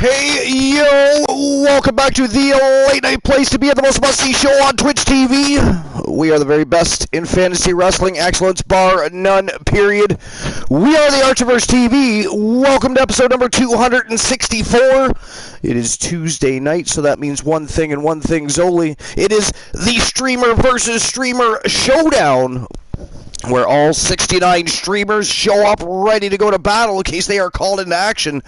Hey, yo, welcome back to the late night place to be at the most must-see show on Twitch TV. We are the very best in fantasy wrestling excellence, bar none, period. We are the Archiverse TV. Welcome to episode number 264. It is Tuesday night, so that means one thing and one thing only. It is the Streamer versus Streamer Showdown, where all 69 streamers show up ready to go to battle in case they are called into action.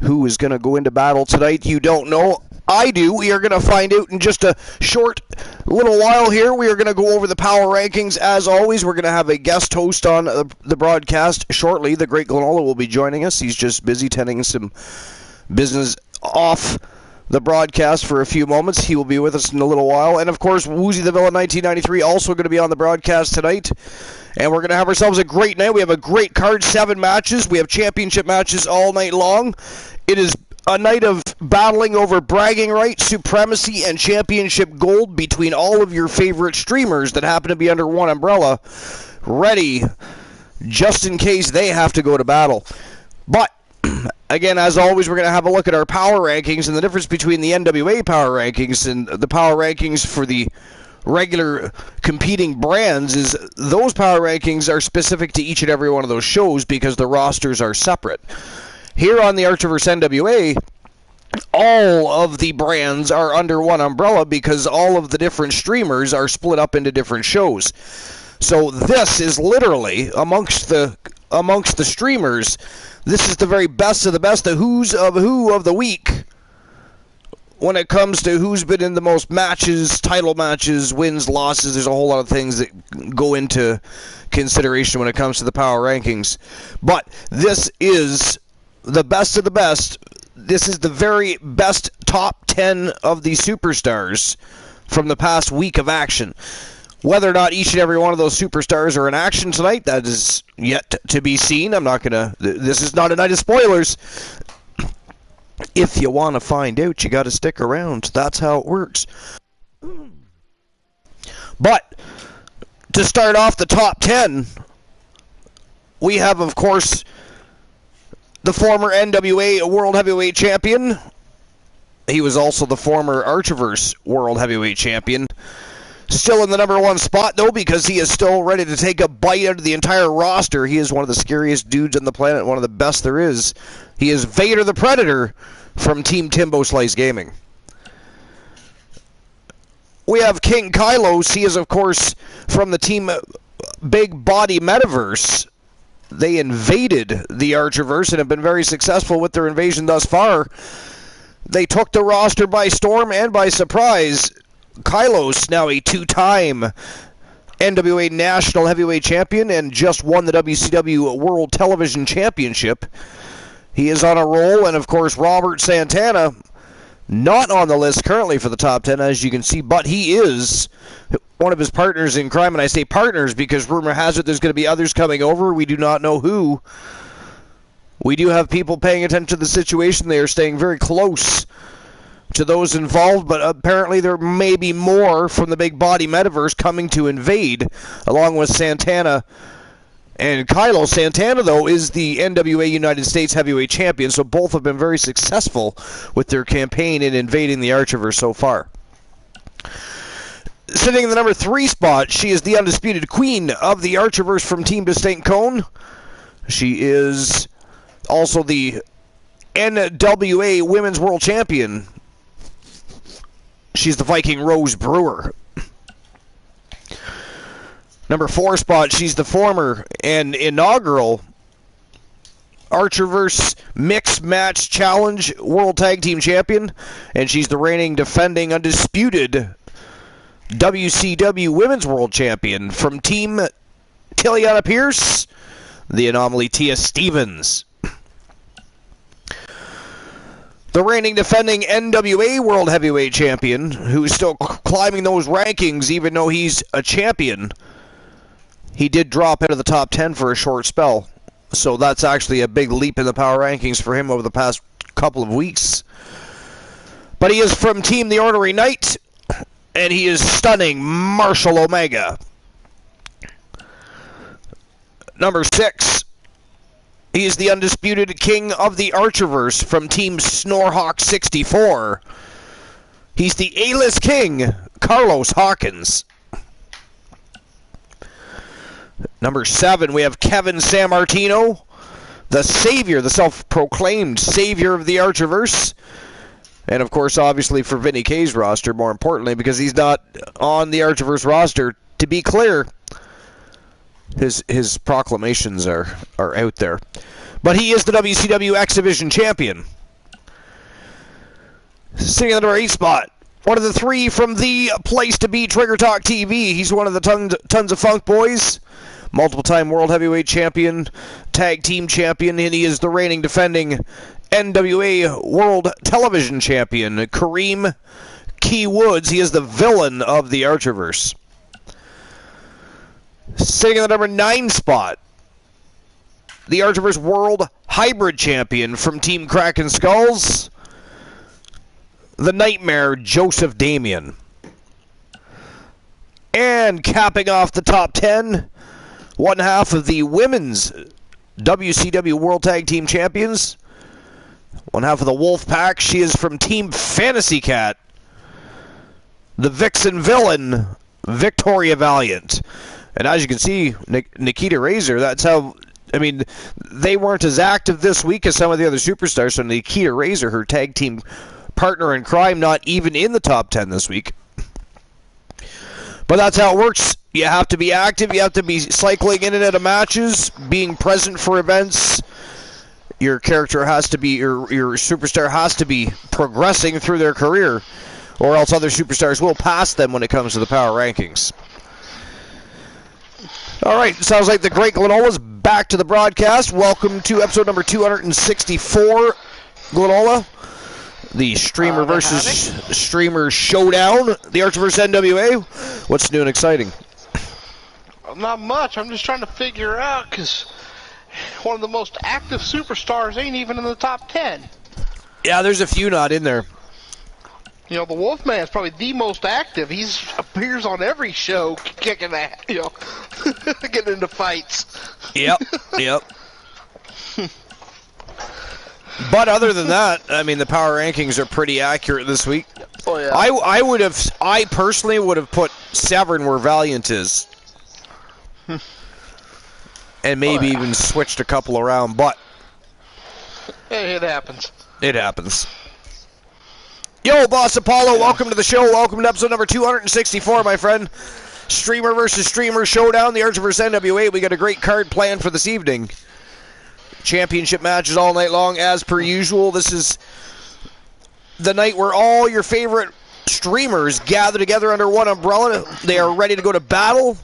Who is going to go into battle tonight? You don't know. I do. We are going to find out in just a short little while here. We are going to go over the power rankings. As always, we're going to have a guest host on the broadcast shortly. The great Glenola will be joining us. He's just busy tending some business off the broadcast for a few moments. He will be with us in a little while. And, of course, Woozy the Villain 1993 also going to be on the broadcast tonight. And we're going to have ourselves a great night. We have a great card, 7 matches. We have championship matches all night long. It is a night of battling over bragging rights, supremacy, and championship gold between all of your favorite streamers that happen to be under one umbrella, ready just in case they have to go to battle. But again, as always, we're going to have a look at our power rankings, and the difference between the NWA power rankings and the power rankings for the regular competing brands is those power rankings are specific to each and every one of those shows because the rosters are separate. Here on the Archiverse NWA, all of the brands are under one umbrella because all of the different streamers are split up into different shows. So this is literally, amongst the streamers, this is the very best of the best, the who's of who of the week when it comes to who's been in the most matches, title matches, wins, losses. There's a whole lot of things that go into consideration when it comes to the power rankings. But this is the best of the best. This is the very best top 10 of the superstars from the past week of action. Whether or not each and every one of those superstars are in action tonight, that is yet to be seen. This is not a night of spoilers. If you want to find out, you got to stick around. That's how it works. But to start off the top 10, we have, of course, the former NWA World Heavyweight Champion. He was also the former Archiverse World Heavyweight Champion. Still in the number 1 spot, though, because he is still ready to take a bite out of the entire roster. He is one of the scariest dudes on the planet, one of the best there is. He is Vader the Predator from Team Timbo Slice Gaming. We have King Kylos. He is, of course, from the Team Big Body Metaverse. They invaded the Archiverse and have been very successful with their invasion thus far. They took the roster by storm and by surprise. Kylos, now a 2-time NWA National Heavyweight Champion and just won the WCW World Television Championship. He is on a roll, and of course Robert Santana, not on the list currently for the top 10, as you can see, but he is one of his partners in crime, and I say partners because rumor has it there's going to be others coming over. We do not know who. We do have people paying attention to the situation. They are staying very close to those involved, but apparently there may be more from the Big Body Metaverse coming to invade, along with Santana and Kylo. Santana, though, is the NWA United States Heavyweight Champion, so both have been very successful with their campaign in invading the Archiverse so far. Sitting in the number 3 spot, she is the undisputed queen of the Archiverse from Team Distinct Cone. She is also the NWA Women's World Champion. She's the Viking Rose Brewer. Number 4 spot, she's the former and inaugural Archiverse Mixed Match Challenge World Tag Team Champion, and she's the reigning, defending, undisputed WCW Women's World Champion from Team Tiliana Pierce, the Anomaly Tia Stevens. The reigning, defending NWA World Heavyweight Champion, who's still climbing those rankings even though he's a champion. He did drop out of the top 10 for a short spell, so that's actually a big leap in the power rankings for him over the past couple of weeks. But he is from Team The Ornery Knight, and he is stunning Marshall Omega. Number 6, He is the undisputed king of the Archerverse from Team Snorhawk 64. He's the A-list king, Carlos Hawkins. Number 7, we have Kevin Sammartino, the savior, the self-proclaimed savior of the Archerverse. And, of course, obviously for Vinny K's roster, more importantly, because he's not on the Archerverse roster. To be clear, his proclamations are out there. But he is the WCW X Division champion. Sitting on the number 8 spot, one of the 3 from the place to be, Trigger Talk TV. He's one of the tons of Funk Boys. Multiple-time World Heavyweight Champion, Tag Team Champion, and he is the reigning defending NWA World Television Champion, Kareem Key Woods. He is the villain of the Archerverse. Sitting in the number 9 spot, the Archerverse World Hybrid Champion from Team Kraken Skulls, the Nightmare, Joseph Damien. And capping off the top 10, one half of the Women's WCW World Tag Team Champions, one half of the Wolf Pack. She is from Team Fantasy Cat, the Vixen Villain, Victoria Valiant. And as you can see, Nikita Razor, that's how, I mean, they weren't as active this week as some of the other superstars. So Nikita Razor, her tag team partner in crime, not even in the top 10 this week. But that's how it works. You have to be active. You have to be cycling in and out of matches, being present for events. Your character has to be, your superstar has to be progressing through their career, or else other superstars will pass them when it comes to the power rankings. All right, sounds like the great Glenola's back to the broadcast. Welcome to episode number 264, Glenola. The streamer versus streamer showdown, the Archerverse NWA. What's new and exciting? Not much. I'm just trying to figure out, because one of the most active superstars ain't even in the top 10. Yeah, there's a few not in there. You know, the Wolfman's probably the most active. He appears on every show, kicking that, you know, getting into fights. Yep. But other than that, I mean, the power rankings are pretty accurate this week. Oh yeah. I personally would have put Severn where Valiant is, and maybe even switched a couple around. But hey, it happens. It happens. Yo, Boss Apollo, welcome to the show. Welcome to episode number 264, my friend. Streamer versus streamer showdown, the Archerverse NWA. We got a great card planned for this evening. Championship matches all night long, as per usual. This is the night where all your favorite streamers gather together under one umbrella. They are ready to go to battle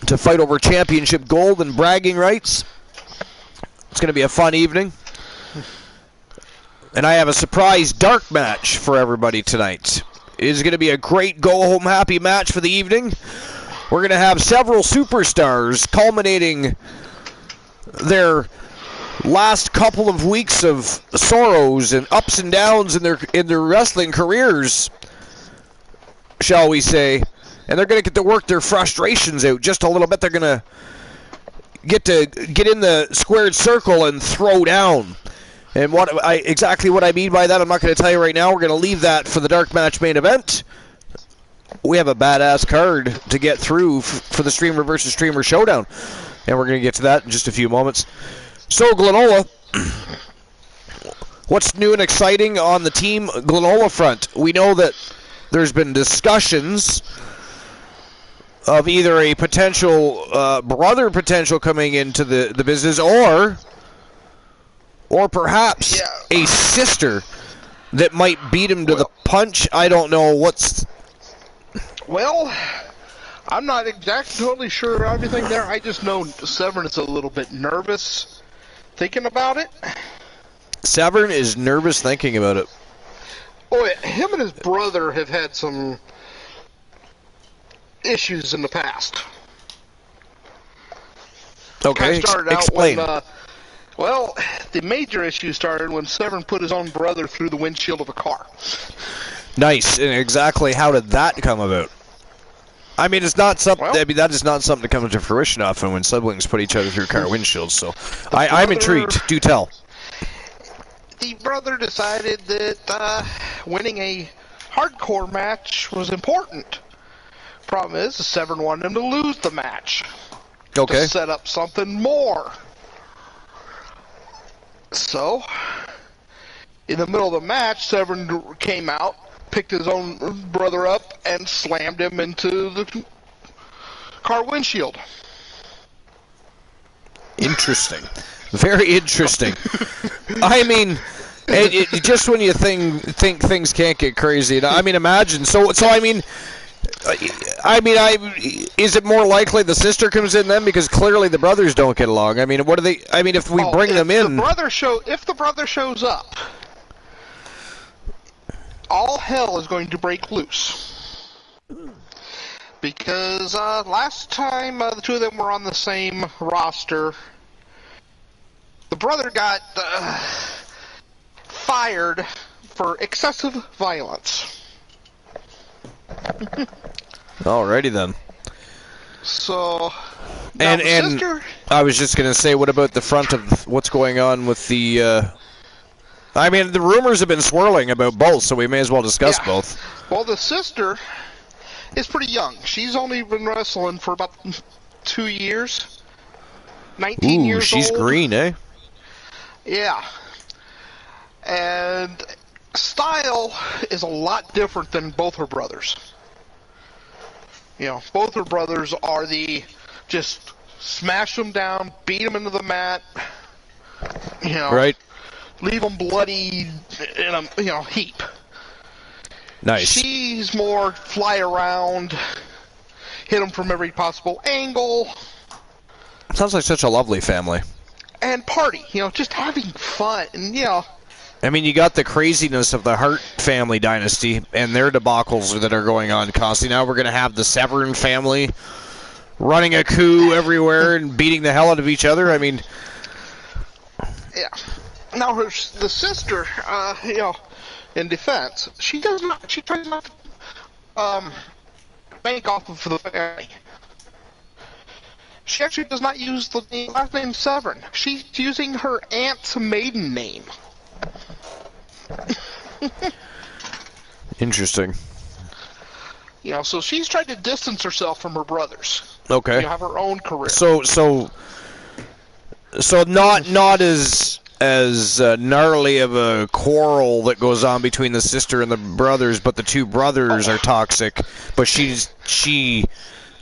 to fight over championship gold and bragging rights. It's going to be a fun evening. And I have a surprise dark match for everybody tonight. It is going to be a great go-home happy match for the evening. We're going to have several superstars culminating their last couple of weeks of sorrows and ups and downs in their wrestling careers, shall we say. And they're going to get to work their frustrations out just a little bit. They're going to get in the squared circle and throw down. And exactly what I mean by that, I'm not going to tell you right now. We're going to leave that for the dark match main event. We have a badass card to get through for the streamer versus streamer showdown. And we're going to get to that in just a few moments. So, Glenola, what's new and exciting on the Team Glenola front? We know that there's been discussions of either a potential brother coming into the business, or perhaps a sister that might beat him to the punch. I don't know what's... Well, I'm not exactly totally sure of everything there. I just know Severn is a little bit nervous thinking about it. Severn is nervous thinking about it. Oh, yeah. Him and his brother have had some issues in the past. Okay, explain. Well, the major issue started when Severn put his own brother through the windshield of a car. Nice. And exactly how did that come about? I mean, it's not something. Well, I mean, that is not something that comes to fruition often when siblings put each other through car windshields. So, I'm intrigued. Do tell. The brother decided that winning a hardcore match was important. Problem is, the Severn wanted him to lose the match. Okay. To set up something more. So, in the middle of the match, Severn came out, picked his own brother up, and slammed him into the car windshield. Interesting. Very interesting. I mean, just when you think things can't get crazy, I mean, imagine. So I mean, is it more likely the sister comes in then, because clearly the brothers don't get along? I mean, what do they? I mean, if we bring them in, if the brother shows up, all hell is going to break loose. Because last time the two of them were on the same roster, the brother got fired for excessive violence. Alrighty then. So, and sister, I was just gonna say, what about the front of what's going on with the? I mean, the rumors have been swirling about both, so we may as well discuss both. Well, the sister is pretty young. She's only been wrestling for about 2 years. 19 years old. She's green, eh? Yeah. And style is a lot different than both her brothers. You know, both her brothers are the just smash them down, beat them into the mat, you know, right? Leave them bloody in a heap. Nice. She's more fly around, hit them from every possible angle. Sounds like such a lovely family. And party, just having fun, and I mean, you got the craziness of the Hart family dynasty and their debacles that are going on constantly. Now we're going to have the Severn family running a coup everywhere and beating the hell out of each other. I mean, yeah. Now the sister, in defense, she tries not to bank off of the family. She actually does not use the last name Severn. She's using her aunt's maiden name. Interesting. So she's tried to distance herself from her brothers. Okay. Have her own career. So not as gnarly of a quarrel that goes on between the sister and the brothers, but the two brothers are toxic. But she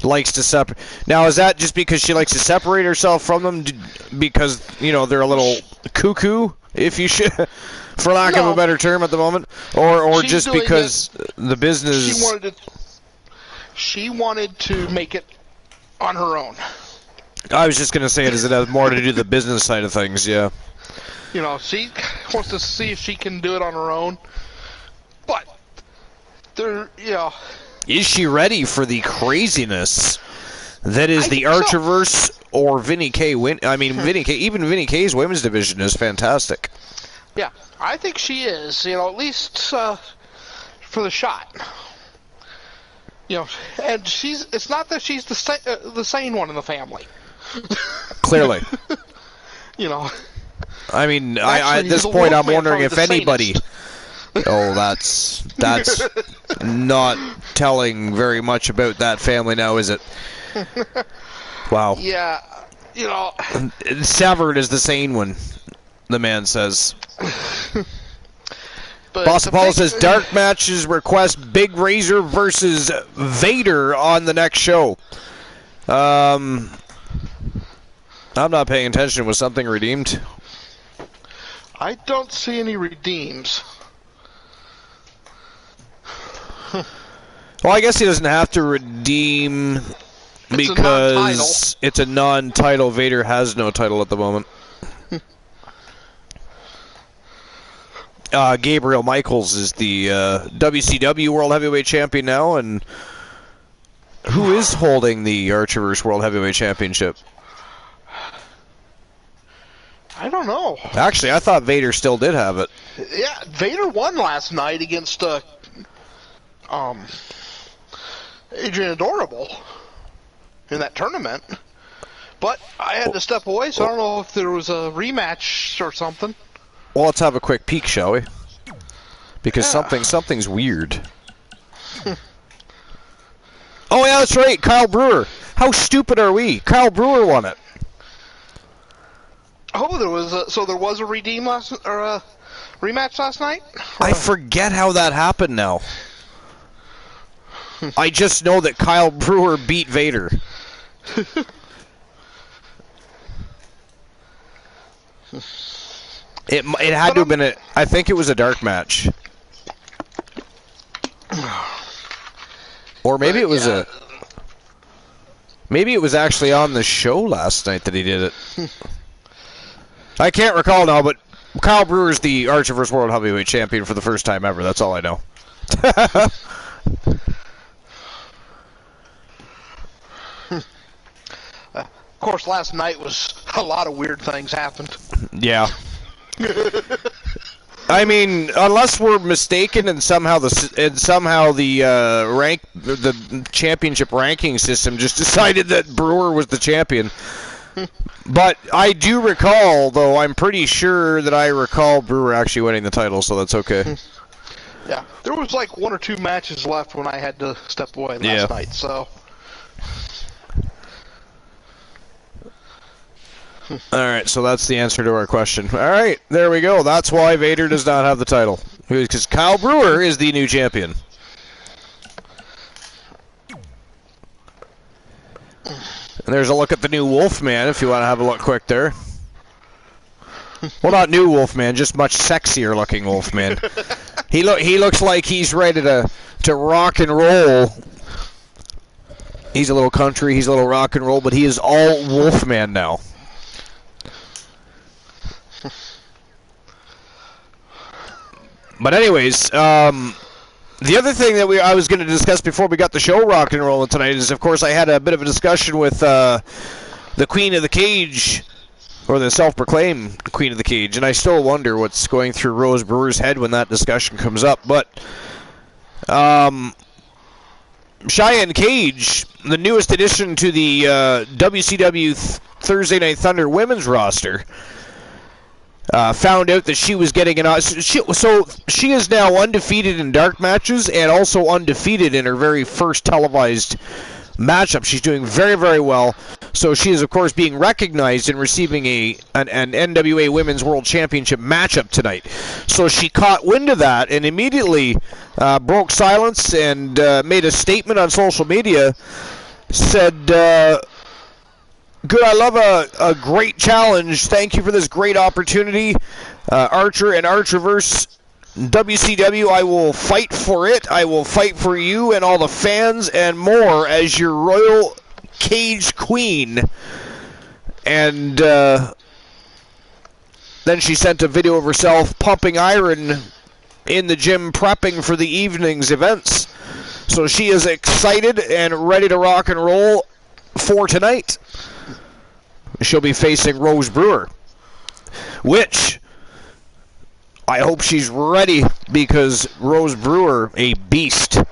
likes to separate. Now, is that just because she likes to separate herself from them because they're a little cuckoo, if you should, for lack of a better term at the moment, or just because the business? She wanted to make it on her own. I was just gonna say, does it have more to do with the business side of things? Yeah. She wants to see if she can do it on her own, but is she ready for the craziness that is the Archerverse or Vinny K? Vinny K. Even Vinny K's women's division is fantastic. Yeah, I think she is. At least for the shot. And it's not that she's the sane one in the family. Clearly. I mean, at this point, I'm wondering if anybody. Oh, that's not telling very much about that family now, is it? Wow. Yeah, Severn is the sane one, the man says. Boss Apollo says, dark matches request Big Razor versus Vader on the next show. I'm not paying attention. Was something redeemed? I don't see any redeems. Well, I guess he doesn't have to redeem because it's a non-title. Vader has no title at the moment. Gabriel Michaels is the WCW World Heavyweight Champion now, and who is holding the Archerverse World Heavyweight Championship? I don't know. Actually, I thought Vader still did have it. Yeah, Vader won last night against Adrian Adorable in that tournament. But I had to step away, so I don't know if there was a rematch or something. Well, let's have a quick peek, shall we? Because something's weird. Oh yeah, that's right, Kyle Brewer. How stupid are we? Kyle Brewer won it. Oh, there was a rematch last night? I forget how that happened now. I just know that Kyle Brewer beat Vader. It had to have been I think it was a dark match. Or maybe it was maybe it was actually on the show last night that he did it. I can't recall now, but Kyle Brewer is the Archiverse World Heavyweight Champion for the first time ever. That's all I know. Of course, last night was a lot of weird things happened. Yeah. I mean, unless we're mistaken, and somehow the championship ranking system just decided that Brewer was the champion. But I do recall, though, I'm pretty sure that I recall Brewer actually winning the title, so that's okay. Yeah, there was like 1 or 2 matches left when I had to step away last night, so. Alright, so that's the answer to our question. Alright, there we go. That's why Vader does not have the title. Because Kyle Brewer is the new champion. And there's a look at the new Wolfman, if you want to have a look quick there. Well, not new Wolfman, just much sexier looking Wolfman. He looks like he's ready to rock and roll. He's a little country, he's a little rock and roll, but he is all Wolfman now. But anyways, the other thing that I was going to discuss before we got the show rock and rolling tonight is, of course, I had a bit of a discussion with the Queen of the Cage, or the self-proclaimed Queen of the Cage, and I still wonder what's going through Rose Brewer's head when that discussion comes up. But Cheyenne Cage, the newest addition to the WCW Thursday Night Thunder women's roster, found out that she was getting so she is now undefeated in dark matches and also undefeated in her very first televised matchup. She's doing very, very well. So she is, of course, being recognized and receiving an NWA Women's World Championship matchup tonight. So she caught wind of that and immediately broke silence and made a statement on social media. Said, "Good, I love a great challenge. Thank you for this great opportunity. Archer and Archerverse, WCW, I will fight for it. I will fight for you and all the fans and more as your Royal Cage Queen." And then she sent a video of herself pumping iron in the gym prepping for the evening's events. So she is excited and ready to rock and roll for tonight. She'll be facing Rose Brewer, which I hope she's ready, because Rose Brewer, a beast.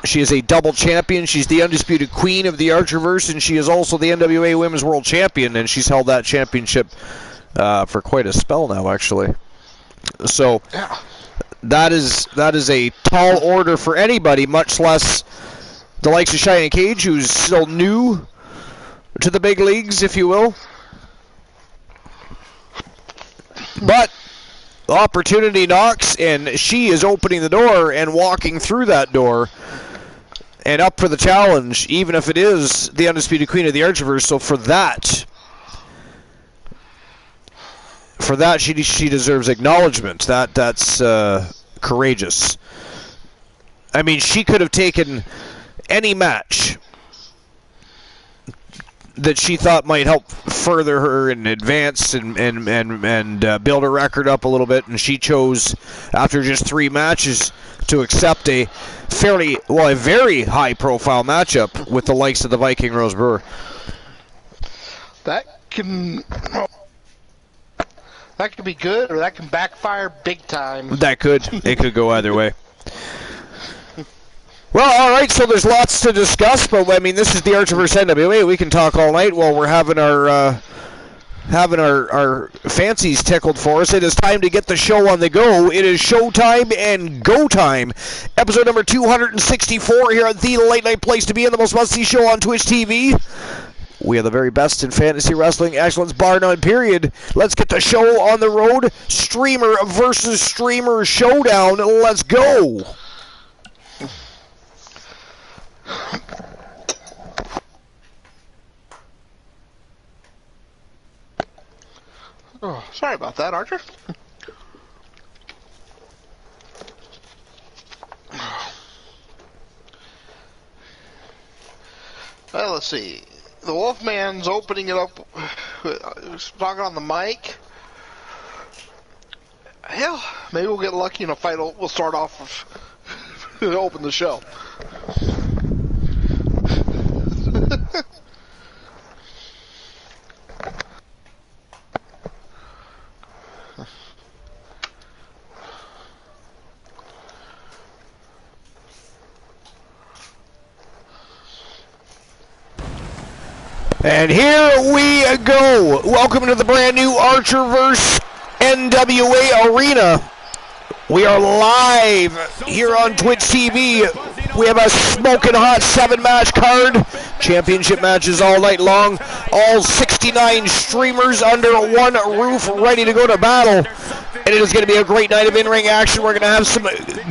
She is a double champion. She's the undisputed queen of the Archerverse, and she is also the NWA Women's World Champion, and she's held that championship for quite a spell now, actually. So that is a tall order for anybody, much less the likes of Cheyenne Cage, who's still new to the big leagues, if you will. But opportunity knocks, and she is opening the door and walking through that door and up for the challenge, even if it is the undisputed queen of the Archiverse. So for that she deserves acknowledgement. That's courageous. I mean, she could have taken any match that she thought might help further her and advance and build her record up a little bit, and she chose, after just 3 matches, to accept a very high-profile matchup with the likes of the Viking Rose Brewer. That can be good, or that can backfire big time. It could go either way. Well, all right, so there's lots to discuss, but I mean, this is the Archerverse NWA. We can talk all night while we're having our fancies tickled for us. It is time to get the show on the go. It is showtime and go time. Episode number 264 here at the Late Night Place to Be in the most must-see show on Twitch TV. We are the very best in fantasy wrestling excellence, bar none, period. Let's get the show on the road. Streamer versus streamer showdown. Let's go. Oh, sorry about that, Archer. Well, let's see. The Wolfman's opening it up, talking on the mic. Hell, maybe we'll get lucky and a fight will start off to open the show. And here we go. Welcome to the brand new Archerverse NWA Arena. We are live here on Twitch TV. We have a smoking hot 7-match card. Championship matches all night long. All 69 streamers under one roof ready to go to battle. And it is going to be a great night of in-ring action. We're going to have some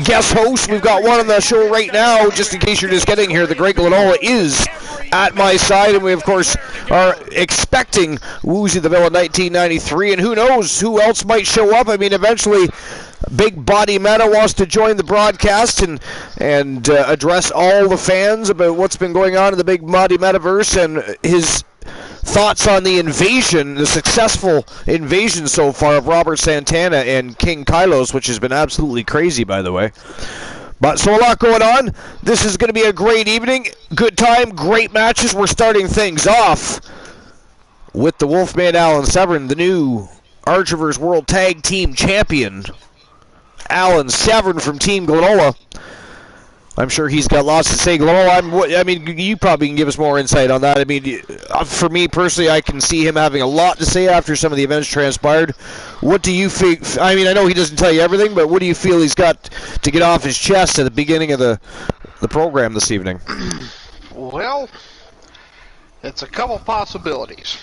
guest hosts. We've got one on the show right now. Just in case you're just getting here, the great Glenola is at my side, and we of course are expecting Woozy the Villain 1993, and who knows who else might show up. I mean, eventually Big Body Meta wants to join the broadcast and address all the fans about what's been going on in the Big Body Metaverse and his thoughts on the invasion, the successful invasion so far of Robert Santana and King Kylos, which has been absolutely crazy, by the way. But so a lot going on. This is going to be a great evening. Good time, great matches. We're starting things off with the Wolfman Alan Severn, the new Archerverse World Tag Team Champion. Alan Severn from Team Glenola. I'm sure he's got lots to say. Glenola, I mean, you probably can give us more insight on that. I mean, for me personally, I can see him having a lot to say after some of the events transpired. What do you think? I mean, I know he doesn't tell you everything, but what do you feel he's got to get off his chest at the beginning of the program this evening? Well, it's a couple possibilities.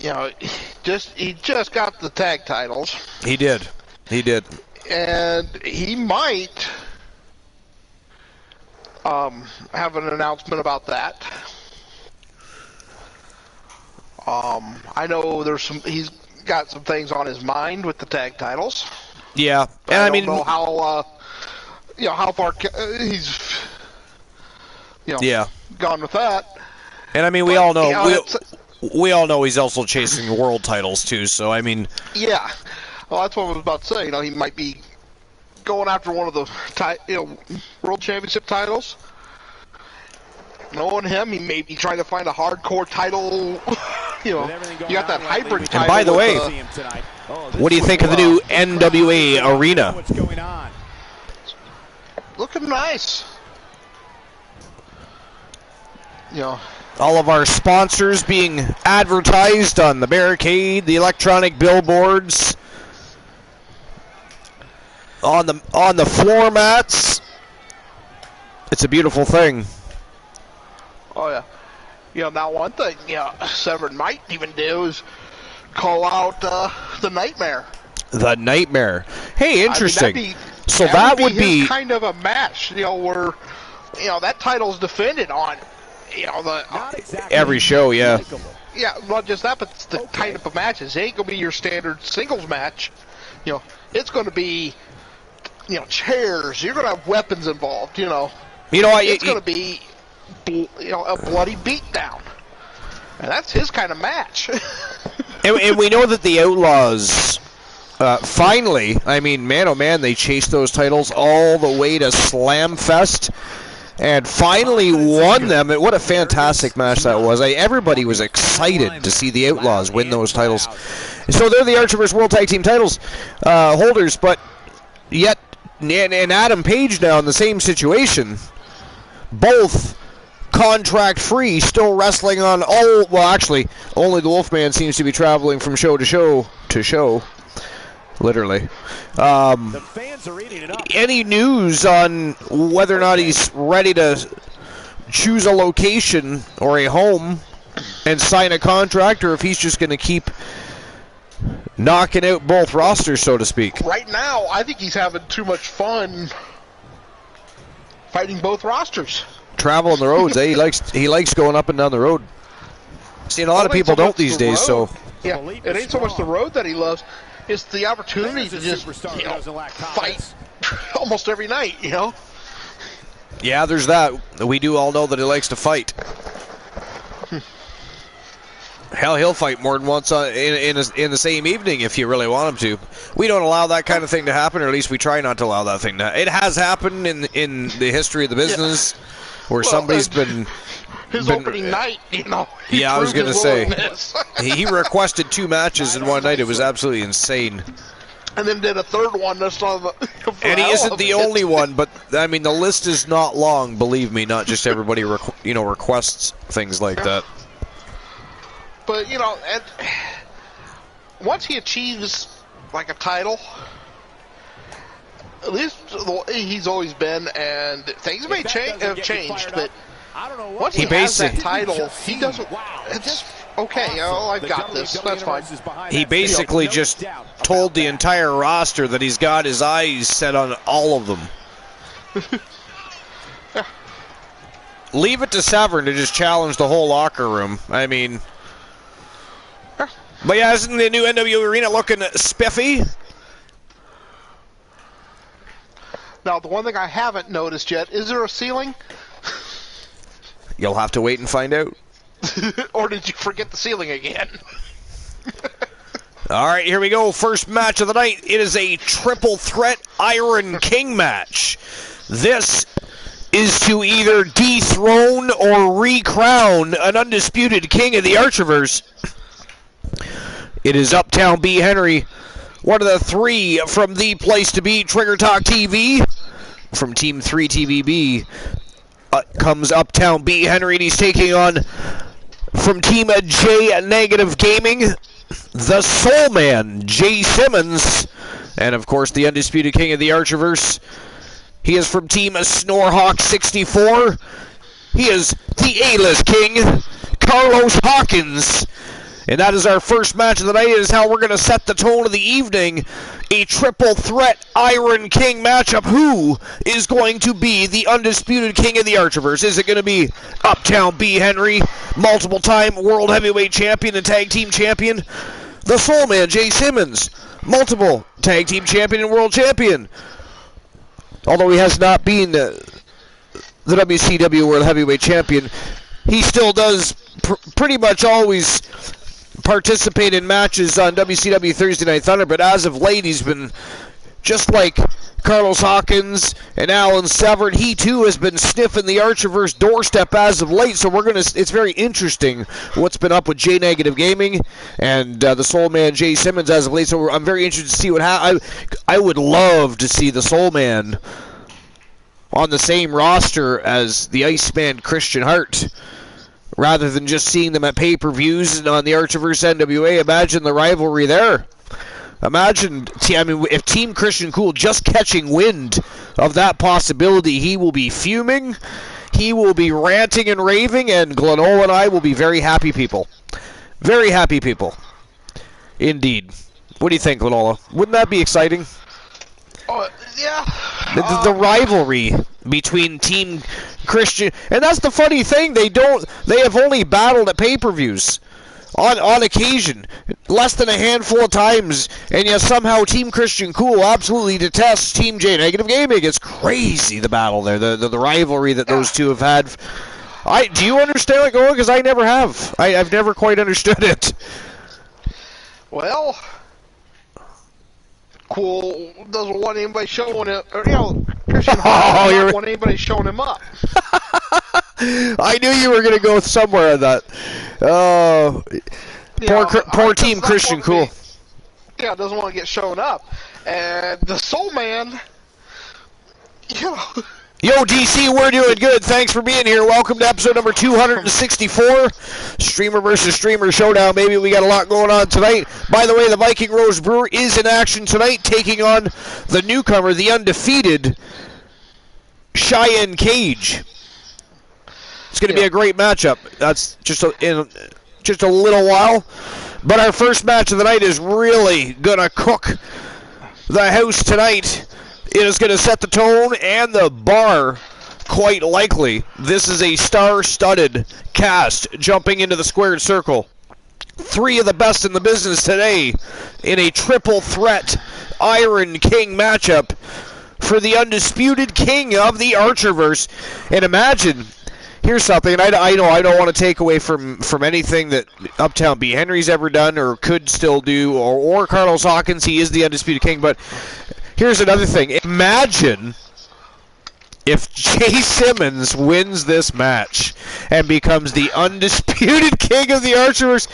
You know, he just got the tag titles. He did. And he might have an announcement about that. I know he's got some things on his mind with the tag titles. Yeah, and I don't know how how far he's gone with that. And I mean, we all know we all know he's also chasing world titles too. So I mean, yeah. Well, that's what I was about to say. You know, he might be going after one of the world championship titles. Knowing him, he may be trying to find a hardcore title. You got that hybrid title. And by the way, what do you think of the new NWA Arena? Looking nice. All of our sponsors being advertised on the barricade, the electronic billboards, on the floor mats. It's a beautiful thing. Oh yeah. Now one thing Severn might even do is call out the Nightmare. The Nightmare. Hey, interesting. I mean, that would be kind of a match, where that title's defended on every show, yeah. Yeah, not just that, but it's the type of matches. It ain't gonna be your standard singles match. It's gonna be chairs. You're gonna have weapons involved. It's gonna be a bloody beatdown, and that's his kind of match. and we know that the Outlaws finally, I mean, man oh man, they chased those titles all the way to Slamfest and finally won them. What a fantastic match that was. Everybody was excited to see the Outlaws win those titles. So they're the Archerverse World Tag Team titles holders, but yet and Adam Page now in the same situation. Both contract free, still wrestling on all. Well, actually, only the Wolfman seems to be traveling from show to show. Literally. The fans are eating it up. Any news on whether or not he's ready to choose a location or a home and sign a contract, or if he's just going to keep knocking out both rosters, so to speak? Right now, I think he's having too much fun fighting both rosters. Traveling the roads, eh? He likes going up and down the road. See, a lot of people don't these days, so. Yeah, it ain't so much the road that he loves. It's the opportunity to just, fight almost every night, Yeah, there's that. We do all know that he likes to fight. Hell, he'll fight more than once in the same evening if you really want him to. We don't allow that kind of thing to happen, or at least we try not to allow that thing to. It has happened in the history of the business, where somebody's been. His opening night, Yeah, I was going to say. He requested 2 matches in one night. It was absolutely insane. And then did a third one. And he isn't the only one, but, I mean, the list is not long, believe me. Not just everybody requests things like that. But, and once he achieves, like, a title, at least he's always been, and things may have changed, but once he has that title, he doesn't. It's okay. I've got this. That's fine. He basically just told the entire roster that he's got his eyes set on all of them. Yeah. Leave it to Severn to just challenge the whole locker room. I mean, but yeah, isn't the new NW Arena looking spiffy? Now, the one thing I haven't noticed yet, is there a ceiling? You'll have to wait and find out. Or did you forget the ceiling again? All right, here we go. First match of the night. It is a triple threat Iron King match. This is to either dethrone or recrown an undisputed king of the Archiverse. It is Uptown B. Henry, one of the 3 from the place to be, Trigger Talk TV. From Team 3 TVB comes Uptown B. Henry, and he's taking on, from Team J Negative Gaming, the Soul Man, Jay Simmons, and of course the undisputed king of the Archiverse. He is from Team Snorehawk 64. He is the A-list king, Carlos Hawkins. And that is our first match of the night. It is how we're going to set the tone of the evening. A triple threat Iron King matchup. Who is going to be the undisputed king of the Archiverse? Is it going to be Uptown B. Henry, multiple-time World Heavyweight Champion and Tag Team Champion? The Soul Man, Jay Simmons, multiple Tag Team Champion and World Champion. Although he has not been the WCW World Heavyweight Champion, he still does pretty much always participate in matches on WCW Thursday Night Thunder, but as of late he's been just like Carlos Hawkins and Alan Severn. He too has been sniffing the Archiverse doorstep as of late, so it's very interesting what's been up with J Negative Gaming and the Soul Man Jay Simmons as of late, so I'm very interested to see what I would love to see the Soul Man on the same roster as the Iceman Christian Hart, rather than just seeing them at pay-per-views and on the Archiverse NWA. Imagine the rivalry there. Imagine, if Team Christian Cool just catching wind of that possibility, he will be fuming, he will be ranting and raving, and Glenola and I will be very happy people. Very happy people. Indeed. What do you think, Glenola? Wouldn't that be exciting? Yeah. The rivalry between Team Christian, and that's the funny thing. They have only battled at pay-per-views on occasion, less than a handful of times, and yet somehow Team Christian Cool absolutely detests Team J Negative Gaming. It's crazy, the battle there, the rivalry that those two have had. Do you understand it going? Because I never have. I've never quite understood it. Well, Cool doesn't want anybody showing it, or Christian doesn't want anybody showing him up. I knew you were going to go somewhere on that. Poor Team Christian Cool. Doesn't want to get shown up. And the Soul Man You know. Yo, DC, we're doing good. Thanks for being here. Welcome to episode number 264. Streamer versus Streamer Showdown, baby. We got a lot going on tonight. By the way, the Viking Rose Brewer is in action tonight, taking on the newcomer, the undefeated Cheyenne Cage. It's going to be a great matchup. That's in just a little while. But our first match of the night is really going to cook the house tonight. It is going to set the tone and the bar, quite likely. This is a star-studded cast jumping into the squared circle. Three of the best in the business today in a triple threat Iron King matchup for the undisputed king of the Archerverse. And imagine, here's something, and I know I don't want to take away from anything that Uptown B. Henry's ever done or could still do, or Carlos Hawkins. He is the undisputed king, but here's another thing. Imagine if Jay Simmons wins this match and becomes the undisputed king of the Archers.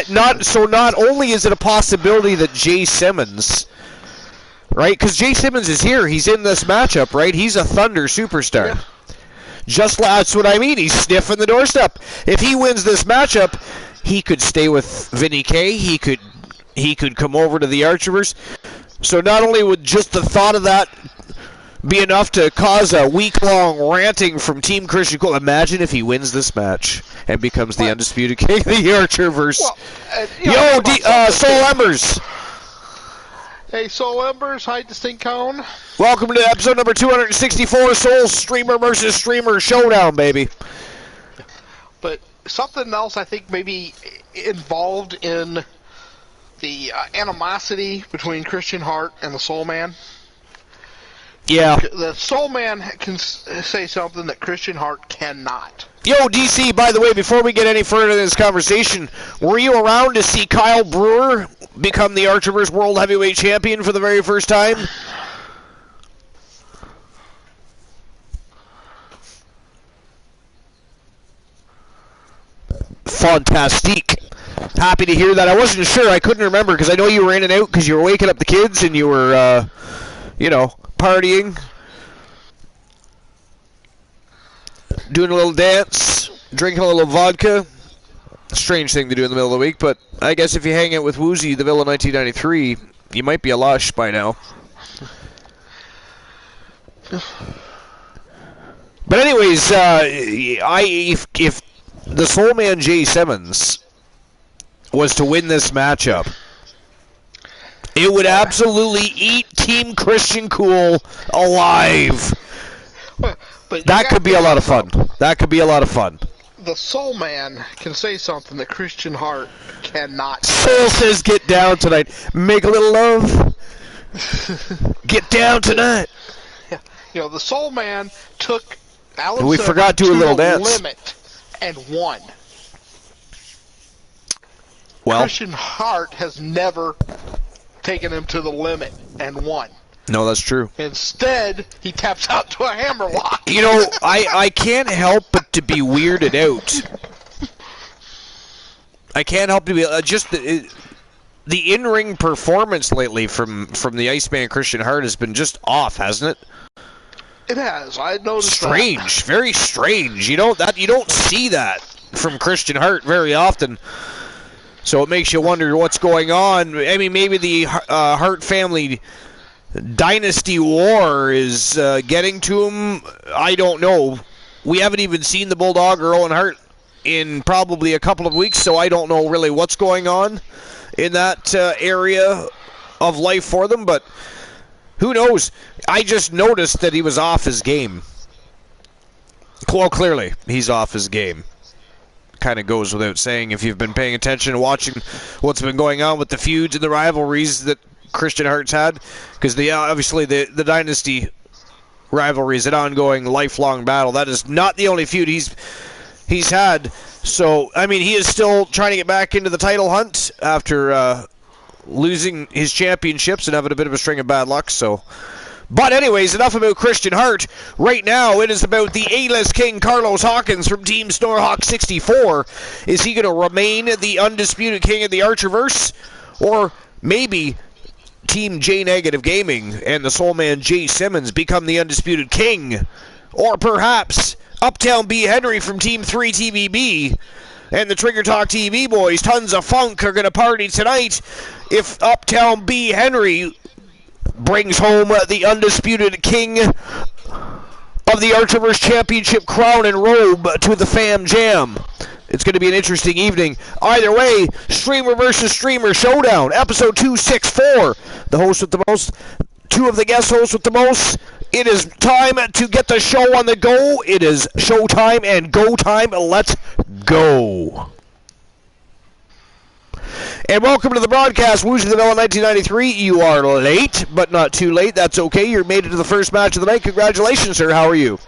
Not only is it a possibility that Jay Simmons, right? Because Jay Simmons is here. He's in this matchup, right? He's a Thunder superstar. Yeah. That's what I mean. He's sniffing the doorstep. If he wins this matchup, he could stay with Vinny K. He could come over to the Archers. So not only would just the thought of that be enough to cause a week-long ranting from Team Christian Cole, imagine if he wins this match and becomes the undisputed king of the Archerverse. Well, Soul Embers. Hey, Soul Embers. Hi, Distinct Cone. Welcome to episode number 264, Soul Streamer versus Streamer Showdown, baby. But something else I think maybe involved in the animosity between Christian Hart and the Soul Man. Yeah. The Soul Man can say something that Christian Hart cannot. Yo, DC, by the way, before we get any further in this conversation, were you around to see Kyle Brewer become the Archerverse World Heavyweight Champion for the very first time? Fantastique. Happy to hear that. I wasn't sure. I couldn't remember because I know you were in and out because you were waking up the kids and you were, partying, doing a little dance, drinking a little vodka. Strange thing to do in the middle of the week, but I guess if you hang out with Woozy, the Villa 1993, you might be a lush by now. But anyways, if the Soul Man Jay Simmons was to win this matchup, it would absolutely eat Team Christian Cool alive. But that could be a lot of fun. That could be a lot of fun. The Soul Man can say something that Christian Hart cannot. Soul says get down tonight. Make a little love. Get down tonight. Yeah. The Soul Man took Alan we forgot to do a little dance. Limit and won. Well, Christian Hart has never taken him to the limit and won. No, that's true. Instead, he taps out to a hammerlock. You know, I can't help but to be weirded out. I can't help to be just the in-ring performance lately from the Iceman Christian Hart has been just off, hasn't it? It has. I noticed. Strange, very strange. You don't see that from Christian Hart very often. So it makes you wonder what's going on. I mean, maybe the Hart family dynasty war is getting to him. I don't know. We haven't even seen the Bulldog or Owen Hart in probably a couple of weeks, so I don't know really what's going on in that area of life for them, but who knows? I just noticed that he was off his game. Well, clearly, he's off his game. Kind of goes without saying if you've been paying attention and watching what's been going on with the feuds and the rivalries that Christian Hart's had, because obviously the dynasty rivalry is an ongoing, lifelong battle. That is not the only feud he's had. So, I mean, he is still trying to get back into the title hunt after losing his championships and having a bit of a string of bad luck. So, but anyways, enough about Christian Hart. Right now, it is about the A-list king Carlos Hawkins from Team Snorhawk 64. Is he going to remain the undisputed king of the Archerverse, or maybe Team J Negative Gaming and the Soul Man Jay Simmons become the undisputed king? Or perhaps Uptown B. Henry from Team 3 TVB and the Trigger Talk TV boys, Tons of Funk, are going to party tonight if Uptown B. Henry brings home the undisputed king of the Archiverse Championship crown and robe to the Fam Jam. It's going to be an interesting evening. Either way, streamer versus streamer showdown, episode 264. The host with the most, two of the guest hosts with the most. It is time to get the show on the go. It is showtime and go time. Let's go. And welcome to the broadcast. Woozy the Villa 1993. You are late, but not too late. That's okay. You made it to the first match of the night. Congratulations, sir. How are you?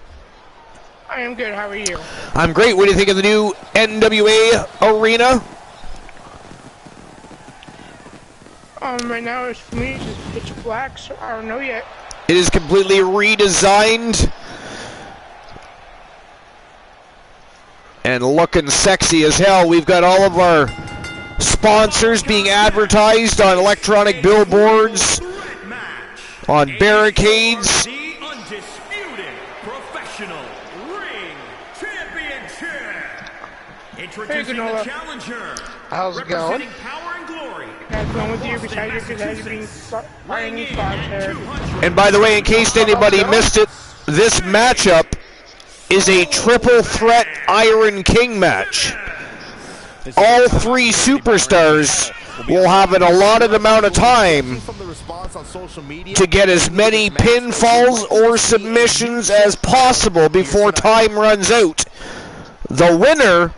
I am good. How are you? I'm great. What do you think of the new NWA arena? Right now, it's for me, it's just pitch black, so I don't know yet. It is completely redesigned and looking sexy as hell. We've got all of our sponsors being advertised on electronic billboards, on barricades. The undisputed professional ring championship. Introducing the challenger. How's it going? Representing power and glory. That's going with you beside your because being fighting these spots there. And by the way, in case anybody missed it, this matchup is a triple threat Iron King match. All three superstars will have an allotted amount of time to get as many pinfalls or submissions as possible before time runs out. The winner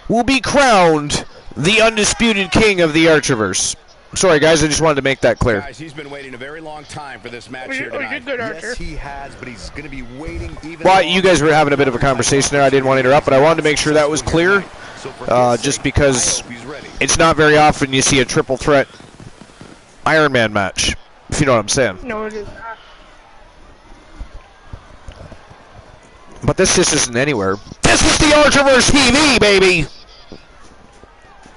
will be crowned the undisputed king of the Archiverse. Sorry, guys, I just wanted to make that clear. Guys, he's been waiting a very long time for this match here You're tonight. good, Archer. Yes, he has, but he's going to be waiting even Well, you guys were having a bit of a conversation there. I didn't want to interrupt, but I wanted to make sure that was clear, just because it's not very often you see a triple threat Iron Man match, if you know what I'm saying. No, it is not. But this just isn't anywhere. This is the Archiverse TV, baby!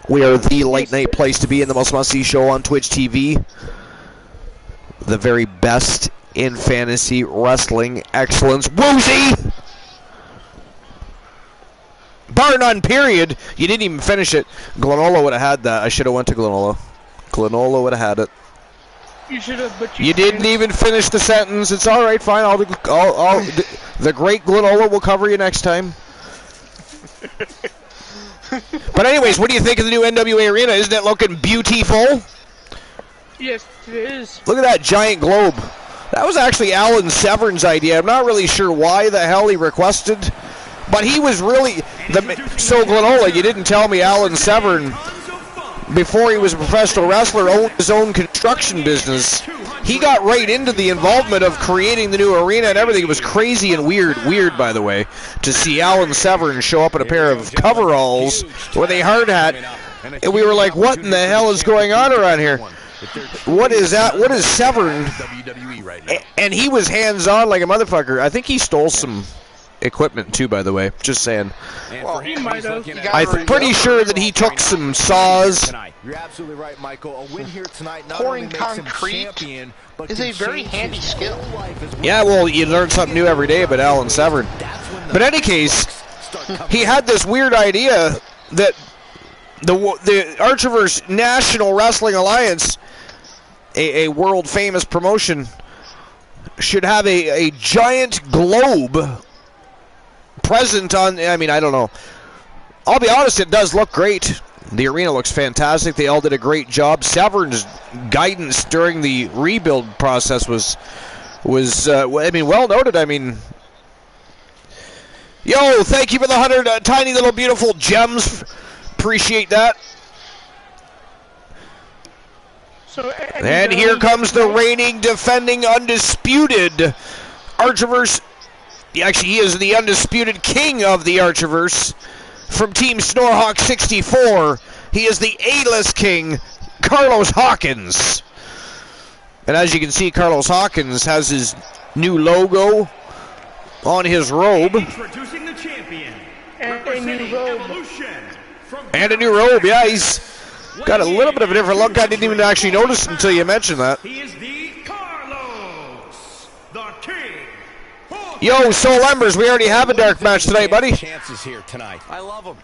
We are the late night place to be in the most must-see show on Twitch TV. The very best in fantasy wrestling excellence. Woozy! Bar none, period. You didn't even finish it. Glenola would have had that. I should have went to Glenola. Glenola would have had it. You should have, but You didn't even finish the sentence. It's all right, fine. The great Glenola will cover you next time. But anyways, what do you think of the new NWA arena? Isn't it looking beautiful? Yes, it is. Look at that giant globe. That was actually Alan Severn's idea. I'm not really sure why the hell he requested, but he was really so Glenola. You didn't tell me Alan Severn, before he was a professional wrestler, owned his own construction business. He got right into the involvement of creating the new arena and everything. It was crazy and weird, by the way, to see Alan Severn show up in a pair of coveralls with a hard hat, and we were like, what in the hell is going on around here? What is that? What is Severn? And he was hands-on like a motherfucker. I think he stole some equipment too, by the way. Just saying. Well, he might have. I'm pretty sure that he took some saws. You're absolutely right, Michael. A win here tonight not Pouring only makes him concrete champion, but is a very handy skill. Yeah, well, you learn something new every day about Alan Severn. But in any case, he had this weird idea that the Archiverse National Wrestling Alliance, a world-famous promotion, should have a giant globe present on, I mean, I don't know. I'll be honest, it does look great. The arena looks fantastic. They all did a great job. Severn's guidance during the rebuild process was I mean, well noted. I mean, yo, thank you for the 100 tiny little beautiful gems. Appreciate that. So, And here comes the reigning, defending, undisputed Archiverse. Actually, he is the undisputed king of the Archiverse. From Team Snorhawk 64, he is the A-list king, Carlos Hawkins. And as you can see, Carlos Hawkins has his new logo on his robe. Introducing the champion. And a new robe. Evolution. And a new robe, yeah, he's Got a little bit of a different look. I didn't even actually notice until you mentioned that. He is the Carlos, the King. Yo, Soul Embers, we already have a dark match tonight, buddy. Chances here tonight. I love him.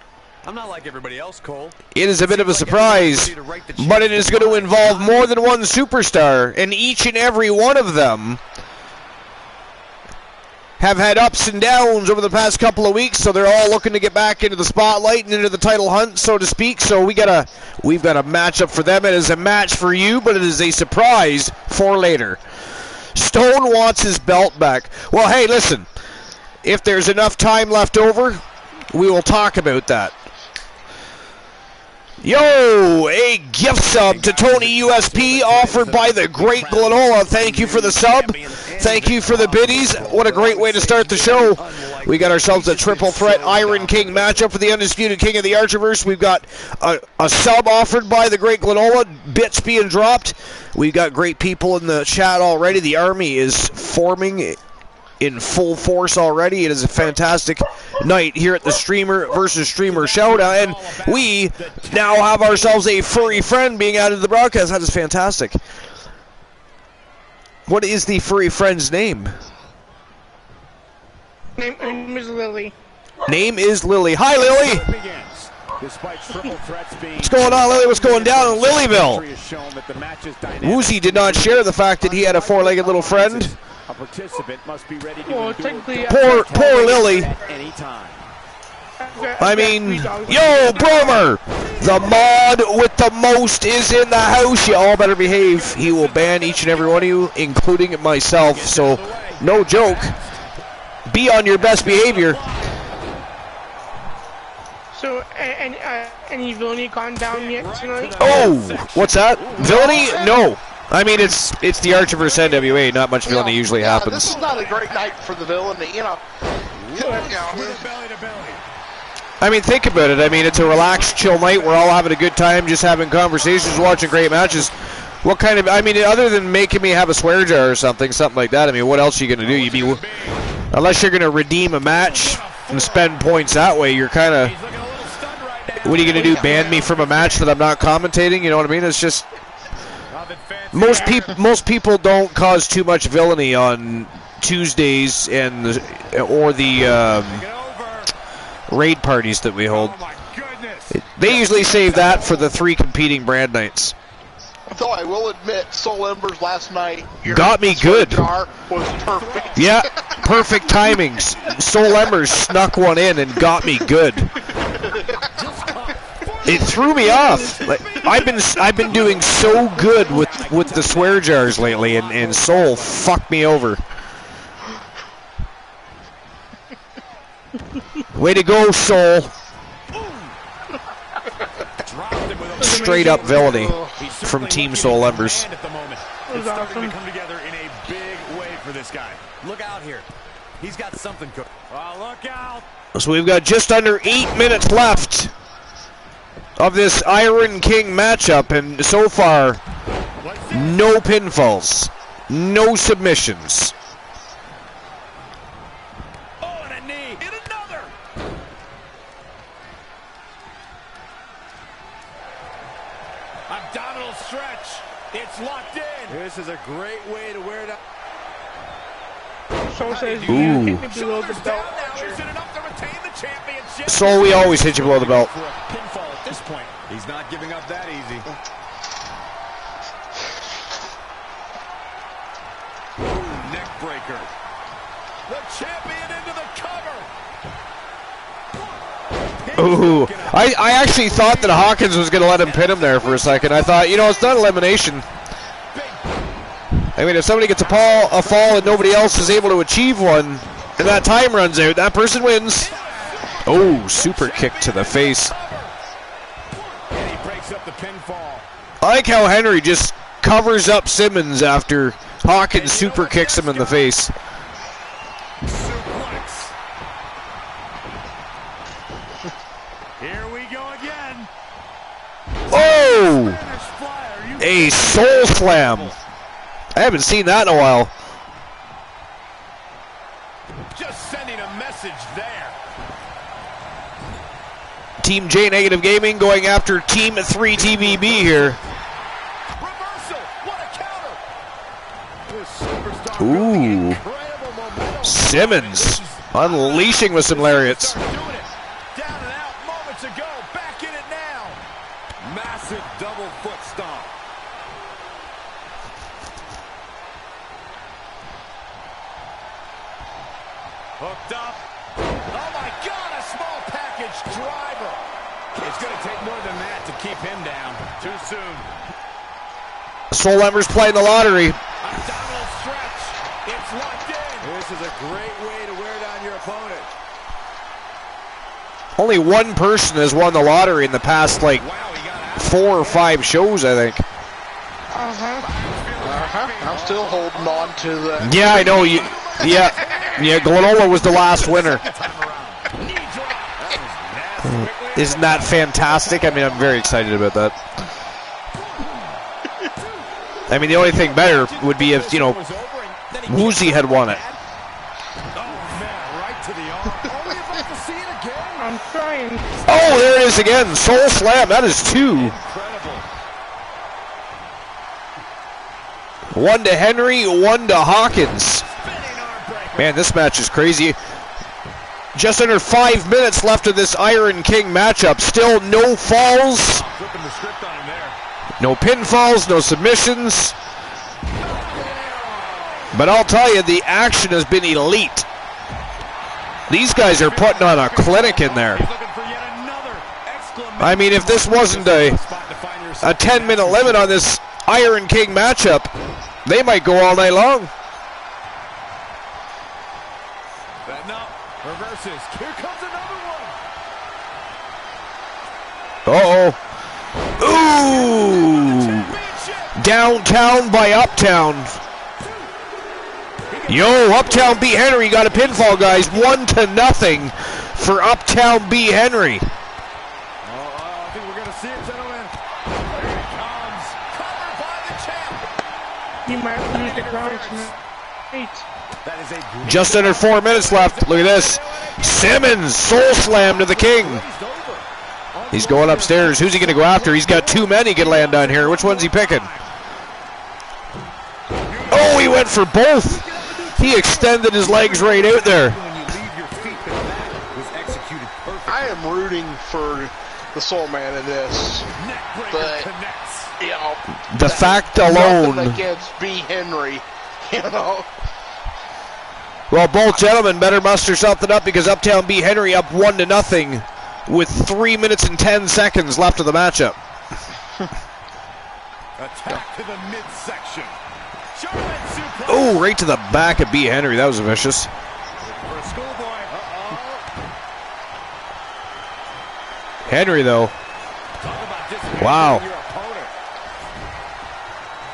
I'm not like everybody else, Cole. It is a bit of a surprise, but it is going to involve more than one superstar, and each and every one of them have had ups and downs over the past couple of weeks, so they're all looking to get back into the spotlight and into the title hunt, so to speak. So we've got a matchup for them. It is a match for you, but it is a surprise for later. Stone wants his belt back. Well, hey, listen, if there's enough time left over, we will talk about that. Yo, a gift sub to Tony USP offered by the great Glenola. Thank you for the sub. Thank you for the biddies. What a great way to start the show. We got ourselves a triple threat Iron King matchup for the Undisputed King of the Archiverse. We've got a sub offered by the great Glenola. Bits being dropped. We've got great people in the chat already. The army is forming in full force already. It is a fantastic night here at the Streamer versus Streamer Showdown, and we now have ourselves a furry friend being added to the broadcast. That is fantastic. What is the furry friend's name? Name is Lily. Name is Lily. Hi, Lily. What's going on, Lily? What's going down in Lilyville? Woozy did not share the fact that he had a four-legged little friend. A participant must be ready to Well, technically, Poor Lily. I mean, yo, Bromer! The mod with the most is in the house. You all better behave. He will ban each and every one of you, including myself. So, no joke. Be on your best behavior. So, any villainy gone down yet tonight? Oh, what's that? Villainy? No. I mean, it's the Archiverse NWA. Not much villainy usually happens. This is not a great night for the villainy, you know. I mean, think about it. I mean, it's a relaxed, chill night. We're all having a good time, just having conversations, watching great matches. What kind of, I mean, other than making me have a swear jar or something like that, I mean, what else are you going to do? Unless you're going to redeem a match and spend points that way, you're kind of, what are you going to do, ban me from a match that I'm not commentating? You know what I mean? It's just, most people don't cause too much villainy on Tuesdays or the raid parties that we hold. They usually save that for the 3 competing brand nights. Though I will admit, Soul Embers last night got me good. Jar was perfect. Yeah, perfect timings. Soul Embers snuck one in and got me good. It threw me off. Like, I've been doing so good with the swear jars lately, and Soul fucked me over. Way to go, Soul. Straight up villainy from Team Soul Embers. It's starting to come together in a big way for this guy. Look out here. He's got something cooking. Oh, look out. So we've got just under 8 minutes left of this Iron King matchup, and so far, no pinfalls, no submissions. Oh, and a knee. And another. Abdominal stretch. It's locked in. This is a great way to wear it out. Soul says you Ooh. hit me below the belt. Is it enough to retain the championship? Soul, we always hit you below the belt. For a pinfall at this point. He's not giving up that easy. Ooh, neck breaker. The champion into the cover. Ooh, I actually thought that Hawkins was going to let him pin him there for a second. I thought, you know, it's not elimination. I mean, if somebody gets a fall and nobody else is able to achieve one, and that time runs out, that person wins. Oh, super kick to the face. And he breaks up the pinfall. I like how Henry just covers up Simmons after Hawkins super kicks him in the face. Suplex. Here we go again. Oh! Spanish flyer. A soul slam. I haven't seen that in a while. Just sending a message there. Team J Negative Gaming going after Team 3 TVB here. Reversal. What a counter. This superstar Ooh. building incredible momentum. Simmons unleashing with some lariats. Start doing it. Down and out moments ago. Back in it now. Massive double foot stomp. Hooked up. Oh my God, a small package driver. It's going to take more than that to keep him down. Too soon. Soul Ember's playing the lottery. Abdominal stretch. It's locked in. This is a great way to wear down your opponent. Only one person has won the lottery in the past, like, Wow, he got out. 4 or 5 shows, I think. I'm still holding on to the. Yeah, I know. Yeah, Glenola was the last winner. Isn't that fantastic? I mean, I'm very excited about that. I mean, the only thing better would be if, you know, Woozy had won it. I'm trying. Oh, there it is again. Soul Slam. That is 2. 1 to Henry, 1 to Hawkins. Man, this match is crazy. Just under 5 minutes left of this Iron King matchup. Still no falls. No pinfalls, no submissions. But I'll tell you, the action has been elite. These guys are putting on a clinic in there. I mean, if this wasn't a 10-minute limit on this Iron King matchup, they might go all night long. Reverses. Here comes another one. Uh-oh. Ooh. Downtown by Uptown. Yo, Uptown beat Henry. Got a pinfall, guys. 1-0 for Uptown beat Henry. I think we're going to see it, gentlemen. Here it comes. Covered by the champ. You might lose the ground tonight. That is a Just under 4 minutes left. Look at this. Simmons, Soul Slam to the King. He's going upstairs. Who's he going to go after? He's got 2 men he can land on here. Which one's he picking? Oh, he went for both. He extended his legs right out there. I am rooting for the Soul Man in this, but you know, The fact alone. nothing against B. Henry, you know. Well, both gentlemen better muster something up because Uptown beat Henry up 1-0 with 3 minutes and 10 seconds left of the matchup. attack to the midsection. Oh, right to the back of B. Henry. That was vicious. For a schoolboy. Henry, though. Talk about dismantling Wow. your opponent.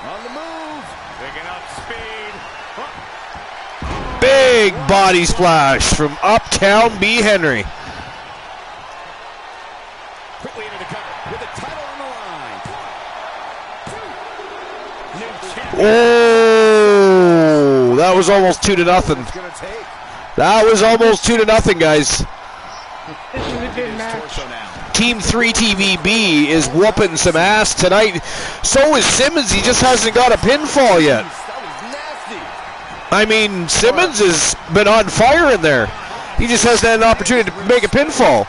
On the move. Picking up speed. Big body splash from Uptown B. Henry. Quickly into the cover with the title on the line. New champion. Oh, that was almost 2-0. It's gonna take. That was almost 2-0, guys. This is a good match. Torso now. Team 3 TVB is whooping some ass tonight. So is Simmons. He just hasn't got a pinfall yet. That was nasty. I mean, Simmons has been on fire in there. He just hasn't had an opportunity to make a pinfall.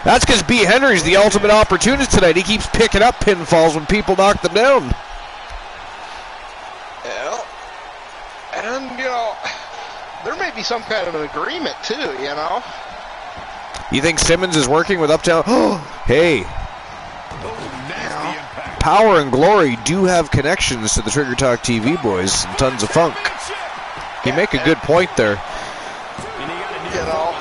That's because B. Henry's the ultimate opportunist tonight. He keeps picking up pinfalls when people knock them down. Yeah. And you know, there may be some kind of an agreement too, you know. You think Simmons is working with Uptown? Hey, Nasty impact. Power and Glory do have connections to the Trigger Talk TV boys and tons of funk. You make a good point there. You know.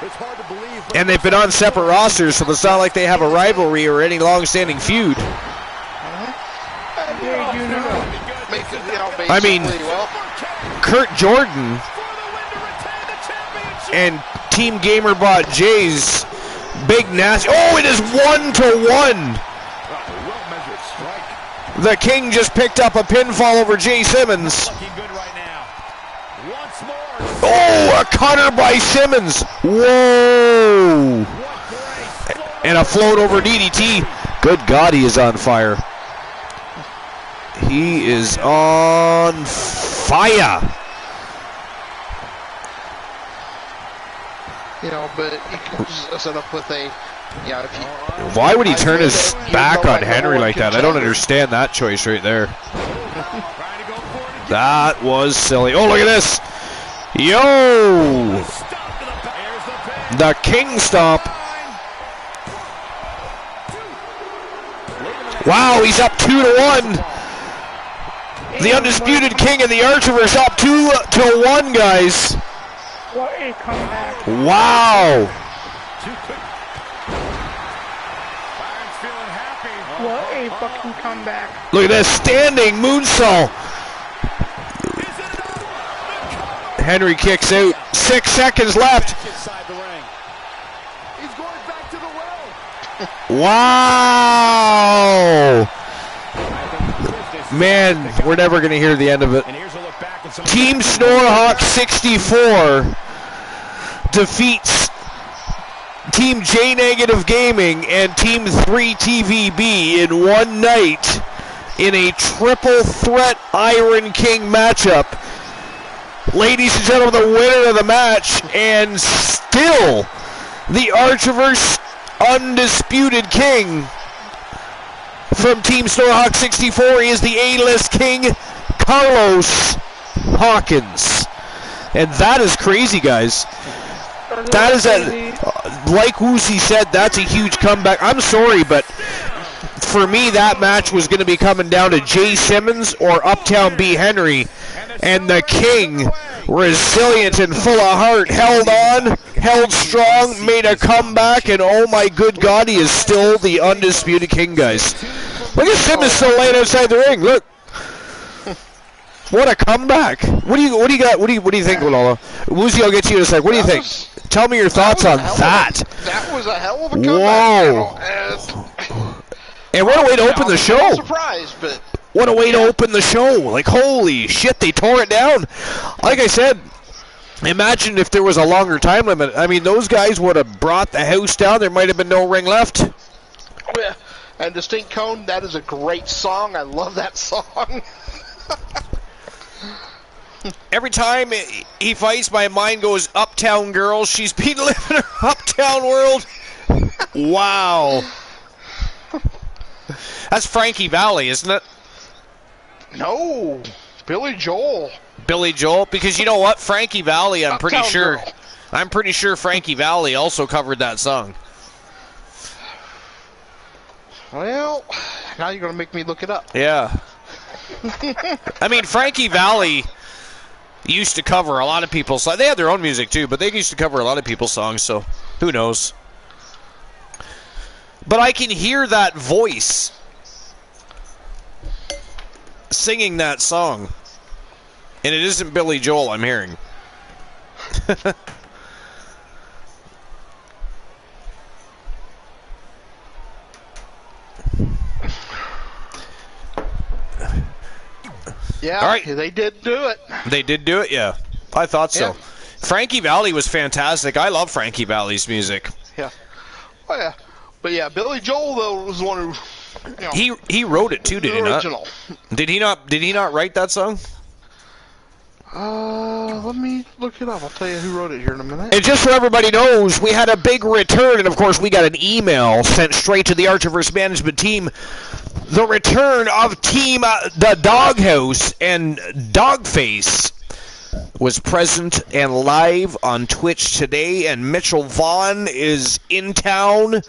It's hard to believe. And they've been on separate rosters, so it's not like they have a rivalry or any long-standing feud. Make it, you know, I mean, basically, well, Kurt Jordan and Team GamerBot J's big nasty. Oh, it is 1-1. The King just picked up a pinfall over Jay Simmons. Oh, a cutter by Simmons. Whoa. And a float over DDT. Good God, he is on fire. He is on fire. You know, but you can just set up with a, yeah. If you, why would he turn his back on like Henry like that? I don't understand that choice right there. That was silly. Oh, look at this. Yo! The King Stomp. Wow, he's up 2-1. The Undisputed King and the Archerverse up 2-1, guys. What a comeback. Wow. What a fucking comeback. Look at this standing moonsault. Henry kicks out. 6 seconds left. Wow. Man, we're never going to hear the end of it. Team Snorhawk 64 defeats Team J Negative Gaming and Team 3 TVB in one night in a triple threat Iron King matchup. Ladies and gentlemen, the winner of the match, and still the Archerverse Undisputed King from Team Snorhawk 64 is the A-list King, Carlos Hawkins. And that is crazy, guys. That is like Woozy said, that's a huge comeback. I'm sorry, but for me, that match was going to be coming down to Jay Simmons or Uptown B. Henry. And the King, resilient and full of heart, held on, held strong, made a comeback, and oh my good God, he is still the Undisputed King, guys. Look at Simmons still laying outside the ring. Look. What a comeback! What do you got? What do you think, Walala? Woozy, I'll get to you in a sec. What do you think? Tell me your thoughts on that. That was a hell of a comeback. Whoa! And what a way to open the show! Surprised, but what a way to open the show! Like holy shit, they tore it down. Like I said, imagine if there was a longer time limit. I mean, those guys would have brought the house down. There might have been no ring left. Yeah. And Distinct Cone, that is a great song. I love that song. Every time he fights, my mind goes, Uptown Girl. She's been living her Uptown world. Wow. That's Frankie Valli, isn't it? No. Billy Joel. Billy Joel? Because you know what? Frankie Valli, I'm pretty sure Frankie Valli also covered that song. Well, now you're going to make me look it up. Yeah. I mean, Frankie Valli used to cover a lot of people's songs. They had their own music too, but they used to cover a lot of people's songs, so who knows. But I can hear that voice singing that song. And it isn't Billy Joel I'm hearing. Yeah, all right. They did do it. They did do it, yeah. I thought so. Yeah. Frankie Valli was fantastic. I love Frankie Valli's music. Yeah. Oh, yeah. But yeah, Billy Joel, though, was the one who... You know, he wrote it, too, did he not? original. Did he not write that song? Let me look it up. I'll tell you who wrote it here in a minute. And just so everybody knows, we had a big return, and of course we got an email sent straight to the Archerverse management team. The return of Team the Doghouse and Dogface was present and live on Twitch today, and Mitchell Vaughn is in town,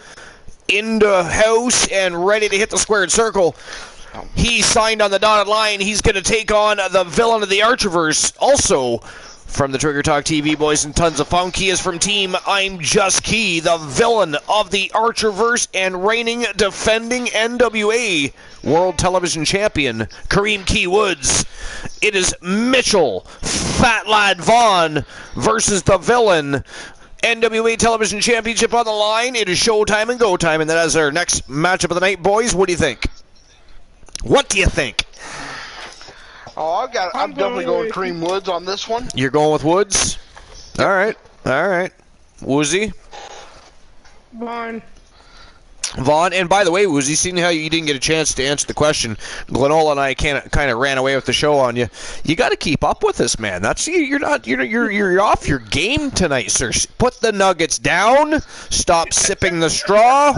in the house, and ready to hit the squared circle. He signed on the dotted line. He's going to take on the villain of the Archerverse. Also, from the Trigger Talk TV boys and tons of funk, he is from Team I'm Just Key, the villain of the Archerverse and reigning defending NWA World Television Champion, Kareem Key Woods. It is Mitchell Fat Lad Vaughn versus the villain. NWA Television Championship on the line. It is showtime and go time, and that is our next matchup of the night, boys. What do you think? What do you think? Oh, I'm definitely going Kareem Woods on this one. You're going with Woods? All right. Woozy? Vaughn. Vaughn, and by the way, Woozy, seeing how you didn't get a chance to answer the question, Glenola and I kind of ran away with the show on you. You got to keep up with this, man. That's you're off your game tonight, sir. Put the nuggets down. Stop sipping the straw.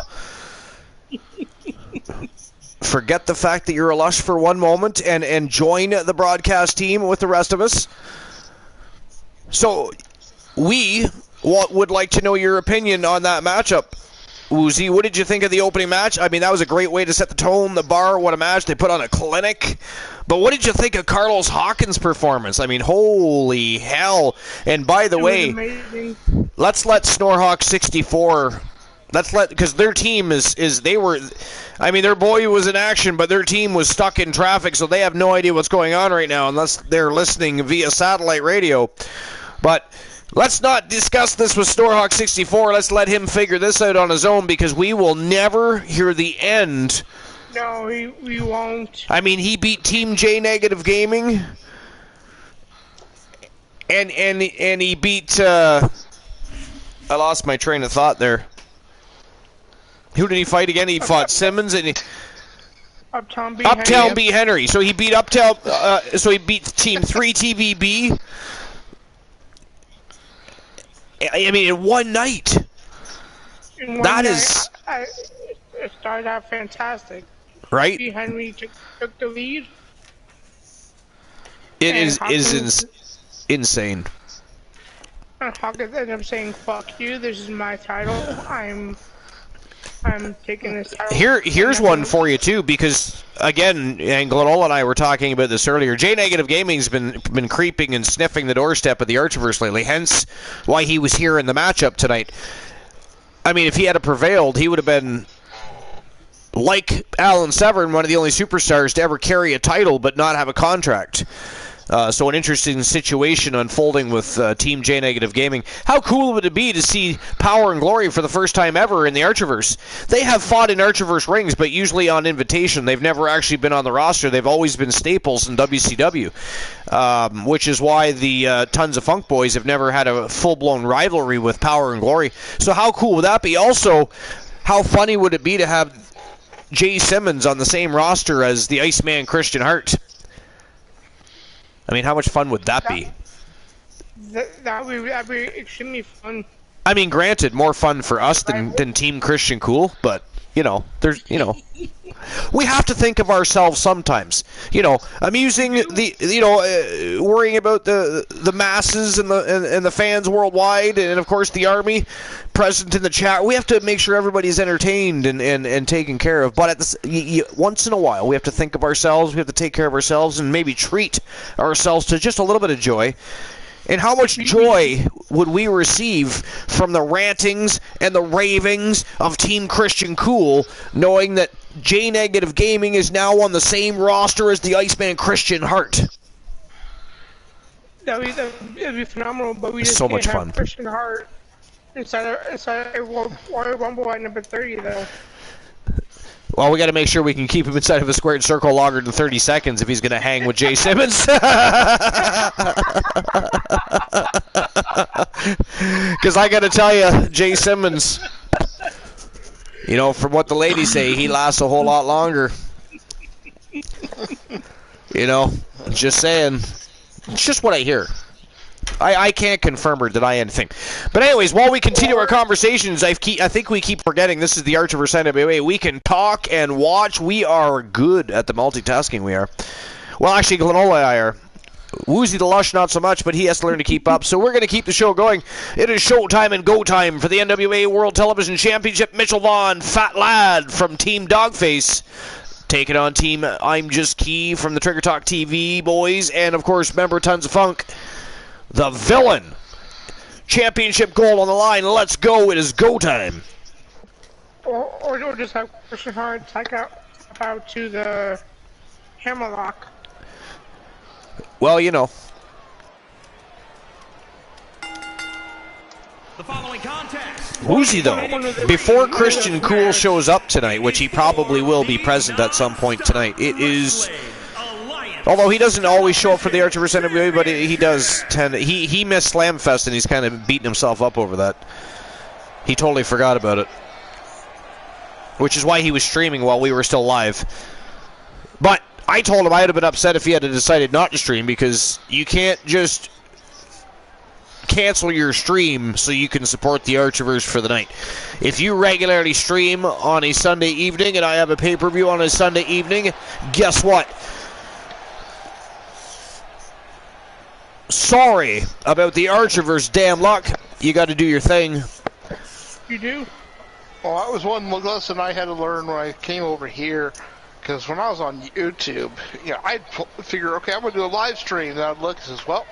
Forget the fact that you're a lush for one moment and join the broadcast team with the rest of us. So, we would like to know your opinion on that matchup. Woozy, what did you think of the opening match? I mean, that was a great way to set the tone, the bar, what a match. They put on a clinic. But what did you think of Carlos Hawkins' performance? I mean, holy hell. And by the way, let's let Snorhawk64, because their team their boy was in action, but their team was stuck in traffic, so they have no idea what's going on right now unless they're listening via satellite radio. But let's not discuss this with Storehawk64. Let's let him figure this out on his own, because we will never hear the end. No, we won't. I mean, he beat Team J Negative Gaming, and he beat. I lost my train of thought there. Who did he fight again? He fought Simmons and Uptown B. Henry. So he beat Uptown. So he beat Team 3 TVB. I mean, in one night. It started out fantastic. Right? B. Henry took the lead. It is insane. And Hawkins ended up saying, "Fuck you, this is my title. I'm taking this title." Here's one for you too, because again, and Glenola and I were talking about this earlier. J Negative Gaming's been creeping and sniffing the doorstep of the Archiverse lately, hence why he was here in the matchup tonight. I mean, if he had prevailed, he would have been like Alan Severn, one of the only superstars to ever carry a title but not have a contract. So an interesting situation unfolding with Team J Negative Gaming. How cool would it be to see Power and Glory for the first time ever in the Archiverse? They have fought in Archiverse rings, but usually on invitation. They've never actually been on the roster. They've always been staples in WCW, which is why the Tons of Funk Boys have never had a full-blown rivalry with Power and Glory. So how cool would that be? Also, how funny would it be to have Jay Simmons on the same roster as the Iceman Christian Hart? I mean, how much fun would that be? That'd be extremely fun. I mean, granted, more fun for us than Team Christian Cool, but we have to think of ourselves sometimes. Amusing worrying about the masses and the fans worldwide, and of course the army present in the chat. We have to make sure everybody's entertained and taken care of. But once in a while, we have to think of ourselves. We have to take care of ourselves and maybe treat ourselves to just a little bit of joy. And how much joy would we receive from the rantings and the ravings of Team Christian Cool, knowing that J Negative Gaming is now on the same roster as the Iceman Christian Hart? That'd be phenomenal, but we just so can't much have fun. Christian Hart inside a Royal Rumble at number 30, though. Well, we got to make sure we can keep him inside of a squared circle longer than 30 seconds if he's going to hang with Jay Simmons. Because I got to tell you, Jay Simmons, from what the ladies say, he lasts a whole lot longer. Just saying. It's just what I hear. I can't confirm or deny anything. But anyways, while we continue our conversations, I think we keep forgetting this is the Archiverse NWA. We can talk and watch. We are good at the multitasking, we are. Well, actually, Glenola and I are. Woozy the Lush, not so much, but he has to learn to keep up. So we're going to keep the show going. It is showtime and go time for the NWA World Television Championship. Mitchell Vaughn, Fat Lad from Team Dogface, taking on Team I'm Just Key from the Trigger Talk TV boys. And, of course, member Tons of Funk, the Villain. Championship goal on the line. Let's go. It is go time. Or just have Christian Hart take out to the Hammerlock. Well, The following contest. Woozy, though, before Christian Cool shows up tonight, which he probably will be present at some point tonight, it is... Although he doesn't always show up for the Archiverse NWA, but he does tend to... He missed Slamfest, and he's kind of beating himself up over that. He totally forgot about it. which is why he was streaming while we were still live. But I told him I would have been upset if he had decided not to stream, because you can't just cancel your stream so you can support the Archiverse for the night. If you regularly stream on a Sunday evening and I have a pay-per-view on a Sunday evening, guess what? Sorry about the Archiverse, damn luck. You got to do your thing. You do? Well, that was one lesson I had to learn when I came over here. Because when I was on YouTube, I'd figure, okay, I'm going to do a live stream. And I'd look and says, well,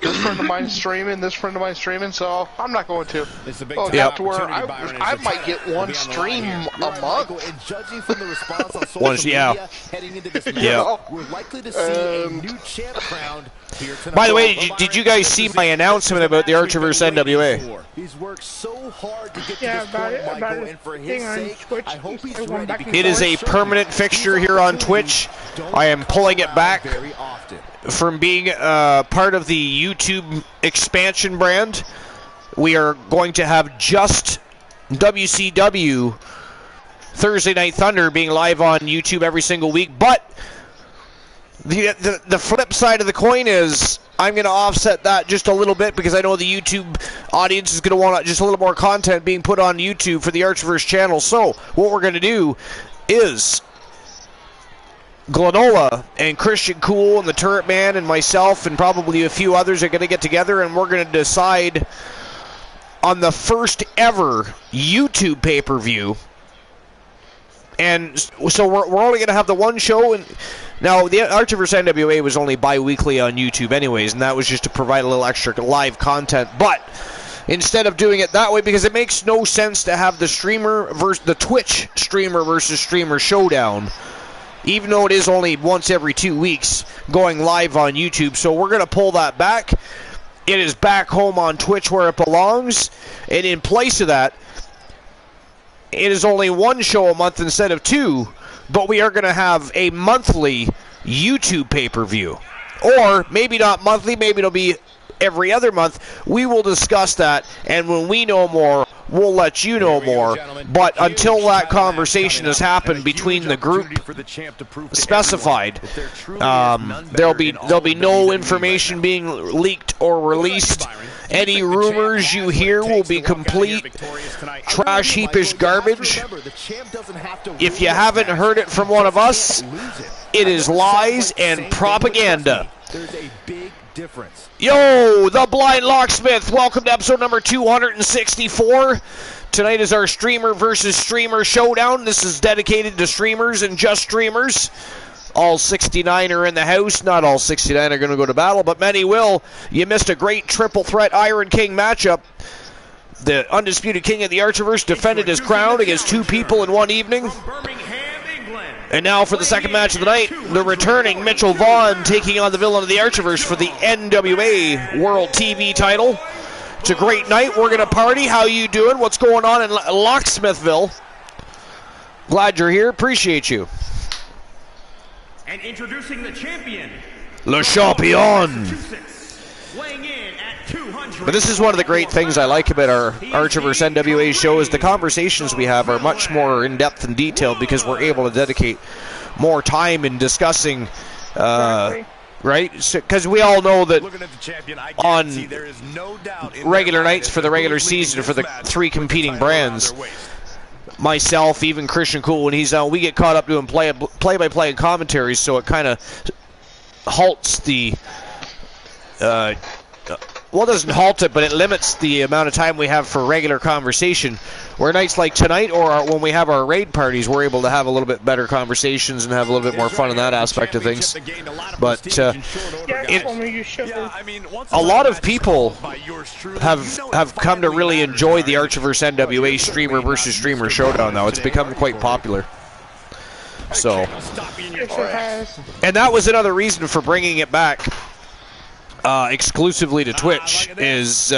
this friend of mine's streaming, this friend of mine's streaming, so I'm not going to. It's a big to where I might get one stream a month. And judging from the response on social media heading into this match, we're likely to see a new champ crowned here tonight. By the way, did you guys see my announcement about the Archiverse NWA? He's worked so hard to get to Yeah, this point, Michael, and for his sake, Twitch, I hope he's going ready. back and It is a permanent fixture here on Twitch. I am pulling it back very often. from being part of the YouTube expansion brand. We are going to have just WCW Thursday Night Thunder being live on YouTube every single week. But the flip side of the coin is I'm going to offset that just a little bit, because I know the YouTube audience is going to want just a little more content being put on YouTube for the Archiverse channel. So what we're going to do is Glenola and Christian Cool and the Turret Man and myself and probably a few others are going to get together, and we're going to decide on the first ever YouTube pay-per-view. And so we're only going to have the one show. And now the Archiverse NWA was only bi-weekly on YouTube anyways, and that was just to provide a little extra live content. But instead of doing it that way, because it makes no sense to have the Twitch streamer versus streamer showdown, even though it is only once every 2 weeks going live on YouTube. So we're going to pull that back. It is back home on Twitch where it belongs. And in place of that, it is only one show a month instead of two. But we are going to have a monthly YouTube pay-per-view. Or maybe not monthly, maybe it'll be every other month. We will discuss that. And when we know more, we'll let you know more. But until that conversation has happened between the group specified, there'll be no information being leaked or released. Any rumors you hear will be complete trash heapish garbage. If you haven't heard it from one of us, it is lies and propaganda. There's a big difference. Yo, the Blind Locksmith. Welcome to episode number 264. Tonight is our streamer versus streamer showdown. This is dedicated to streamers and just streamers. All 69 are in the house. Not all 69 are going to go to battle, but many will. You missed a great triple threat Iron King matchup. The undisputed king of the Archiverse defended his crown against two people in one evening. And now for the second match of the night, the returning Mitchell Vaughn taking on the villain of the Archiverse for the NWA World TV title. It's a great night. We're going to party. How you doing? What's going on in Locksmithville? Glad you're here. Appreciate you. And introducing the champion, Le Champion. weighing in at 200. But this is one of the great things I like about our Archiverse NWA show is the conversations we have are much more in-depth and detailed, because we're able to dedicate more time in discussing, right? Because we all know that on regular nights for the regular season for the three competing brands, myself, even Christian Cool, when he's out, we get caught up doing play-by-play commentaries, so it kind of halts the... well, it doesn't halt it, but it limits the amount of time we have for regular conversation. Where nights like tonight, or when we have our raid parties, we're able to have a little bit better conversations and have a little bit more fun in that aspect of things. But a lot of people have come to really enjoy the Archiverse NWA streamer versus streamer showdown now. It's become quite popular. So, and that was another reason for bringing it back exclusively to Twitch, is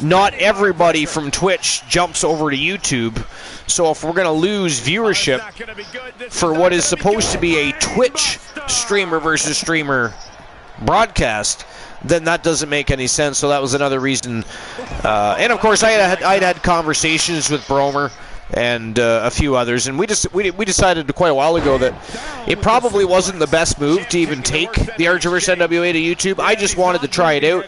not everybody from Twitch jumps over to YouTube. So if we're going to lose viewership for what is supposed to be a Twitch streamer versus streamer broadcast, then that doesn't make any sense. So that was another reason. And of course, I'd had conversations with Bromer and a few others, and we decided quite a while ago that it probably wasn't the best move to even take the Archerverse NWA to YouTube. I just wanted to try it out,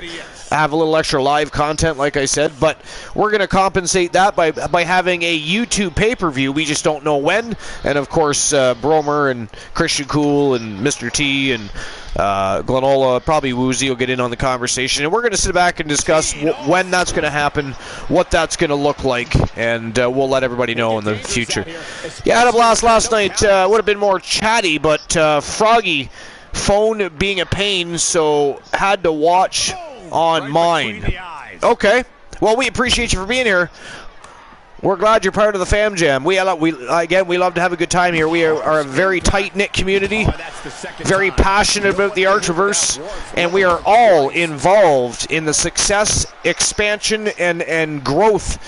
have a little extra live content, like I said, but we're going to compensate that by having a YouTube pay-per-view. We just don't know when, and of course Bromer and Christian Cool and Mr. T and Glenola, probably Woozy will get in on the conversation, and we're going to sit back and discuss when that's going to happen, what that's going to look like, and we'll let everybody know in the future. Yeah, I had a blast last night. Would have been more chatty, but Froggy phone being a pain, so had to watch on mine. Okay, well, we appreciate you for being here. We're glad you're part of the Fam Jam. We love to have a good time here. We are a very tight-knit community, very passionate about the Archerverse, and we are all involved in the success, expansion, and growth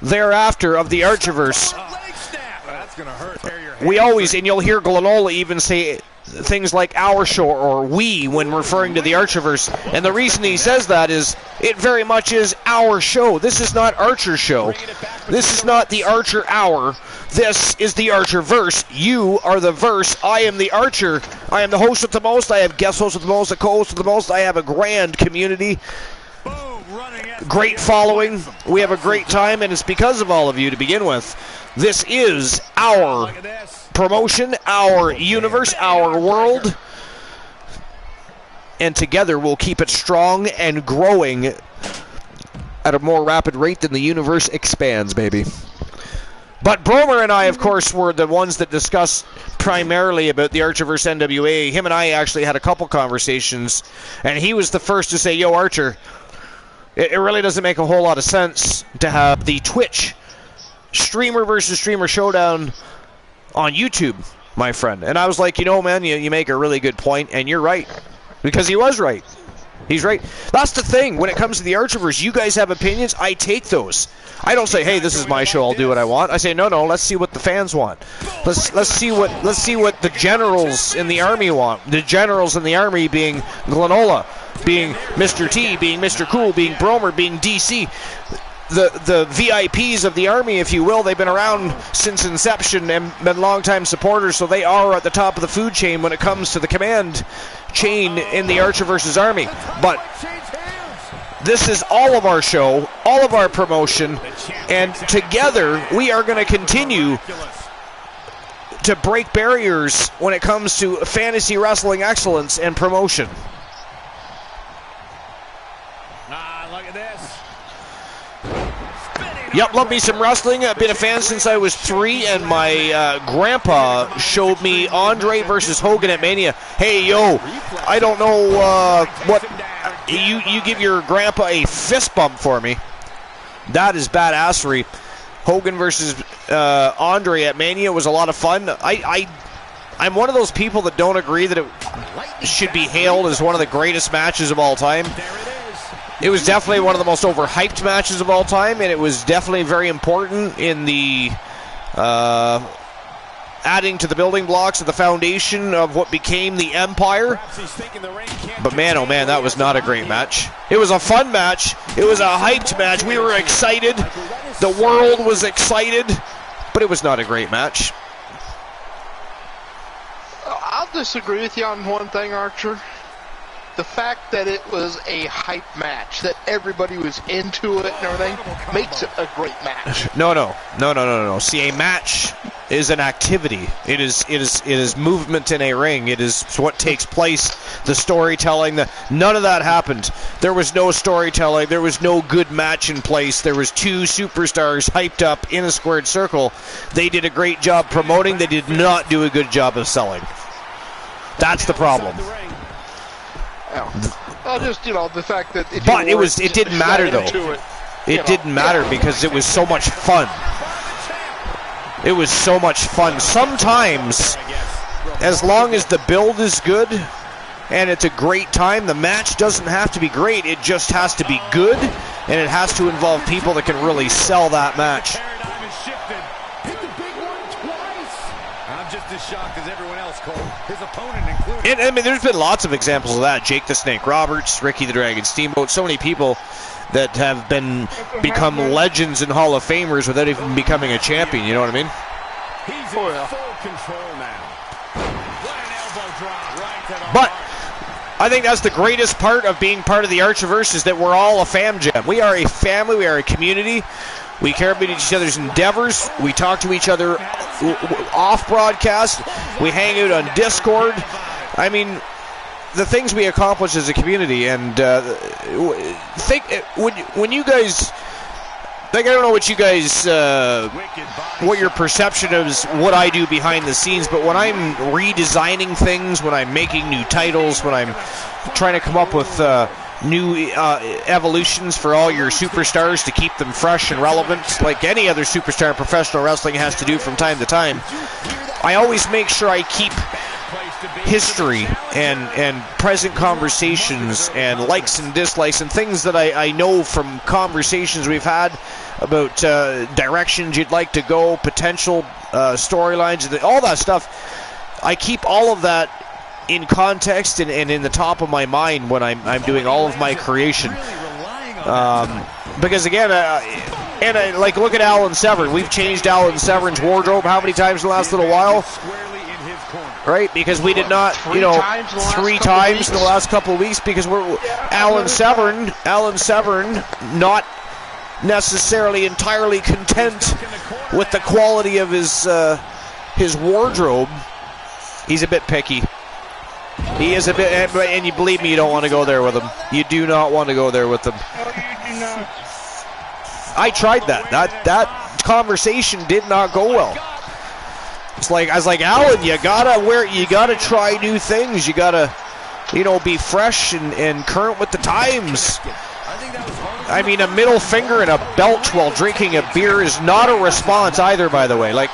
thereafter of the Archerverse. We always, and you'll hear Glenola even say things like our show or we when referring to the Archerverse, and the reason he says that is it very much is our show. This is not Archer's show. This is not the Archer Hour. This is the Archerverse. You are the verse. I am the Archer. I am the host with the most. I have guest hosts with the most, a co-host with the most. I have a grand community, great following. We have a great time, and it's because of all of you to begin with. This is our promotion, our universe, our world, and together we'll keep it strong and growing at a more rapid rate than the universe expands, baby. But Bromer and I, of course, were the ones that discussed primarily about the Archerverse NWA. Him and I actually had a couple conversations, and he was the first to say, yo, Archer, it really doesn't make a whole lot of sense to have the Twitch streamer versus streamer showdown on YouTube, my friend. And I was like, you know, man, you make a really good point, and you're right. Because he was right. He's right. That's the thing. When it comes to the Archerverse, you guys have opinions, I take those. I don't say, hey, this is my show, I'll do what I want. I say, no, let's see what the fans want. Let's see what the generals in the army want. The generals in the army being Glenola, being Mr. T, being Mr. Cool, being Bromer, being DC. The VIPs of the Army, if you will, they've been around since inception and been longtime supporters, so they are at the top of the food chain when it comes to the command chain in the Archerverse's Army. But this is all of our show, all of our promotion, and together we are going to continue to break barriers when it comes to fantasy wrestling excellence and promotion. Look at this. Yep, love me some wrestling. I've been a fan since I was 3, and my grandpa showed me Andre versus Hogan at Mania. Hey, yo, I don't know what... You give your grandpa a fist bump for me. That is badassery. Hogan versus Andre at Mania was a lot of fun. I'm one of those people that don't agree that it should be hailed as one of the greatest matches of all time. It was definitely one of the most overhyped matches of all time, and it was definitely very important in the adding to the building blocks of the foundation of what became the Empire. But man, oh man, that was not a great match. It was a fun match. It was a hyped match. We were excited. The world was excited, but it was not a great match. I'll disagree with you on one thing, Archer. The fact that it was a hype match, that everybody was into it and everything, makes it a great match. No. See, a match is an activity. It is movement in a ring. It is what takes place, the storytelling. None of that happened. There was no storytelling. There was no good match in place. There was two superstars hyped up in a squared circle. They did a great job promoting. They did not do a good job of selling. That's the problem. Just, the fact that it didn't matter though. It didn't matter because it was so much fun. It was so much fun. Sometimes, as long as the build is good and it's a great time, the match doesn't have to be great. It just has to be good, and it has to involve people that can really sell that match. I'm just as shocked as everyone else, Cole. His opponent included. And I mean, there's been lots of examples of that. Jake the Snake Roberts, Ricky the Dragon Steamboat, so many people that have become legends and Hall of Famers without even becoming a champion, you know what I mean? He's in full control now. What an elbow drop right to the But heart. I think that's the greatest part of being part of the Archiverse, is that we're all a fam jam. We are a family, we are a community. We care about each other's endeavors. We talk to each other off broadcast. We hang out on Discord. I mean, the things we accomplish as a community, and think when you guys, like, I don't know what you guys, what your perception is, what I do behind the scenes, but when I'm redesigning things, when I'm making new titles, when I'm trying to come up with new evolutions for all your superstars to keep them fresh and relevant, like any other superstar in professional wrestling has to do from time to time, I always make sure I keep history and present conversations and likes and dislikes and things that I know from conversations we've had about directions you'd like to go, potential storylines, and all that stuff. I keep all of that in context and in the top of my mind when I'm doing all of my creation. Because again, like, look at Alan Severn. We've changed Alan Severn's wardrobe how many times in the last little while? Right, because we did not, three times in the last couple of weeks, because we're Alan Severn not necessarily entirely content with the quality of his wardrobe. He's a bit picky. He is a bit, and you believe me, you don't want to go there with him. You do not want to go there with him. No, you do not. I tried that. That conversation did not go well. It's like, I was like, Alan, you gotta try new things. You gotta, be fresh and current with the times. I mean, a middle finger and a belch while drinking a beer is not a response either, by the way. Like,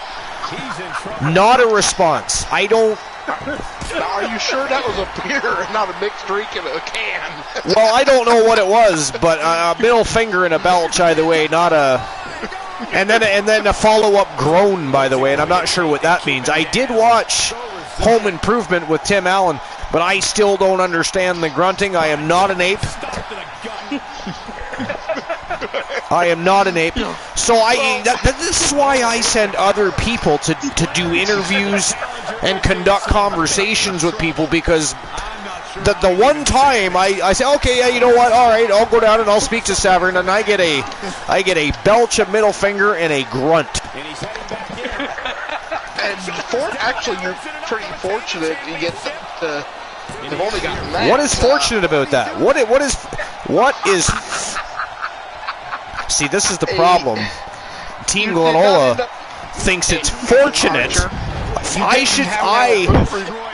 not a response. I don't. Now, are you sure that was a beer and not a mixed drink in a can? Well, I don't know what it was, but a middle finger and a belch either way, not a. And then a follow-up groan, by the way, and I'm not sure what that means. I did watch Home Improvement with Tim Allen, but I still don't understand the grunting. I am not an ape. I am not an ape. So this is why I send other people to do interviews and conduct conversations with people, because the one time I say, okay, yeah, you know what, all right, I'll go down and I'll speak to Severn, and I get a belch, a middle finger, and a grunt. And actually, you're pretty fortunate you get they've only gotten that. What is fortunate about that? What is? See, this is the problem. Team Glenola thinks it's fortunate.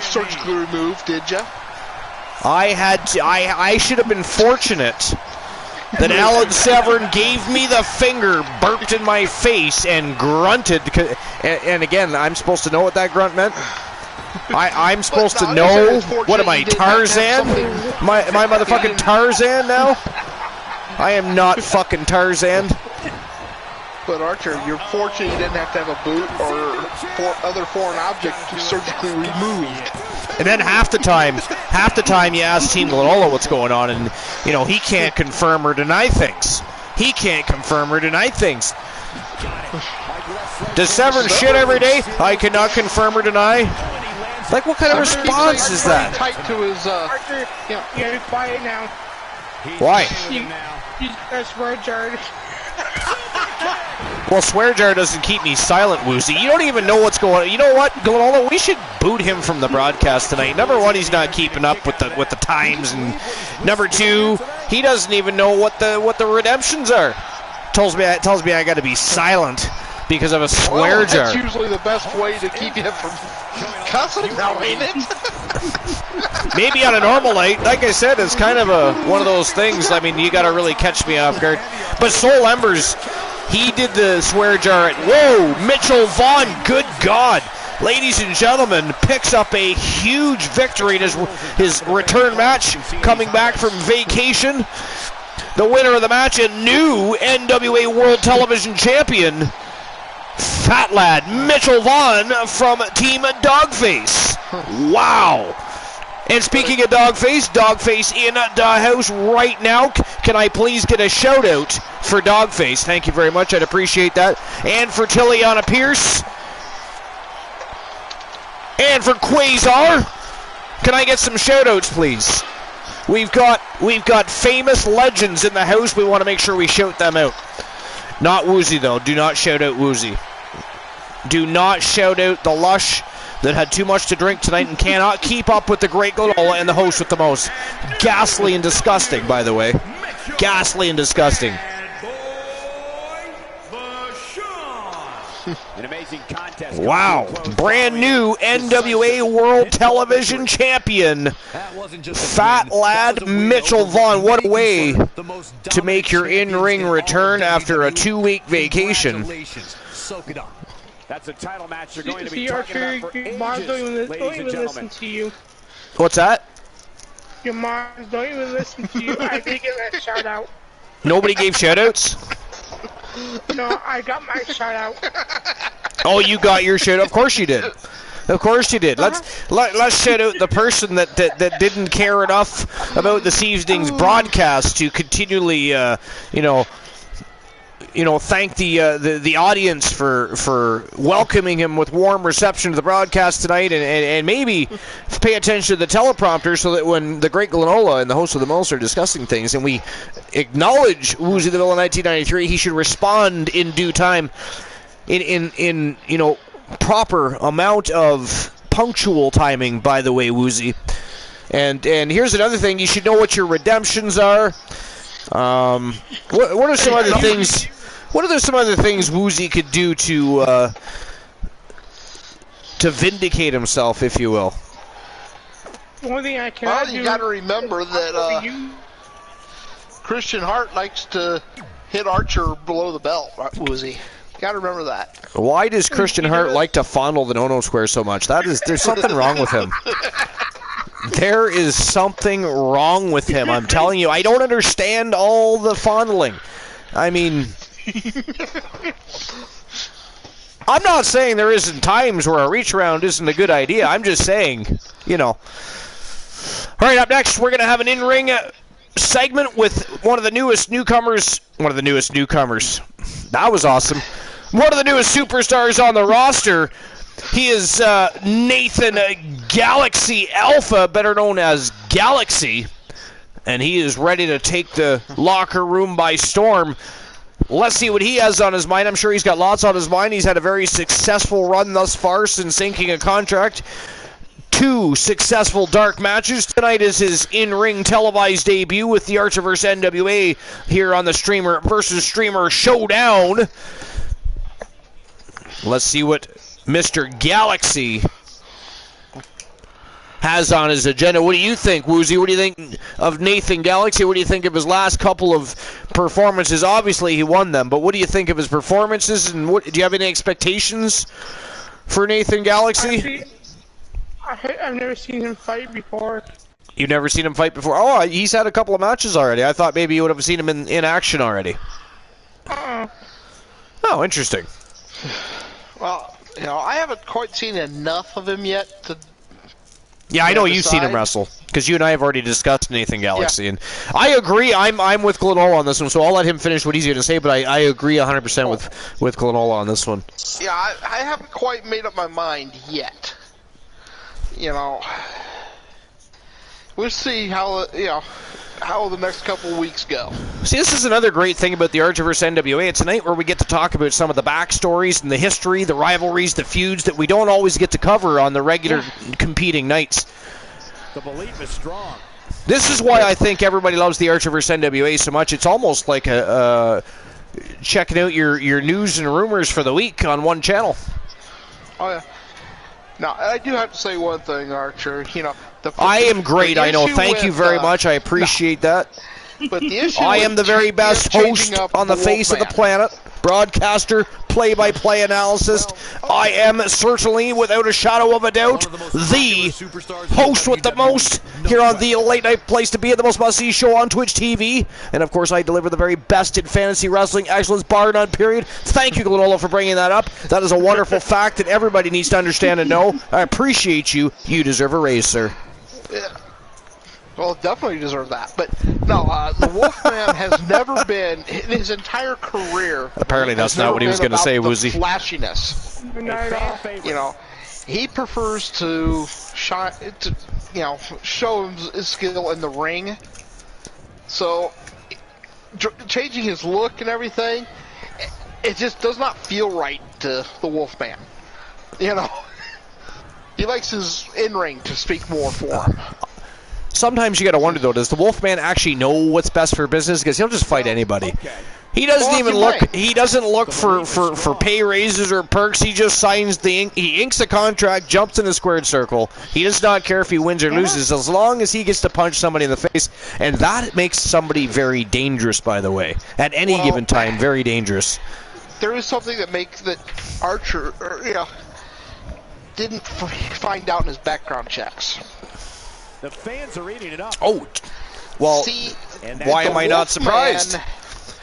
Surgically removed, did you? I should have been fortunate that Alan Severn gave me the finger, burped in my face, and grunted. And again, I'm supposed to know what that grunt meant. I'm supposed to know. What am I, Tarzan? Am I motherfucking Tarzan now? I am not fucking Tarzan. But Archer, you're fortunate you didn't have to have a boot or other foreign object surgically removed. And then half the time you ask Team Glenola what's going on, and he can't confirm or deny things. Does Severn shit every day? I cannot confirm or deny. Like, what kind of response is that? Tight to his, Archer, you gotta be quiet now. Why? You swear jar. Well, swear jar doesn't keep me silent, Woozy. You don't even know what's going on. You know what, Glenola? We should boot him from the broadcast tonight. Number one, he's not keeping up with the times, and number two, he doesn't even know what the redemptions are. Tells me I got to be silent because of a swear jar. That's usually the best way to keep you from cussing now, ain't it? Maybe on a normal night, like I said, it's kind of one of those things. I mean, you got to really catch me off guard. But Soul Embers, he did the swear jar at, whoa, Mitchell Vaughn, good God. Ladies and gentlemen, picks up a huge victory in his return match, coming back from vacation. The winner of the match, a new NWA World Television Champion, Fat Lad Mitchell Vaughn from Team Dogface. Wow. And speaking of Dogface in the house right now. Can I please get a shout out for Dogface? Thank you very much. I'd appreciate that. And for Tiliana Pierce. And for Quasar. Can I get some shout outs, please? We've got famous legends in the house. We want to make sure we shout them out. Not Woozy, though. Do not shout out Woozy. Do not shout out the Lush that had too much to drink tonight and cannot keep up with the great Glenola and the host with the most. Ghastly and disgusting, by the way. Ghastly and disgusting. An amazing contest. Wow. Brand new NWA World Television Champion. Fat Lad Mitchell Vaughn. What a way to make your in-ring return after a 2-week vacation. Soak it up. That's a title match you're going to be See, talking Archer, about for your moms ages, don't even ladies and listen gentlemen. to you. What's that? Your moms don't even listen to you. I did get that shout out. Nobody gave shout-outs? No, I got my shout out. Oh, you got your shout out. Of course you did. Of course you did. Let's shout out the person that didn't care enough about this evening's broadcast to continually, thank the audience for welcoming him with warm reception to the broadcast tonight, and maybe pay attention to the teleprompter so that when the great Glenola and the host of the Most are discussing things and we acknowledge Woozy the Villain 1993, he should respond in due time in proper amount of punctual timing, by the way, Woozy. And here's another thing, you should know what your redemptions are. What are some other things? What are some other things Woozy could do to vindicate himself, if you will? One thing I cannot Well, you got to remember that Christian Hart likes to hit Archer below the belt, right, Woozy? Got to remember that. Why does Christian Hart like to fondle the no-no square so much? There's something wrong with him. There is something wrong with him. I'm telling you, I don't understand all the fondling. I mean, I'm not saying there isn't times where a reach around isn't a good idea. I'm just saying, All right, up next, we're going to have an in-ring segment with one of the newest newcomers. That was awesome. One of the newest superstars on the roster. He is Nathan Galaxy Alpha, better known as Galaxy, and he is ready to take the locker room by storm. Let's see what he has on his mind. I'm sure he's got lots on his mind. He's had a very successful run thus far since inking a contract. 2 successful dark matches. Tonight is his in-ring televised debut with the Archerverse NWA here on the Streamer versus Streamer Showdown. Let's see what Mr. Galaxy has on his agenda. What do you think, Woozy? What do you think of Nathan Galaxy? What do you think of his last couple of performances? Obviously, he won them, but what do you think of his performances, and do you have any expectations for Nathan Galaxy? I've never seen him fight before. You've never seen him fight before? Oh, he's had a couple of matches already. I thought maybe you would have seen him in action already. Oh, interesting. Well, I haven't quite seen enough of him yet to... Yeah, I know you've seen him wrestle, because you and I have already discussed Nathan Galaxy, and I agree. I'm with Glenola on this one, so I'll let him finish what he's going to say, but I agree 100% with Glenola on this one. Yeah, I haven't quite made up my mind yet. We'll see how the next couple of weeks go. See, this is another great thing about the Archerverse NWA. It's a night where we get to talk about some of the backstories and the history, the rivalries, the feuds that we don't always get to cover on the regular competing nights. The belief is strong. This is why I think everybody loves the Archerverse NWA so much. It's almost like checking out your news and rumors for the week on one channel. Oh, yeah. Now, I do have to say one thing, Archer. I am great, I know. Thank you very much. I appreciate that. But the issue I am the very best host on the face of the planet, broadcaster, play-by-play analysis. I am certainly, without a shadow of a doubt, the host with the most here on the late night place to be at the most must-see show on Twitch TV. And of course, I deliver the very best in fantasy wrestling excellence, bar none, period. Thank you, Glenola, for bringing that up. That is a wonderful fact that everybody needs to understand and know. I appreciate you. You deserve a raise, sir. Yeah. Well, definitely deserve that. But no, the Wolfman has never been, in his entire career. Apparently that's not what he was going to say, was he? Flashiness. You know, he prefers to shine, show his skill in the ring. So, changing his look and everything, it just does not feel right to the Wolfman. You know, he likes his in-ring to speak more for him. Sometimes you gotta wonder though, does the Wolfman actually know what's best for business? Because he'll just fight anybody. He doesn't even look. He doesn't look for pay raises or perks. He just signs he inks a contract, jumps in a squared circle. He does not care if he wins or loses, as long as he gets to punch somebody in the face. And that makes somebody very dangerous, by the way. At any given time, very dangerous. There is something that makes that Archer, didn't find out in his background checks. The fans are eating it up. Oh, well, why am I not surprised?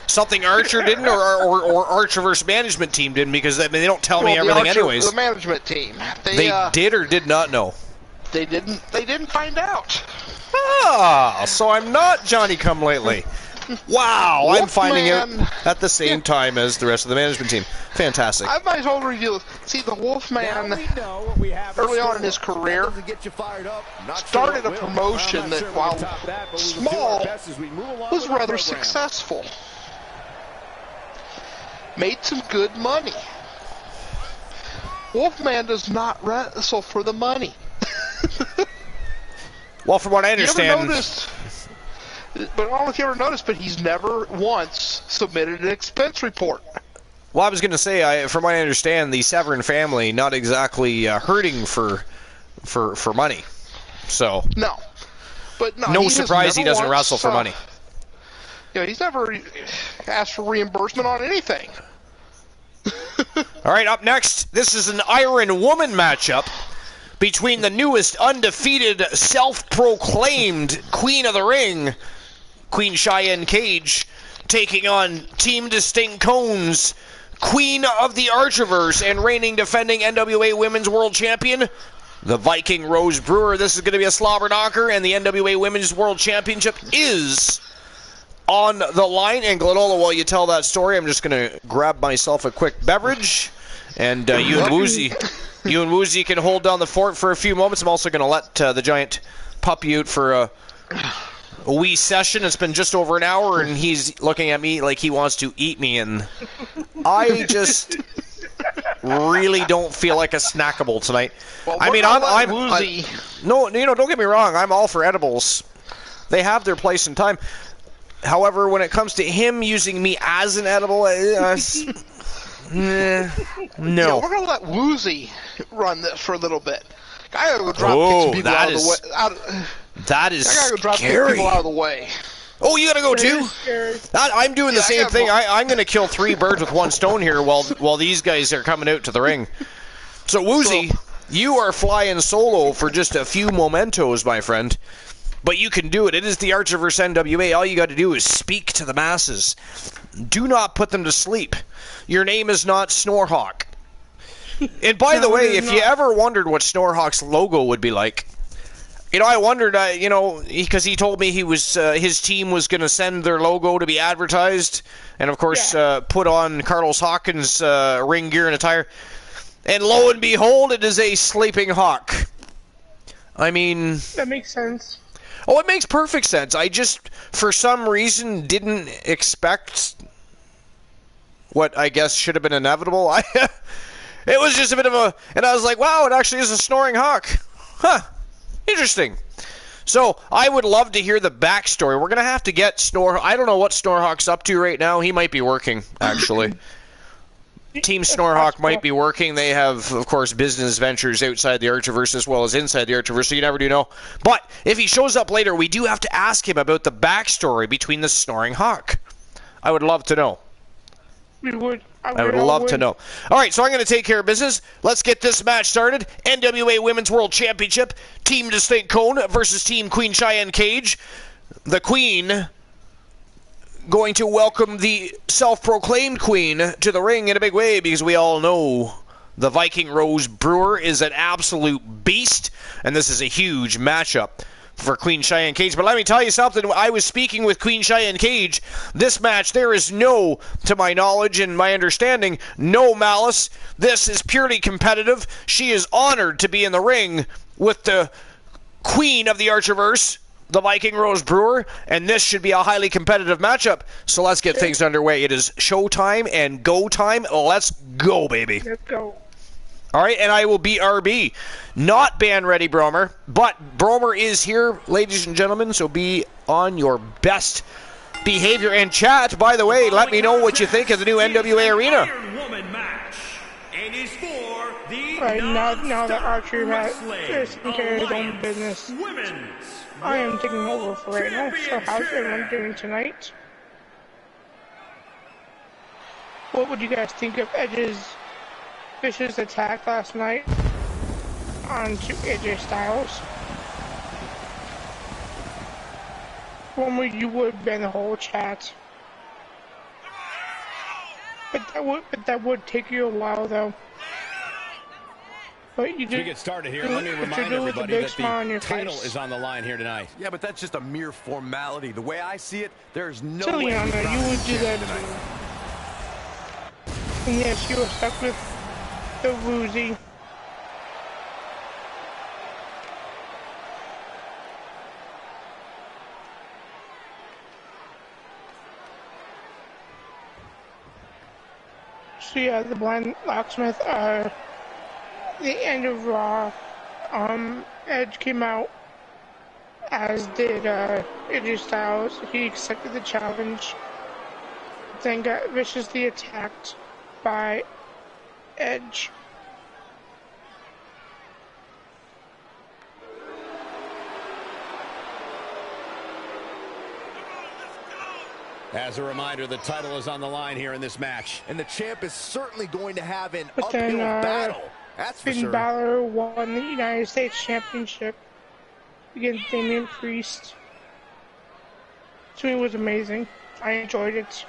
Something Archer didn't, or Archerverse management team didn't, because I mean, they don't tell me everything anyways. The management team. They did or did not know? They didn't find out. Ah, so I'm not Johnny Come Lately. Wow, I'm finding out at the same time as the rest of the management team. Fantastic. I might as well reveal it. See, the Wolfman, early on in his career, started a promotion that, while small, was rather successful. Made some good money. Wolfman does not wrestle for the money. Well, from what I understand... But I don't know if you ever noticed, but he's never once submitted an expense report. Well, I was going to say, from what I understand, the Severin family not exactly hurting for money. So no, but no surprise he doesn't wrestle for money. He's never asked for reimbursement on anything. All right, up next, this is an Iron Woman matchup between the newest undefeated, self-proclaimed Queen of the Ring, Queen Cheyenne Cage, taking on Team Distinct Cones, Queen of the Archerverse and reigning defending NWA Women's World Champion, the Viking Rose Brewer. This is going to be a slobber knocker, and the NWA Women's World Championship is on the line. And Glenola, while you tell that story, I'm just going to grab myself a quick beverage, and you and Woozy can hold down the fort for a few moments. I'm also going to let the giant puppy out for a wee session. It's been just over an hour, and he's looking at me like he wants to eat me, and I just really don't feel like a snackable tonight. Well, I mean, I'm Woozy. No, don't get me wrong. I'm all for edibles. They have their place and time. However, when it comes to him using me as an edible, no. Yeah, we're gonna let Woozy run this for a little bit. I gotta go drop some people out of the way. That is I gotta go drop scary. people out of the way. Oh, you gotta go too? I'm doing the same thing. I'm gonna kill 3 birds with 1 stone here while these guys are coming out to the ring. So Woozy, you are flying solo for just a few mementos, my friend. But you can do it. It is the Archerverse NWA. All you got to do is speak to the masses. Do not put them to sleep. Your name is not Snorhawk. And by the way, if you ever wondered what Snorhawk's logo would be like, I wondered, because he told me he was his team was going to send their logo to be advertised, and of course put on Carlos Hawkins' ring gear and attire. And lo and behold, it is a sleeping hawk. I mean, that makes sense. Oh, it makes perfect sense. I just, for some reason, didn't expect what I guess should have been inevitable. It was just a bit of a... And I was like, wow, it actually is a snoring hawk. Huh. Interesting. So, I would love to hear the backstory. We're going to have to get I don't know what Snorhawk's up to right now. He might be working, actually. Team Snorhawk might be working. They have, of course, business ventures outside the Archerverse as well as inside the Archerverse, so you never do know. But if he shows up later, we do have to ask him about the backstory between the Snoring Hawk. I would love to know. We would. I would love to know. All right, so I'm going to take care of business. Let's get this match started. NWA Women's World Championship. Team Distinct Cone versus Team Queen Cheyenne Cage. The Queen going to welcome the self-proclaimed Queen to the ring in a big way, because we all know the Viking Rose Brewer is an absolute beast, and this is a huge matchup for Queen Cheyenne Cage. But let me tell you something. I was speaking with Queen Cheyenne Cage. This match, there is no, to my knowledge and my understanding, no malice. This is purely competitive. She is honored to be in the ring with the Queen of the Archerverse, the Viking Rose Brewer, and this should be a highly competitive matchup. So let's get things underway. It is showtime and go time. Let's go, baby. Let's go. All right, and I will be RB. Not band ready, Bromer, but Bromer is here, ladies and gentlemen, so be on your best behavior. And chat, by the way, let me know what you think of the new NWA Arena. Right, now that Archer has taken care of his own business, I am taking over for right now. So how's everyone doing tonight? What would you guys think of Vicious attack last night onto AJ Styles? One where you would ban the whole chat. But that would take you a while though. But you As we get started here, let me remind everybody that the title is on the line here tonight. Yeah, but that's just a mere formality. The way I see it, there's no way you would do that tonight. And yes, you were stuck with the woozy. So yeah, the blind locksmith, the end of Raw, Edge came out, as did AJ Styles. He accepted the challenge, then got viciously attacked by Edge. As a reminder, the title is on the line here in this match. And the champ is certainly going to have an uphill battle. That's for sure. Finn Balor won the United States Championship against Damian Priest. To me, it was amazing. I enjoyed it.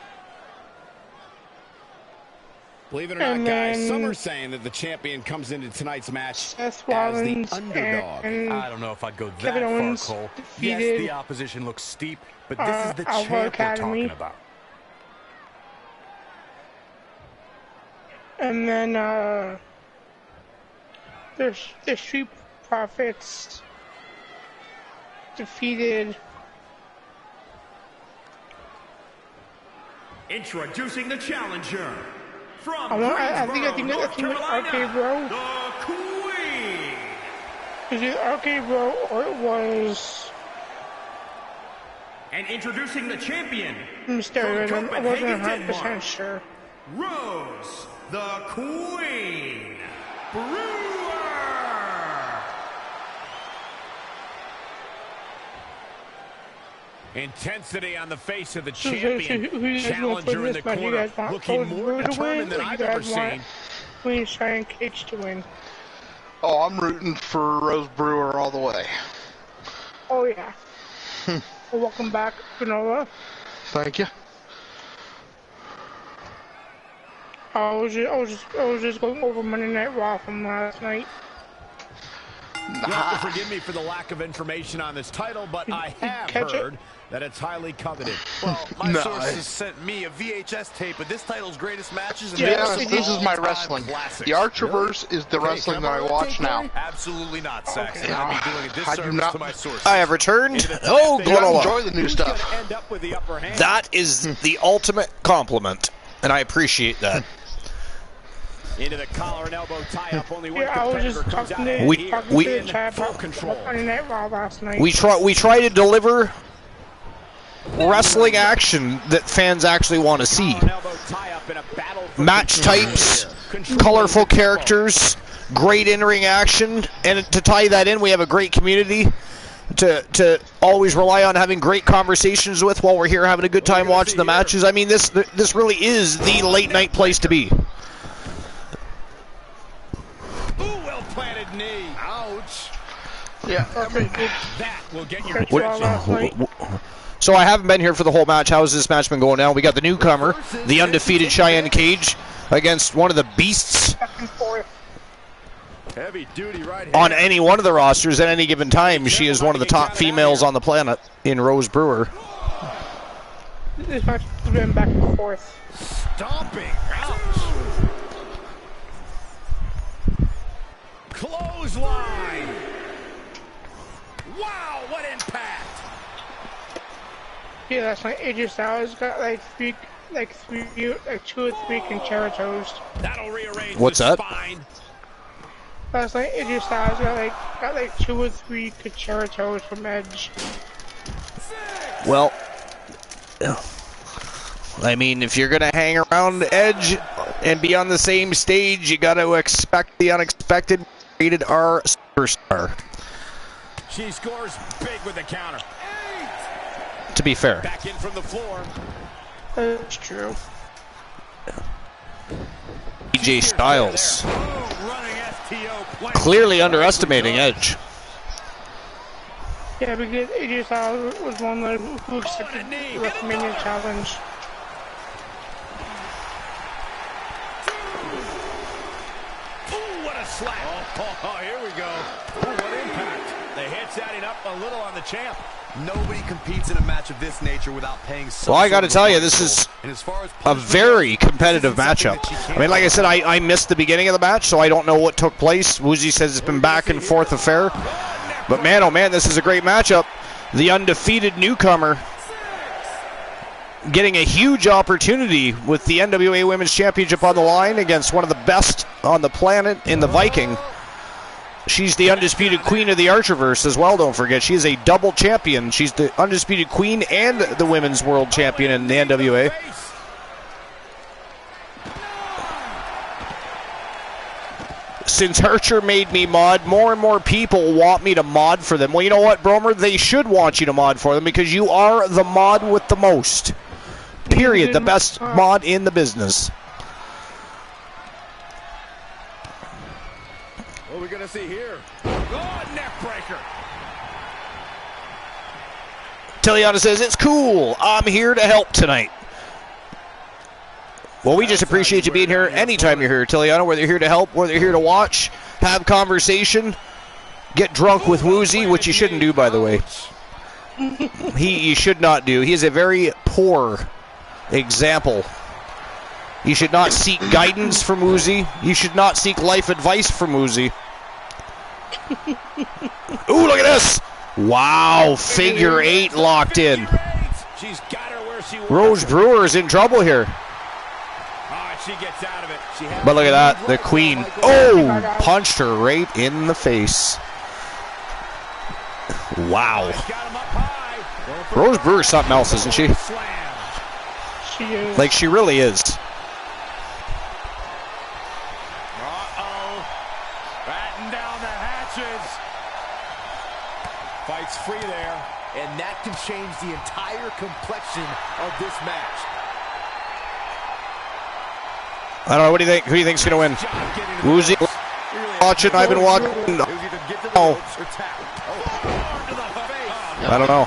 Believe it or not, guys, some are saying that the champion comes into tonight's match Seth as Rollins the underdog. I don't know if I'd go that Kevin Owens far, Cole. defeated, yes, the opposition looks steep, but this is the champ we're talking about. And then the Street Profits defeated. Introducing the challenger from I think North Carolina, RK Bro. the Queen. Is it RK Bro or it was? And introducing the champion Mysterio. from I wasn't Copenhagen, 100% Denmark, sure. Rose, the Queen Brewer. Intensity on the face of the champion. Who's Challenger in the corner, looking more determined than I've ever seen. Queen Cheyenne Cage to win. Oh, I'm rooting for Rose Brewer all the way. Oh yeah. Well, welcome back, Granola. Thank you. I was just going over Monday Night Raw from last night. You'll have to forgive me for the lack of information on this title, but I have heard that it's highly coveted. Well, my sources sent me a VHS tape of this title's greatest matches. And this is my wrestling. Classics. The Archerverse is the wrestling that I watch now. Absolutely not, Saxon. I'd be doing a disservice to my sources. I have returned. Oh, I enjoy the new stuff. That is the ultimate compliment, and I appreciate that. Into the collar and elbow tie-up. Only one I was just talking to the chat about Monday Night Raw last night. We try to deliver wrestling action that fans actually want to see. Match types, colorful characters, great in-ring action, and to tie that in, we have a great community. to always rely on having great conversations with while we're here having a good time watching the matches. I mean, this really is the late night place to be. Ooh, well-planted knee. Ouch. Yeah, That will get your attention. So I haven't been here for the whole match. How has this match been going down? We got the newcomer, the undefeated Cheyenne Cage, against one of the beasts Heavy duty right hand. on any one of the rosters at any given time. She is one of the top females on the planet in Rose Brewer. This match has been back and forth. Stomping. Ouch. Clothesline. Wow, what impact. Yeah, last night AJ Styles got like two or three concertos. That'll rearrange What's the that? spine. Last night AJ Styles got like two or three concertos from Edge. Well, I mean, if you're going to hang around Edge and be on the same stage, you got to expect the unexpected. Rated R superstar. She scores big with the counter. To be fair. Back in from the floor. That's true. AJ Styles Running STO play. clearly underestimating Edge. Yeah, because AJ Styles was one who accepted the WrestleMania challenge. Ooh, what a slap. Oh, here we go. Ooh, what impact. The hits adding up a little on the champ. Nobody competes in a match of this nature without paying some Well, I got to sort of tell you, price this is and as far as a punishment very goes, competitive this isn't something matchup. that she I can't mean, like I said, I missed the beginning of the match, so I don't know what took place. Woozy says it's been back and forth affair. But man, oh man, this is a great matchup. The undefeated newcomer getting a huge opportunity with the NWA Women's Championship on the line against one of the best on the planet in the Viking. She's the undisputed queen of the Archerverse as well, don't forget. She is a double champion. She's the undisputed queen and the women's world champion in the NWA. Since Archer made me mod, more and more people want me to mod for them. Well, you know what, Bromer? They should want you to mod for them because you are the mod with the most. Period. The best mod in the business. What are we going to see here? Oh, neck breaker. Tiliana says, it's cool. I'm here to help tonight. Well, we just appreciate you being here anytime you're here, Tiliana, whether you're here to help, whether you're here to watch, have conversation, get drunk with Woozy, which you shouldn't do, by the way. You should not do. He is a very poor example. You should not seek guidance from Woozy. You should not seek life advice from Woozy. Ooh, look at this. Wow, figure eight locked in. She's got her where she wants. Rose Brewer is in trouble here. Oh, she gets out of it. She has But look at that, the queen. Oh, punched her right in the face. Wow. got him up high. Rose Brewer's something else, isn't she? Slam. She is. Like, she really is. Uh-oh. Batten down the hatches. Fights free there. and that can change the entire complexion of this match. I don't know. What do you think? Who do you think's going to win? Woozy watching. I've been watching. Oh. I don't know.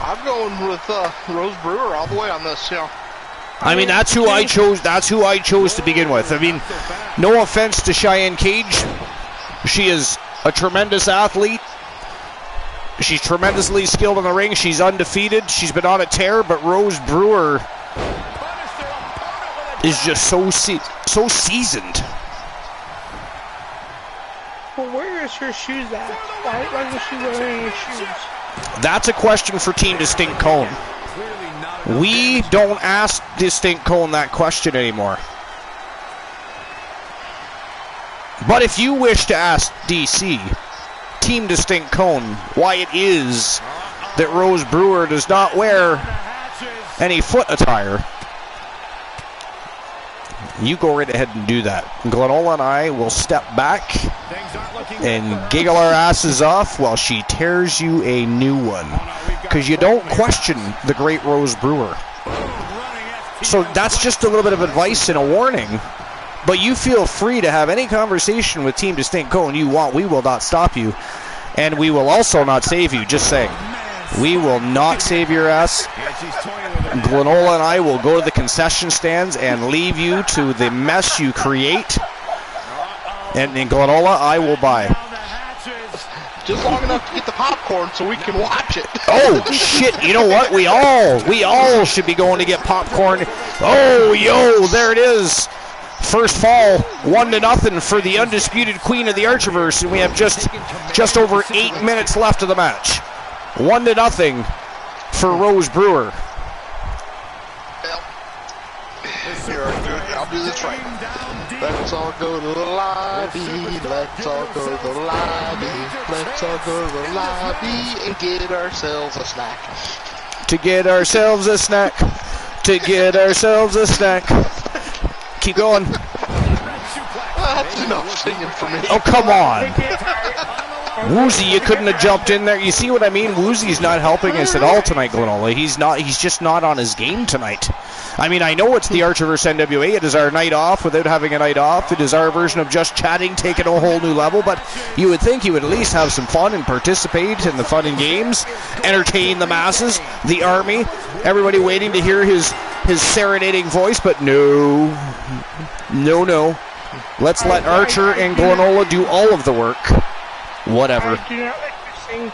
I'm going with Rose Brewer all the way on this. Yeah. I mean, that's who I chose. That's who I chose to begin with. I mean, no offense to Cheyenne Cage. She is a tremendous athlete. She's tremendously skilled in the ring. She's undefeated. She's been on a tear, but Rose Brewer is just so seasoned. Well, where is her shoes at? Why was she wearing her shoes? That's a question for Team Distinct Cone. We don't ask Distinct Cone that question anymore. But if you wish to ask DC, Team Distinct Cone, why it is that Rose Brewer does not wear any foot attire, you go right ahead and do that. Glenola and I will step back and giggle our asses off while she tears you a new one. Because you don't question the great Rose Brewer. So that's just a little bit of advice and a warning. But you feel free to have any conversation with Team Distinct Cone you want. We will not stop you. And we will also not save you, just saying. We will not save your ass. Glenola and I will go to the concession stands and leave you to the mess you create. And in Glenola, I will buy. Just long enough to get the popcorn so we can watch it. Oh, shit. You know what? We all should be going to get popcorn. Oh, yo, there it is. First fall, 1-0 for the undisputed queen of the Archerverse, and we have just over 8 minutes left of the match. 1-0 for Rose Brewer. Here, I'll do this right. Let's all go to the lobby. Let's all go to the lobby. Let's all go to the lobby and get ourselves a snack. To get ourselves a snack. To get ourselves a snack. Keep going. That's enough singing for me. Oh, come on. Woozy, you couldn't have jumped in there. You see what I mean? Woozy's not helping us at all tonight, Glenola. He's just not on his game tonight. I mean, I know it's the Archerverse NWA. It is our night off without having a night off. It is our version of just chatting, taking a whole new level. But you would think he would at least have some fun and participate in the fun and games, entertain the masses, the army, everybody waiting to hear his serenading voice. But no. Let's let Archer and Glenola do all of the work. Whatever. I do not like to sing.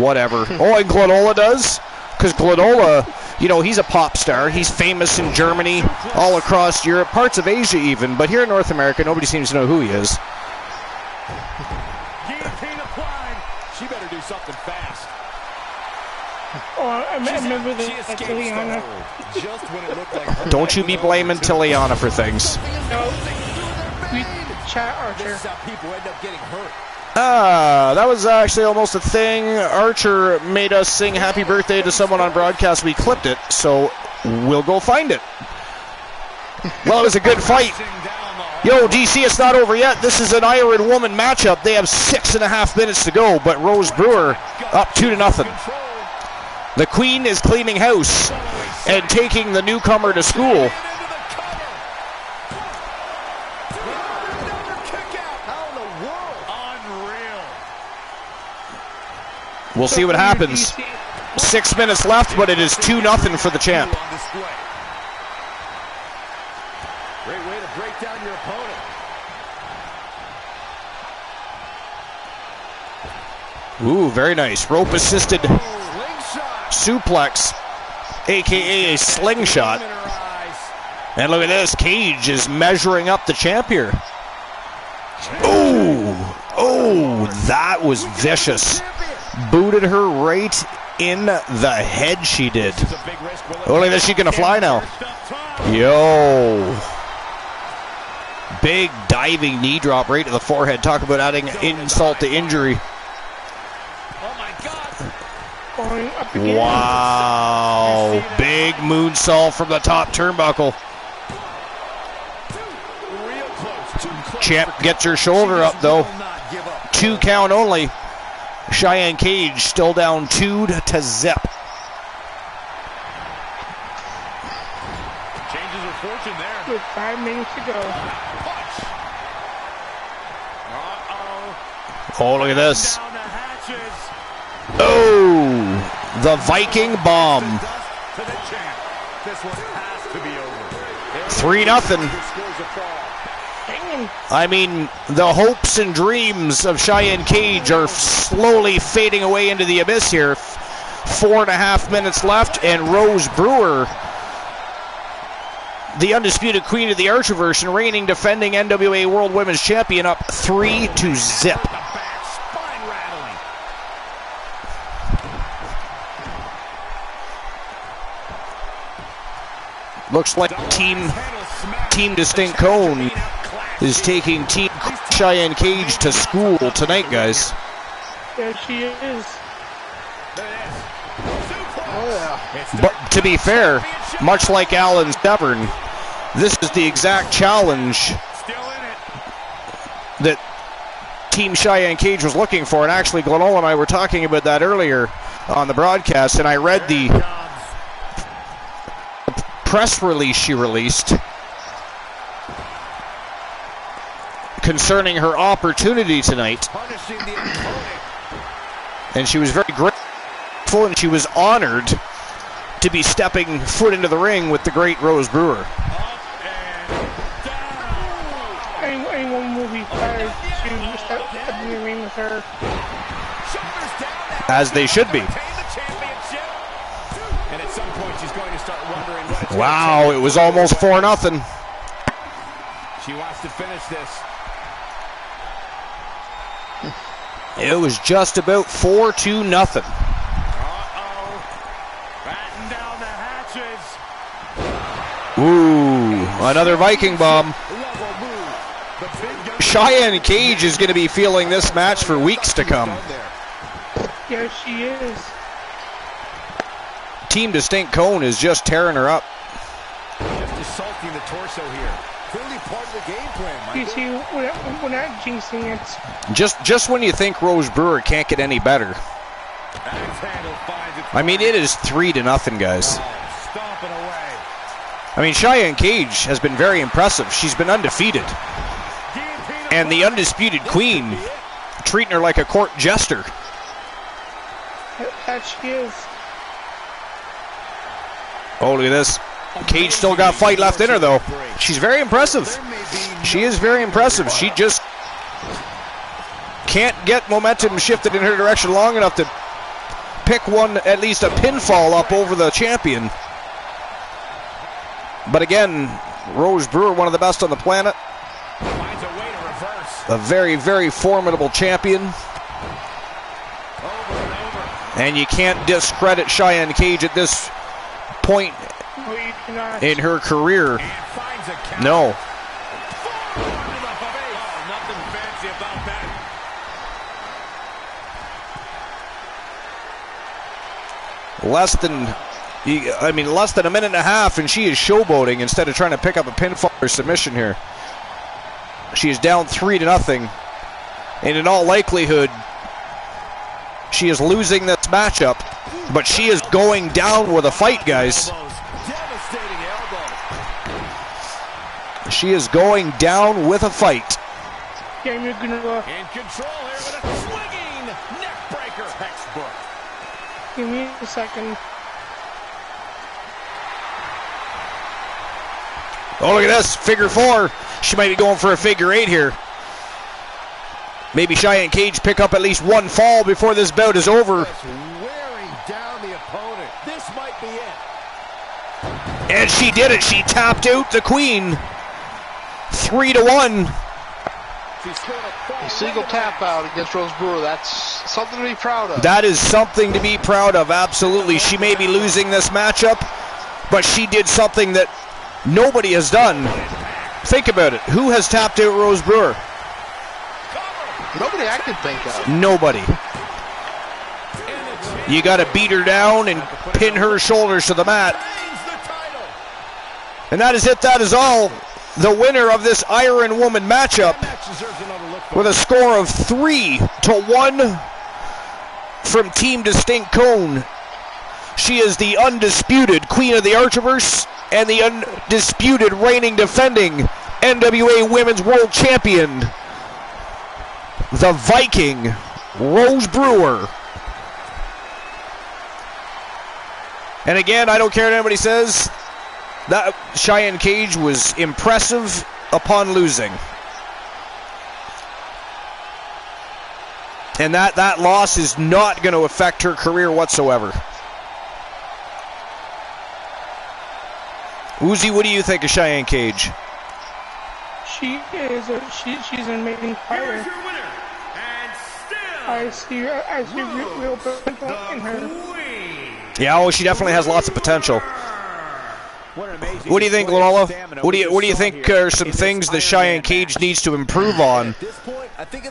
Whatever. Oh, and Glenola does? Because Glenola, you know, he's a pop star. He's famous in Germany, all across Europe, parts of Asia even. But here in North America, nobody seems to know who he is. Guillotine applied. She better do something fast. Oh, I remember that Tiliana. Just when it looked like Don't you be blaming Tiliana for things. No, we chat Archer. this is how people end up getting hurt. That was actually almost a thing. Archer made us sing happy birthday to someone on broadcast. We clipped it, so we'll go find it. Well, it was a good fight. Yo, DC, it's not over yet. This is an Iron Woman matchup. They have 6.5 minutes to go, but Rose Brewer up 2-0. The Queen is cleaning house and taking the newcomer to school. We'll see what happens. 6 minutes left, but it is 2-0 for the champ. Great way to break down your opponent. Ooh, very nice. Rope-assisted suplex, a.k.a. a slingshot. And look at this. Cage is measuring up the champ here. Oh, that was vicious. Booted her right in the head, she did. Oh, look at this. She's going to fly now. Yo. Big diving knee drop right to the forehead. Talk about adding insult to injury. Wow. Big moonsault from the top turnbuckle. Champ gets her shoulder up, though. 2 count only. Cheyenne Cage still down 2-0. Changes her fortune there. With 5 minutes to go. Oh, look at this. Oh, the Viking bomb. 3-0. I mean, the hopes and dreams of Cheyenne Cage are slowly fading away into the abyss here. 4.5 minutes left, and Rose Brewer, the undisputed queen of the Archerverse and reigning defending NWA World Women's Champion, up 3-0. Looks like Team Distinct Cone is taking Team Cheyenne Cage to school tonight, guys. There she is. But to be fair, much like Alan Severn, this is the exact challenge that Team Cheyenne Cage was looking for, and actually Glenola and I were talking about that earlier on the broadcast, and I read the press release she released concerning her opportunity tonight, and she was very grateful and she was honored to be stepping foot into the ring with the great Rose Brewer. Anyone will be proud to step in the ring with her. As they should be. And at some point she's going to start wondering what it's Wow, it was almost 4-0. She wants to finish this. It was just about 4-0. Uh-oh. Batten down the hatches. Ooh, another Viking bomb. Cheyenne Cage is going to be feeling this match for weeks to come. Yes, she is. Team Distinct Cone is just tearing her up. Just assaulting the torso here. Clearly part of the game plan, Michael. You see, we're not jinxing it. Just when you think Rose Brewer can't get any better. Axe handle finds its I mean, it is 3-0, guys. stomping away. I mean, Cheyenne Cage has been very impressive. She's been undefeated. And the undisputed queen treating her like a court jester. That she is. Oh, look at this. Cage still got fight left in her, though. She's very impressive. She is very impressive. She just can't get momentum shifted in her direction long enough to pick one, at least a pinfall up over the champion. But again, Rose Brewer, one of the best on the planet. Finds a way to reverse. A very, very formidable champion. Over and over. And you can't discredit Cheyenne Cage at this point No, you cannot. in her career. And finds a count. No. Forward to the face. Oh, nothing fancy about that. Less than a minute and a half, and she is showboating instead of trying to pick up a pinfall or submission here. She is down 3-0, and in all likelihood, she is losing this matchup, but she is going down with a fight, guys. Devastating elbow. She is going down with a fight. Yeah, you're gonna go. In control here with a swinging neck breaker. Textbook. Give me a second. Oh, look at this, figure 4. She might be going for a figure 8 here. Maybe Cheyenne Cage pick up at least one fall before this bout is over. Just wearing down the opponent. This might be it. And she did it. She tapped out the queen. 3-1. She's going to fall A single tap out against Rose Brewer. That's something to be proud of. That is something to be proud of, absolutely. She may be losing this matchup, but she did something that nobody has done. Think about it. Who has tapped out Rose Brewer? Nobody I can think of. Nobody. You got to beat her down and pin her shoulders to the mat. And that is it. That is all. The winner of this Iron Woman matchup with a score of 3-1 from Team Distinct Cone. She is the undisputed Queen of the Archiverse and the undisputed reigning defending NWA Women's World Champion, the Viking, Rose Brewer. And again, I don't care what anybody says, that Cheyenne Cage was impressive upon losing. And that loss is not going to affect her career whatsoever. Uzi, what do you think of Cheyenne Cage? She is. She's an amazing fighter. I see real potential in her. Yeah, oh, she definitely has lots of potential. What do you think, Lonola? What do you think are some things that Cheyenne Cage needs to improve on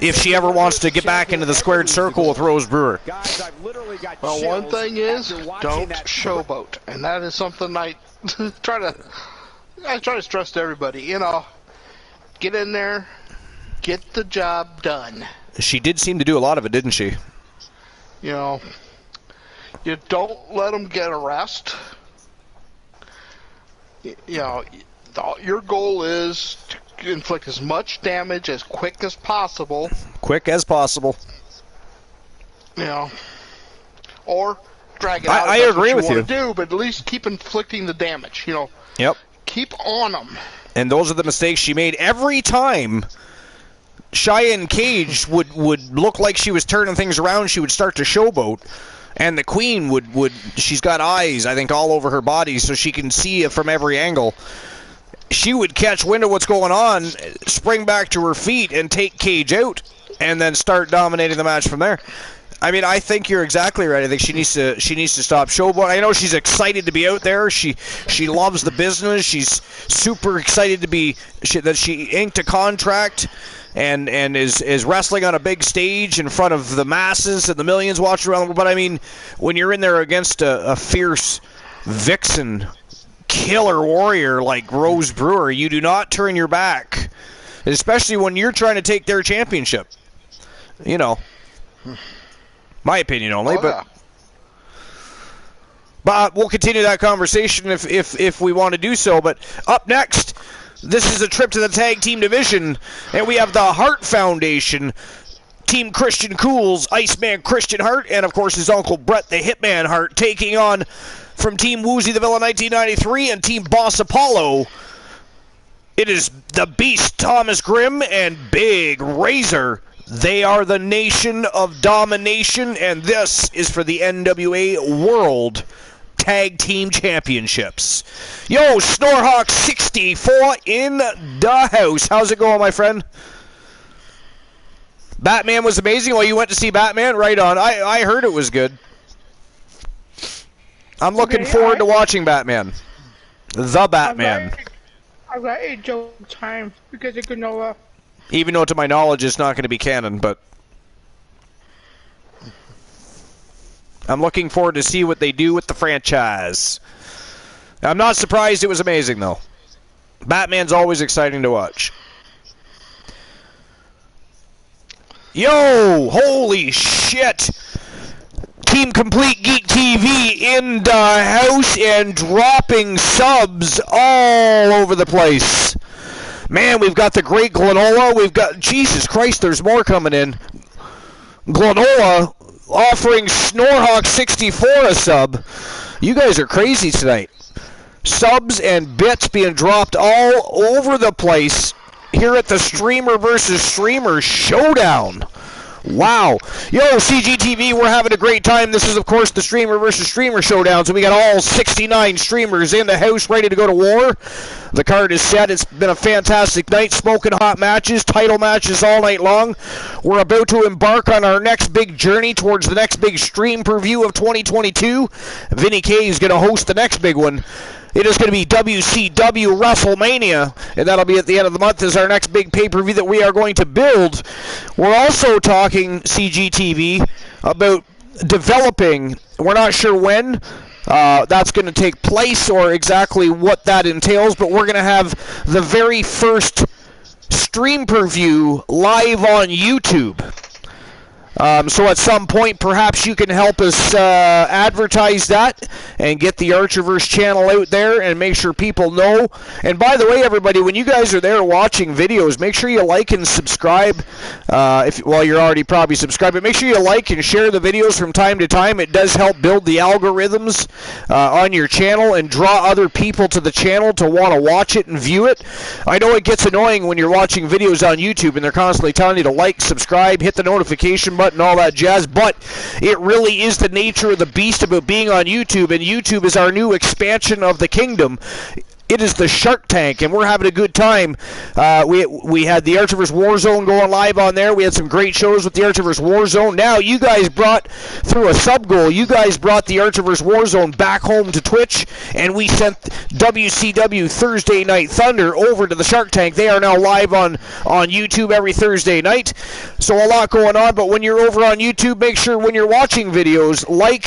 if she ever wants to get back into the squared circle with Rose Brewer? Well, one thing is, don't showboat, and that is something I try to stress to everybody. You know, get in there, get the job done. She did seem to do a lot of it, didn't she? You know, you don't let them get a rest. You know, your goal is to inflict as much damage as quick as possible. Quick as possible. You know, or drag it out. I agree with you. Do, but at least keep inflicting the damage. You know. Yep. Keep on them. And those are the mistakes she made every time. Cheyenne Cage would look like she was turning things around. She would start to showboat. And the Queen would she's got eyes, I think, all over her body, so she can see it from every angle. She would catch wind of what's going on, spring back to her feet, and take Cage out, and then start dominating the match from there. I mean, I think you're exactly right. I think she needs to stop showboat. I know she's excited to be out there. She loves the business. She's super excited to be that she inked a contract and is wrestling on a big stage in front of the masses and the millions watching around. But I mean, when you're in there against a fierce vixen killer warrior like Rose Brewer, you do not turn your back, especially when you're trying to take their championship. You know. My opinion only, but we'll continue that conversation if we want to do so. But up next, this is a trip to the tag team division, and we have the Hart Foundation, Team Christian Cools, Iceman Christian Hart, and of course his uncle Bret the Hitman Hart, taking on from Team Woozy the Villain 1993 and Team Boss Apollo. It is the Beast Thomas Grimm and Big Razor. They are the Nation of Domination, and this is for the NWA World Tag Team Championships. Yo, Snorhawk 64 in the house. How's it going, my friend? Batman was amazing. Well, you went to see Batman? Right on. I heard it was good. I'm looking forward to watching Batman. The Batman. I've got a joke time because of Granola. Even though, to my knowledge, it's not going to be canon, but I'm looking forward to see what they do with the franchise. I'm not surprised it was amazing, though. Batman's always exciting to watch. Yo, holy shit! Team Complete Geek TV in the house and dropping subs all over the place. Man, we've got the great Glenola. We've got, Jesus Christ, there's more coming in. Glenola offering Snorhawk 64 a sub. You guys are crazy tonight. Subs and bits being dropped all over the place here at the Streamer versus Streamer Showdown. Wow. Yo, CGTV, we're having a great time. This is, of course, the Streamer versus Streamer Showdown. So we got all 69 streamers in the house ready to go to war. The card is set. It's been a fantastic night. Smoking hot matches, title matches all night long. We're about to embark on our next big journey towards the next big stream preview of 2022. Vinny K is going to host the next big one. It is going to be WCW WrestleMania, and that'll be at the end of the month as our next big pay-per-view that we are going to build. We're also talking, CGTV, about developing, we're not sure when that's going to take place or exactly what that entails, but we're going to have the very first stream preview live on YouTube. So at some point, perhaps you can help us advertise that and get the Archerverse channel out there and make sure people know. And by the way, everybody, when you guys are there watching videos, make sure you like and subscribe. Well, you're already probably subscribed, but make sure you like and share the videos from time to time. It does help build the algorithms on your channel and draw other people to the channel to want to watch it and view it. I know it gets annoying when you're watching videos on YouTube and they're constantly telling you to like, subscribe, hit the notification button, and all that jazz, but it really is the nature of the beast about being on YouTube, and YouTube is our new expansion of the kingdom. It is the Shark Tank, and we're having a good time. We had the Archerverse Warzone going live on there. We had some great shows with the Archerverse Warzone. Now, you guys brought, through a sub-goal, you guys brought the Archerverse Warzone back home to Twitch, and we sent WCW Thursday Night Thunder over to the Shark Tank. They are now live on YouTube every Thursday night. So a lot going on, but when you're over on YouTube, make sure when you're watching videos, like,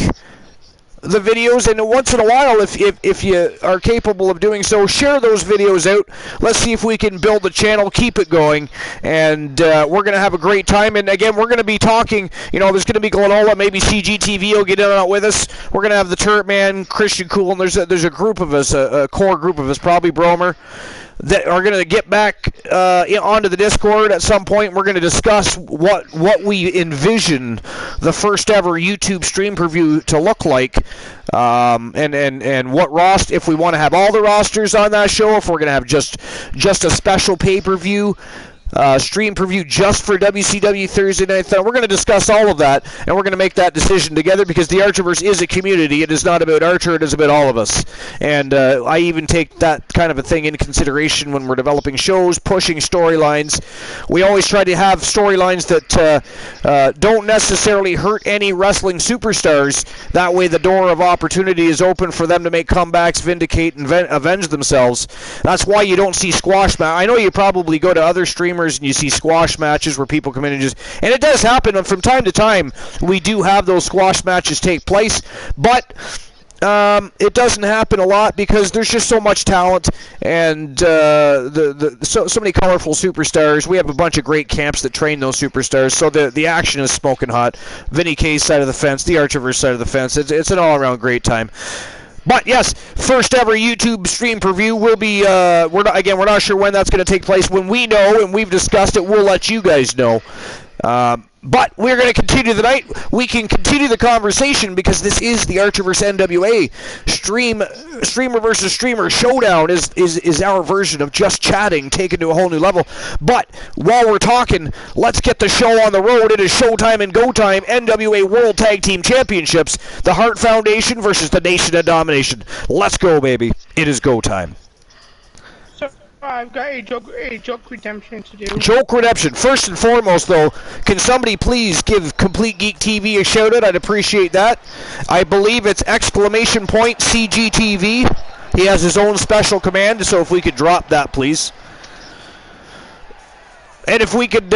the videos, and once in a while, if you are capable of doing so, share those videos out. Let's see if we can build the channel, keep it going, and we're going to have a great time. And again, we're going to be talking, there's going to be Glenola, maybe CGTV will get in on it with us. We're going to have the Turret Man, Christian Cool, and there's a group of us, a core group of us, probably Bromer, that are going to get back onto the Discord at some point. We're going to discuss what we envision the first ever YouTube stream preview to look like, and what roster, if we want to have all the rosters on that show, if we're going to have just a special pay-per-view stream preview just for WCW Thursday Night. We're going to discuss all of that, and we're going to make that decision together, because the Archerverse is a community. It is not about Archer, it is about all of us. And I even take that kind of a thing into consideration when we're developing shows, pushing storylines. We always try to have storylines that don't necessarily hurt any wrestling superstars. That way the door of opportunity is open for them to make comebacks, vindicate, and avenge themselves. That's why you don't see squash matches. I know you probably go to other streamers and you see squash matches where people come in and it does happen, and from time to time we do have those squash matches take place, but it doesn't happen a lot because there's just so much talent and so many colorful superstars. We have a bunch of great camps that train those superstars, so the action is smoking hot. Vinny K's side of the fence, the Archerverse side of the fence, it's an all-around great time. But yes, first ever YouTube stream preview will be, we're not sure when that's going to take place. When we know and we've discussed it, we'll let you guys know. But we're going to continue the night. We can continue the conversation because this is the Archerverse NWA. Streamer versus Streamer Showdown is our version of just chatting taken to a whole new level. But while we're talking, let's get the show on the road. It is showtime and go time. NWA World Tag Team Championships. The Hart Foundation versus the Nation of Domination. Let's go, baby. It is go time. I've got a joke redemption to do. Joke redemption. First and foremost, though, can somebody please give Complete Geek TV a shout out? I'd appreciate that. I believe it's !CGTV. He has his own special command, so if we could drop that, please. And if we could,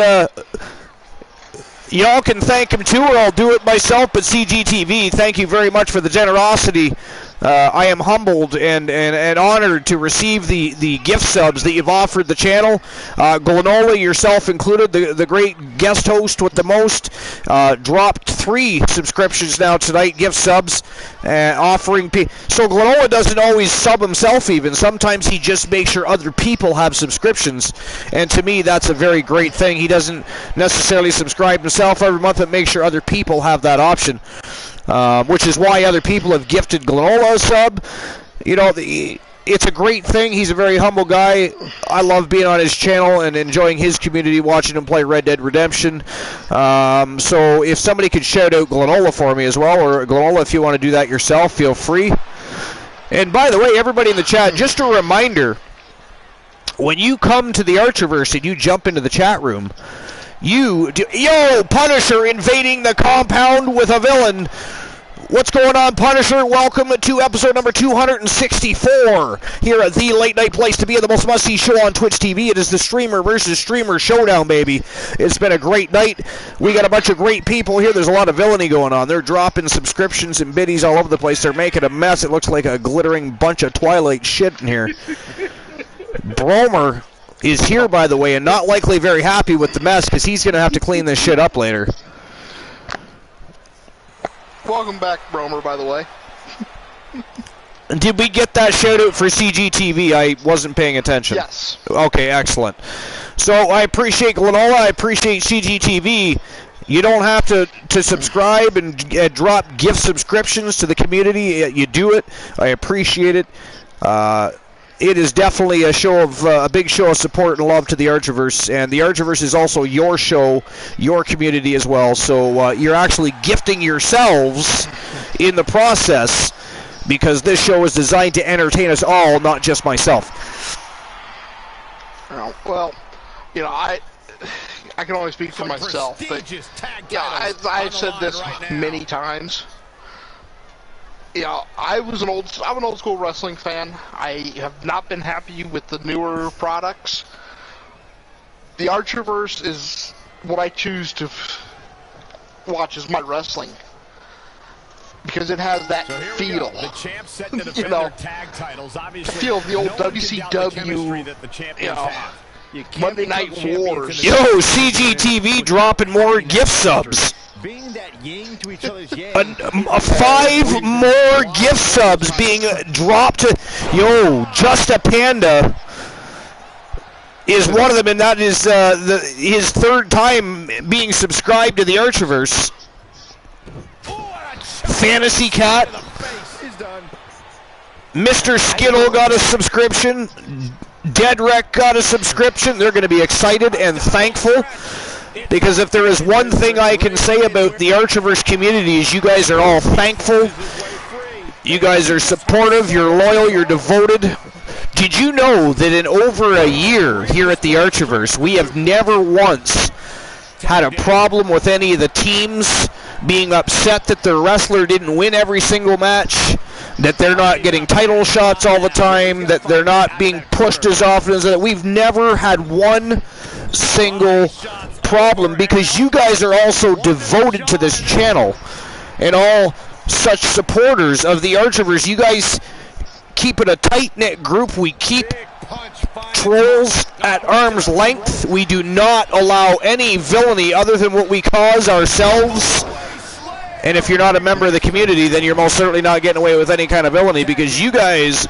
y'all can thank him too, or I'll do it myself, but CGTV, thank you very much for the generosity. I am humbled and honored to receive the gift subs that you've offered the channel. Glenola, yourself included, the great guest host with the most, dropped 3 subscriptions now tonight, gift subs, offering so Glenola doesn't always sub himself even. Sometimes he just makes sure other people have subscriptions, and to me that's a very great thing. He doesn't necessarily subscribe himself every month, but make sure other people have that option. Which is why other people have gifted Glenola a sub. It's a great thing. He's a very humble guy. I love being on his channel and enjoying his community, watching him play Red Dead Redemption. So if somebody could shout out Glenola for me as well, or Glenola, if you want to do that yourself, feel free. And by the way, everybody in the chat, just a reminder, when you come to the Archerverse and you jump into the chat room, yo, Punisher invading the compound with a villain. What's going on, Punisher? Welcome to episode number 264 here at the late night place to be, the most must-see show on Twitch TV. It is the Streamer versus Streamer Showdown, baby. It's been a great night. We got a bunch of great people here. There's a lot of villainy going on. They're dropping subscriptions and biddies all over the place. They're making a mess. It looks like a glittering bunch of Twilight shit in here. Bromer is here, by the way, and not likely very happy with the mess because he's going to have to clean this shit up later. Welcome back, Bromer, by the way. Did we get that shout out for CGTV? I wasn't paying attention. Yes. Okay, excellent. So I appreciate Glenola. I appreciate CGTV. You don't have to subscribe and drop gift subscriptions to the community. You do it. I appreciate it. It is definitely a big show of support and love to the Archerverse, and the Archerverse is also your show, your community as well. So you're actually gifting yourselves in the process, because this show is designed to entertain us all, not just myself. Well, I can only speak for myself, but I've said this many times. I'm an old school wrestling fan. I have not been happy with the newer products. The Archerverse is what I choose to watch as my wrestling. because it has that So here we go. feel. The champs set to defend You know, their tag titles. Obviously, feel of the old no one can doubt the WCW, chemistry that the champions have. You can't Monday become Night champions Wars. in Yo, the- CGTV dropping more gift subs. Being that yin to each other's yang. 5 more gift subs being dropped. Yo, Just a Panda is one of them, and that is his 3rd time being subscribed to the Archiverse. Fantasy Cat, He's done. Mr. Skittle got a subscription. Deadrek got a subscription. They're going to be excited and thankful, because if there is one thing I can say about the Archiverse community is you guys are all thankful. You guys are supportive, you're loyal, you're devoted. Did you know that in over a year here at the Archiverse, we have never once had a problem with any of the teams being upset that their wrestler didn't win every single match, that they're not getting title shots all the time, that they're not being pushed as often as that? We've never had one single problem, because you guys are also devoted to this channel and all such supporters of the Archivers. You guys keep it a tight-knit group. We keep trolls at arm's length. We do not allow any villainy other than what we cause ourselves. And if you're not a member of the community, then you're most certainly not getting away with any kind of villainy, because you guys,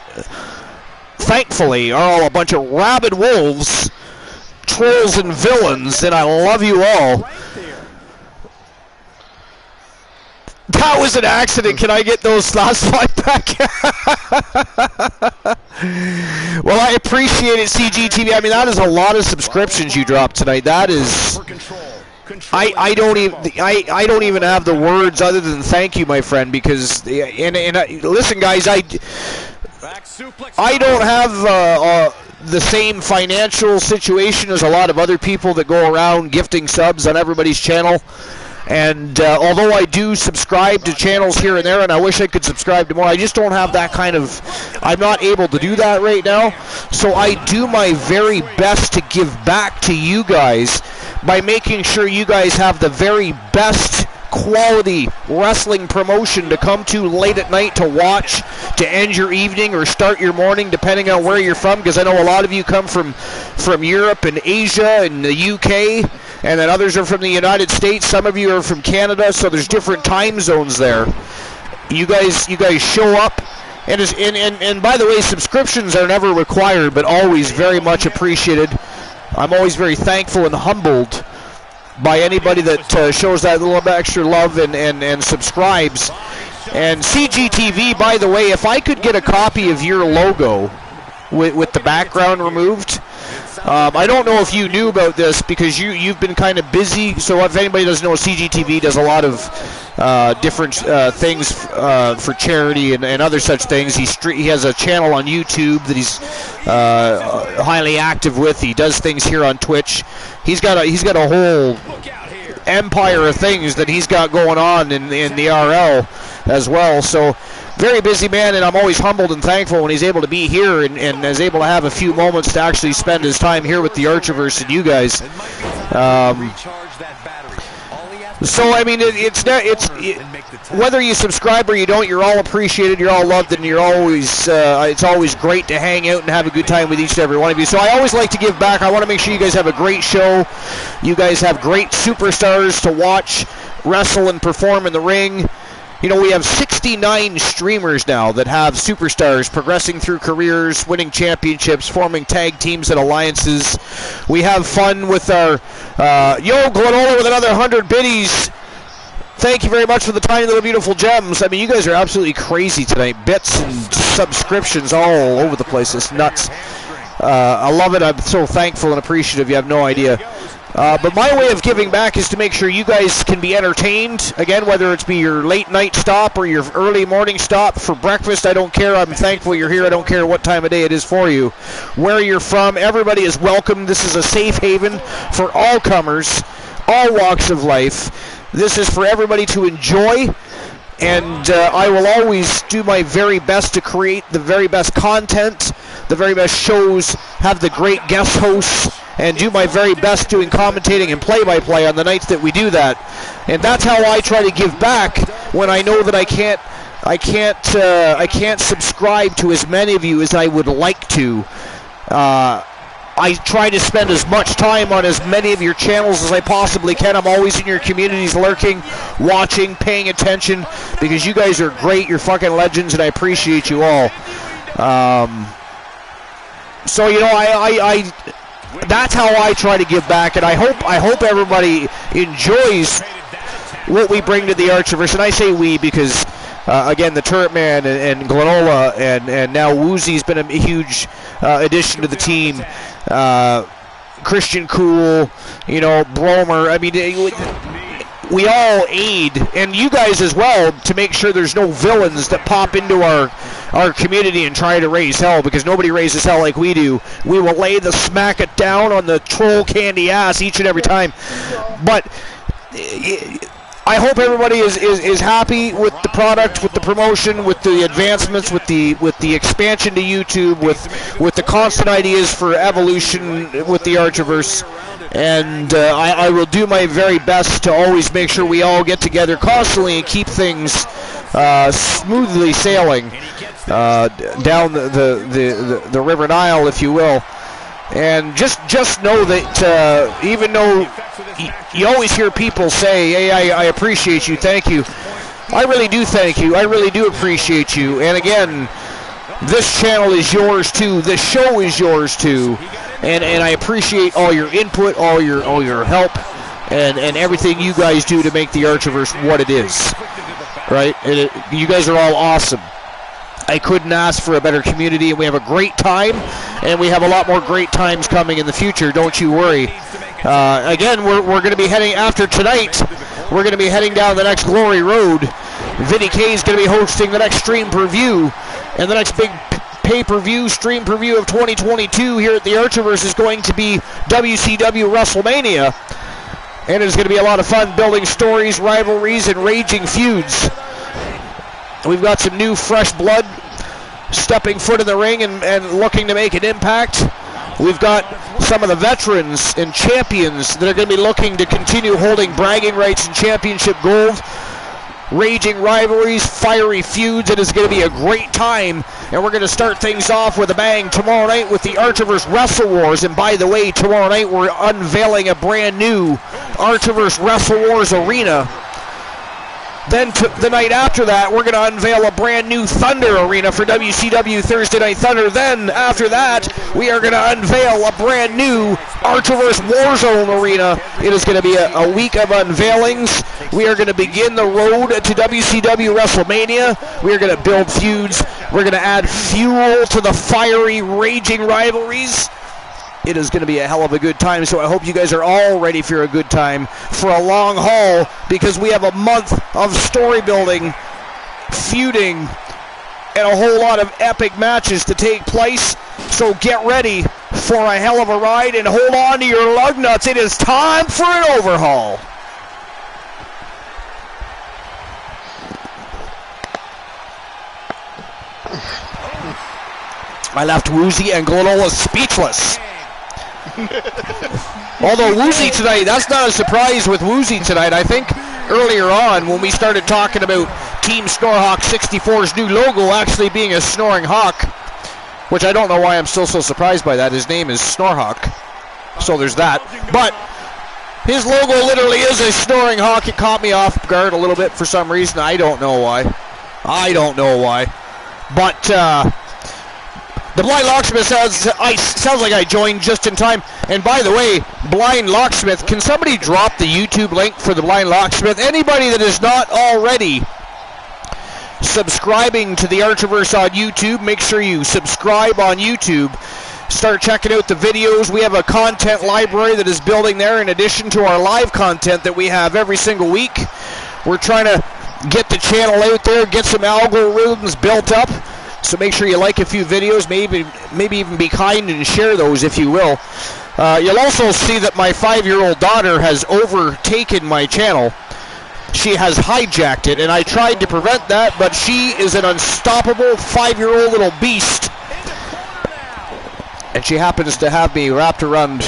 thankfully, are all a bunch of rabid wolves, trolls and villains, and I love you all. That was an accident. Can I get those last 5 back? Well, I appreciate it, CGTV. I mean, that is a lot of subscriptions you dropped tonight. That is... I don't even have the words other than thank you, my friend, because listen, guys, I don't have the same financial situation as a lot of other people that go around gifting subs on everybody's channel. And although I do subscribe to channels here and there, and I wish I could subscribe to more, I just don't have that kind of... I'm not able to do that right now. So I do my very best to give back to you guys by making sure you guys have the very best quality wrestling promotion to come to late at night to watch, to end your evening or start your morning, depending on where you're from, because I know a lot of you come from Europe and Asia and the UK, and then others are from the United States. Some of you are from Canada, so there's different time zones there. You guys show up, and by the way, subscriptions are never required, but always very much appreciated. I'm always very thankful and humbled by anybody that shows that little extra love and subscribes. And CGTV, by the way, if I could get a copy of your logo with the background removed, I don't know if you knew about this, because you've been kind of busy. So if anybody doesn't know, CGTV does a lot of different things for charity and other such things. He has a channel on YouTube that he's highly active with. He does things here on Twitch. He's got a whole empire of things that he's got going on in the RL as well. So very busy man, and I'm always humbled and thankful when he's able to be here and is able to have a few moments to actually spend his time here with the Archiverse and you guys. So I mean, it's whether you subscribe or you don't, you're all appreciated, you're all loved, and you're always it's always great to hang out and have a good time with each and every one of you. So I always like to give back. I want to make sure you guys have a great show. You guys have great superstars to watch wrestle and perform in the ring. You know, we have 69 streamers now that have superstars progressing through careers, winning championships, forming tag teams and alliances. We have fun with our... Glenola with another 100 biddies. Thank you very much for the tiny little beautiful gems. I mean, you guys are absolutely crazy tonight. Bits and subscriptions all over the place. It's nuts. I love it. I'm so thankful and appreciative. You have no idea. But my way of giving back is to make sure you guys can be entertained. Again, whether it's be your late night stop or your early morning stop for breakfast, I don't care. I'm thankful you're here. I don't care what time of day it is for you. Where you're from, everybody is welcome. This is a safe haven for all comers, all walks of life. This is for everybody to enjoy. And I will always do my very best to create the very best content, the very best shows, have the great guest hosts, and do my very best doing commentating and play-by-play on the nights that we do that. And that's how I try to give back when I know that I can't subscribe to as many of you as I would like to. I try to spend as much time on as many of your channels as I possibly can. I'm always in your communities lurking, watching, paying attention, because you guys are great. You're fucking legends, and I appreciate you all. So, you know, I that's how I try to give back, and I hope everybody enjoys what we bring to the Archiverse. And I say we because, again, the Turret Man and Glenola and now Woozy's been a huge addition to the team. Christian Cool, you know, Bromer. I mean, we all aid, and you guys as well, to make sure there's no villains that pop into our community and try to raise hell, because nobody raises hell like we do. We will lay the smack it down on the troll candy ass each and every time. But I hope everybody is happy with the product, with the promotion, with the advancements, with the expansion to YouTube, with the constant ideas for evolution with the Archiverse. And I will do my very best to always make sure we all get together constantly and keep things smoothly sailing down the River Nile, if you will. And just know that even though you always hear people say, hey, I appreciate you, thank you. I really do thank you. I really do appreciate you. And again, this channel is yours too. This show is yours too. And I appreciate all your input, all your help, and everything you guys do to make the Archiverse what it is. Right? You guys are all awesome. I couldn't ask for a better community, and we have a great time, and we have a lot more great times coming in the future. Don't you worry. Again, we're going to be heading, after tonight, we're going to be heading down the next Glory Road. Vinny K is going to be hosting the next stream preview, and the next big pay-per-view, stream preview of 2022 here at the Archiverse is going to be WCW WrestleMania, and it's going to be a lot of fun building stories, rivalries, and raging feuds. We've got some new fresh blood stepping foot in the ring and looking to make an impact. We've got some of the veterans and champions that are going to be looking to continue holding bragging rights and championship gold. Raging rivalries, fiery feuds. It is going to be a great time, and we're going to start things off with a bang tomorrow night with the Archiverse Wrestle Wars. And by the way, tomorrow night we're unveiling a brand new Archiverse Wrestle Wars arena. Then the night after that, we're going to unveil a brand new Thunder arena for WCW Thursday Night Thunder. Then, after that, we are going to unveil a brand new Archiverse Warzone arena. It is going to be a week of unveilings. We are going to begin the road to WCW WrestleMania. We are going to build feuds. We're going to add fuel to the fiery, raging rivalries. It is going to be a hell of a good time, so I hope you guys are all ready for a good time, for a long haul, because we have a month of story building, feuding, and a whole lot of epic matches to take place. So get ready for a hell of a ride, and hold on to your lug nuts. It is time for an overhaul. I left Woozy and Glenola speechless. Although Woozy tonight, that's not a surprise with Woozy tonight. I think earlier on when we started talking about Team Snorhawk 64's new logo actually being a snoring hawk, which I don't know why I'm still so surprised by that. His name is Snorhawk, so there's that. But his logo literally is a snoring hawk. It caught me off guard a little bit for some reason. I don't know why. But the Blind Locksmith sounds like I joined just in time. And by the way, Blind Locksmith, can somebody drop the YouTube link for the Blind Locksmith? Anybody that is not already subscribing to the Archiverse on YouTube, make sure you subscribe on YouTube. Start checking out the videos. We have a content library that is building there in addition to our live content that we have every single week. We're trying to get the channel out there, get some algorithms built up. So make sure you like a few videos, maybe even be kind and share those if you will. You'll also see that my 5-year-old daughter has overtaken my channel. She has hijacked it, and I tried to prevent that, but she is an unstoppable 5-year-old little beast. And she happens to have me wrapped around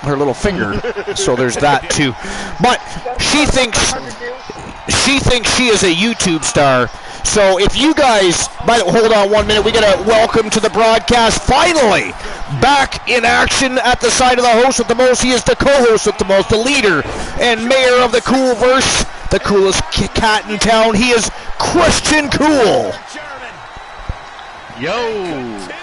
her little finger. So there's that too. But she thinks she is a YouTube star. So if you guys, hold on 1 minute, we gotta welcome to the broadcast, finally, back in action at the side of the host with the most. He is the co-host with the most, the leader and mayor of the Coolverse, the coolest cat in town. He is Christian Cool. Yo.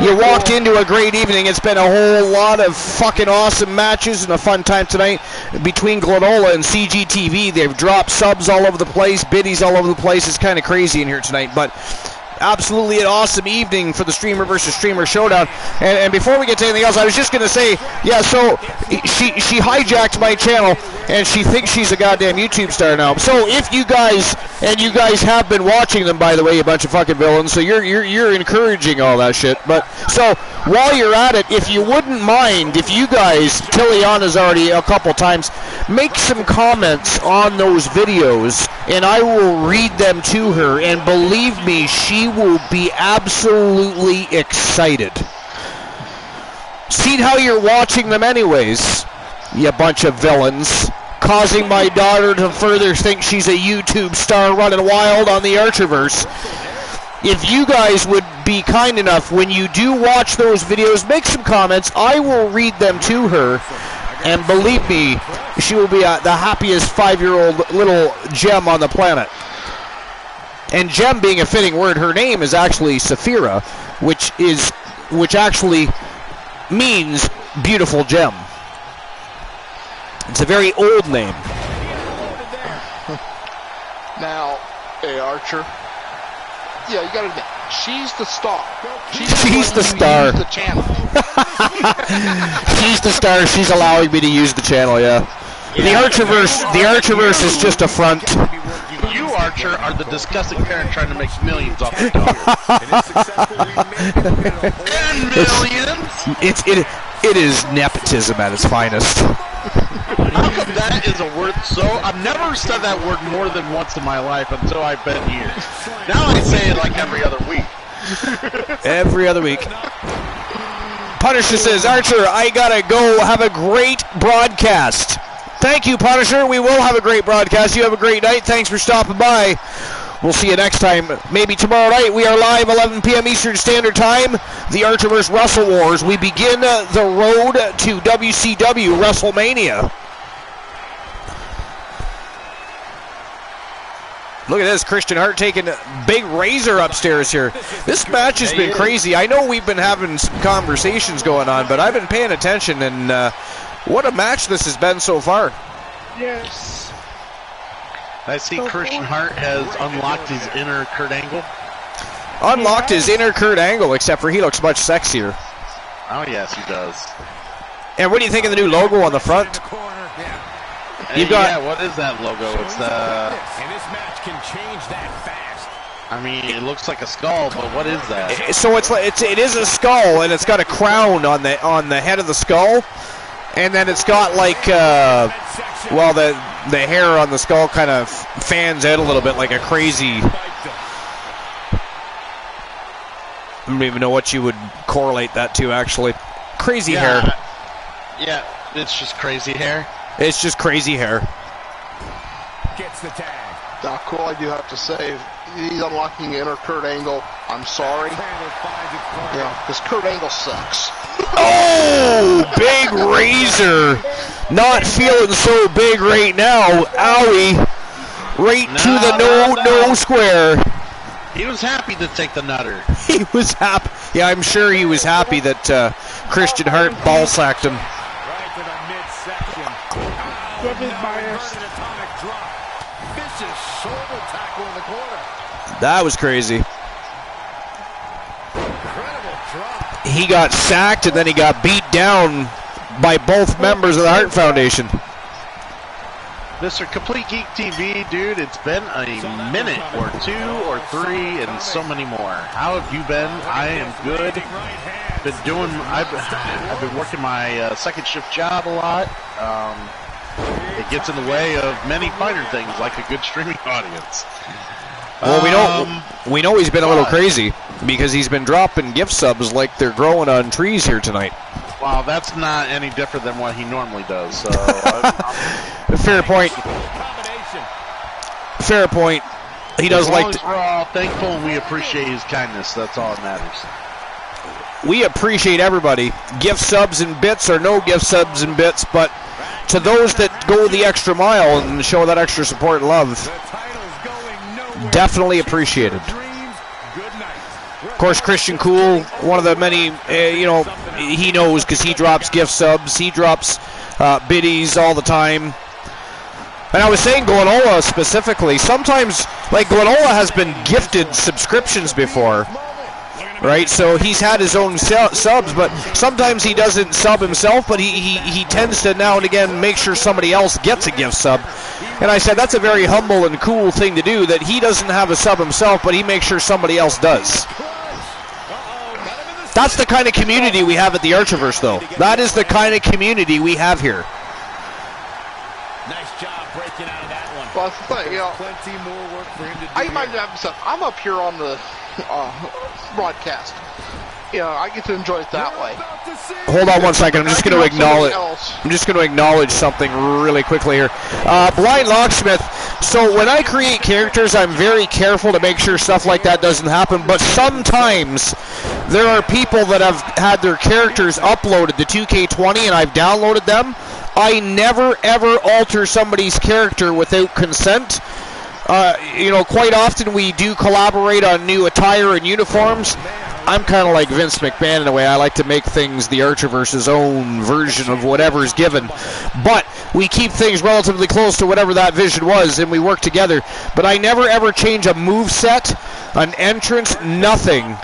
You walked into a great evening. It's been a whole lot of fucking awesome matches and a fun time tonight between Glenola and CCLXIV. They've dropped subs all over the place, biddies all over the place. It's kind of crazy in here tonight, but absolutely an awesome evening for the streamer versus streamer showdown. And before we get to anything else, I was just going to say, yeah, so she hijacked my channel, and she thinks she's a goddamn YouTube star now. So if you guys have been watching them, by the way, you bunch of fucking villains, so you're encouraging all that shit. But so while you're at it, if you wouldn't mind, if you guys, Tiliana's already a couple times, make some comments on those videos, and I will read them to her, and believe me, she will be absolutely excited. See how you're watching them anyways, you bunch of villains, causing my daughter to further think she's a YouTube star running wild on the Archerverse. If you guys would be kind enough, when you do watch those videos, make some comments. I will read them to her, and believe me, she will be the happiest 5-year-old little gem on the planet. And gem being a fitting word, her name is actually Saphira, which actually means beautiful gem. It's a very old name. Now, hey Archer. Yeah, you gotta admit, she's the star. She's the star. The channel. She's the star. She's allowing me to use the channel. Yeah. The Archerverse is just a front. You, Archer, are the disgusting parent trying to make millions off the dog. And millions. It is nepotism at its finest. How come that is a word I've never said that word more than once in my life until I've been here. Now I say it like every other week. Every other week. Punisher says, Archer, I gotta go. Have a great broadcast. Thank you, Punisher. We will have a great broadcast. You have a great night. Thanks for stopping by. We'll see you next time. Maybe tomorrow night. We are live 11 p.m. Eastern Standard Time. The Archerverse Wrestle Wars. We begin the road to WCW WrestleMania. Look at this, Christian Hart taking a big razor upstairs here. This match has been crazy. I know we've been having some conversations going on, but I've been paying attention, and what a match this has been so far. Yes. I see Christian Hart has unlocked his inner Kurt Angle. Unlocked his inner Kurt Angle, except for he looks much sexier. Oh, yes, he does. And what do you think of the new logo on the front? You've got, yeah, what is that logo? It's the... And this match can change that fast. I mean, it looks like a skull, but what is that? So it is a skull, and it's got a crown on the head of the skull, and then it's got like well, the hair on the skull kind of fans out a little bit like a crazy. I don't even know what you would correlate that to, actually. Crazy hair. Yeah, it's just crazy hair. It's just crazy hair. Gets the tag. Now, cool, I do have to say, he's unlocking the inner Kurt Angle. I'm sorry. Yeah, because Kurt Angle sucks. Oh, big razor. Not feeling so big right now. Owie. Right to the no square. He was happy to take the nutter. He was happy. Yeah, I'm sure he was happy that Christian Hart ball-sacked him. Right to the midsection. Atomic drop. Vicious shoulder tackle in the corner. That was crazy. Incredible drop. He got sacked and then he got beat down by both members of the Hart Foundation. Mr. Complete Geek TV, dude, it's been a minute or 2 or 3 and so many more. How have you been? I am good. I've been working my second shift job a lot. It gets in the way of many finer things, like a good streaming audience. Well, we know he's been a little crazy because he's been dropping gift subs like they're growing on trees here tonight. Wow, that's not any different than what he normally does. So, fair point. Fair point. He does like. We're all thankful and we appreciate his kindness. That's all that matters. We appreciate everybody. Gift subs and bits or no gift subs and bits, but to those that go the extra mile and show that extra support and love, definitely appreciated. Of course, Christian Cool, one of the many, he knows because he drops gift subs, he drops biddies all the time. And I was saying Glenola specifically, sometimes, like Glenola has been gifted subscriptions before, right? So he's had his own subs, but sometimes he doesn't sub himself, but he tends to now and again make sure somebody else gets a gift sub. And I said that's a very humble and cool thing to do, that he doesn't have a sub himself, but he makes sure somebody else does. That's the kind of community we have at the Archiverse, though. That is the kind of community we have here. Nice job breaking out of that one. Well, that's the thing, Plenty more work for him to do. I might have stuff. I'm up here on the broadcast. I get to enjoy it that way. Hold on one second. I'm just going to acknowledge something really quickly here. Blind Locksmith. So when I create characters, I'm very careful to make sure stuff like that doesn't happen. But sometimes there are people that have had their characters uploaded to 2K20 and I've downloaded them. I never ever alter somebody's character without consent. Quite often we do collaborate on new attire and uniforms. I'm kind of like Vince McMahon in a way. I like to make things the Archiverse's own version of whatever's given. But we keep things relatively close to whatever that vision was, and we work together. But I never ever change a move set, an entrance, nothing,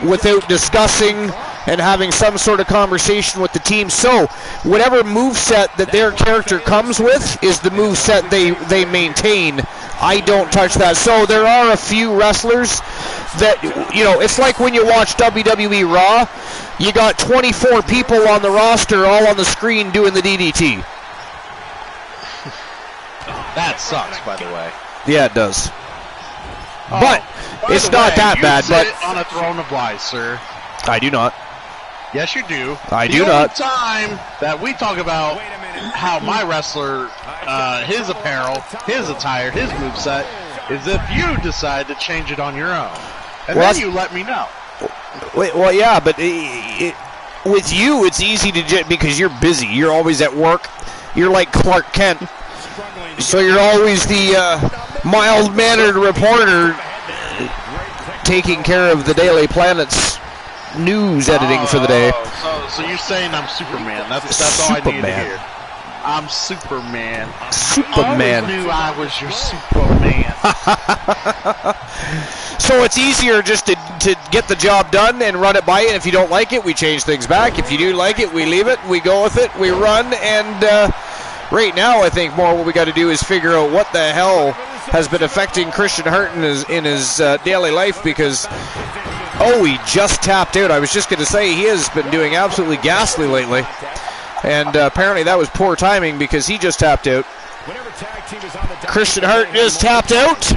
without discussing and having some sort of conversation with the team. So whatever move set that their character comes with is the move set they maintain. I don't touch that. So there are a few wrestlers that, it's like when you watch WWE Raw, you got 24 people on the roster all on the screen doing the DDT. That sucks, by the way. Yeah, it does. But it's not that bad. But on a throne of lies, sir. I do not. Yes, you do. I do not. The only time that we talk about how my wrestler, his apparel, his attire, his moveset, is if you decide to change it on your own. And then you let me know. Well, yeah, but with you, it's easy to because you're busy. You're always at work. You're like Clark Kent. So you're always the mild-mannered reporter taking care of the Daily Planet's news editing for the day. So you're saying I'm Superman. That's all I need to hear. I'm Superman. Superman. I always knew I was your Superman. So it's easier just to get the job done and run it by you. And if you don't like it, we change things back. If you do like it, we leave it. We go with it. We run. And right now, I think more what we got to do is figure out what the hell has been affecting Christian Hurt in his daily life, because he just tapped out. I was just going to say he has been doing absolutely ghastly lately. And apparently that was poor timing because he just tapped out. Christian Hurt just tapped out.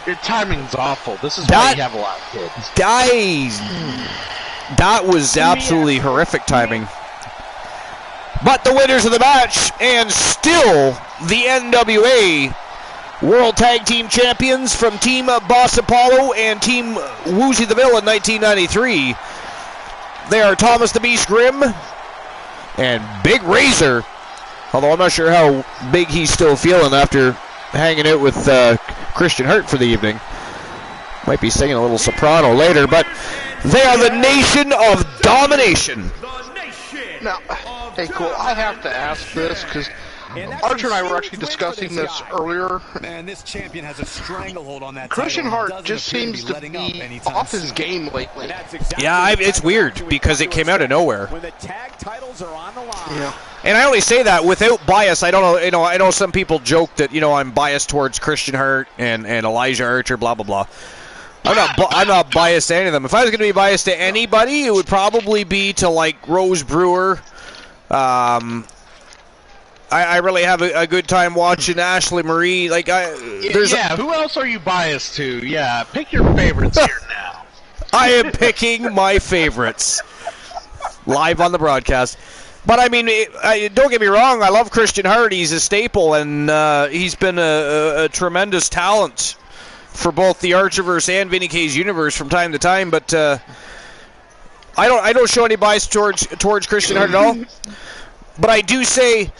Your timing's awful. This is why you have a lot of kids. That was absolutely horrific timing. But the winners of the match, and still the NWA World Tag Team Champions from Team Boss Apollo and Team Woozy the Villain in 1993. They are Thomas the Beast Grimm and Big Razor, although I'm not sure how big he's still feeling after hanging out with Christian Hurt for the evening. Might be singing a little soprano later, but they are the Nation of Domination. Now, hey, cool, I have to ask this, because Archer and I were actually discussing this earlier. Man, this champion has a stranglehold on that Christian Hart just seems to be off his game lately. Yeah, it's weird because it came out of nowhere. When the tag titles are on the line. Yeah. And I only say that without bias. I don't know. I know some people joke that I'm biased towards Christian Hart and Elijah Archer, blah blah blah. I'm not biased to any of them. If I was going to be biased to anybody, it would probably be to like Rose Brewer. I really have a good time watching Ashley Marie. Who else are you biased to? Yeah, pick your favorites here now. I am picking my favorites. live on the broadcast. But I mean, don't get me wrong. I love Christian Hart. He's a staple, and he's been a tremendous talent for both the Archerverse and Vinny K's universe from time to time. But I don't show any bias towards Christian Hart at all. But I do say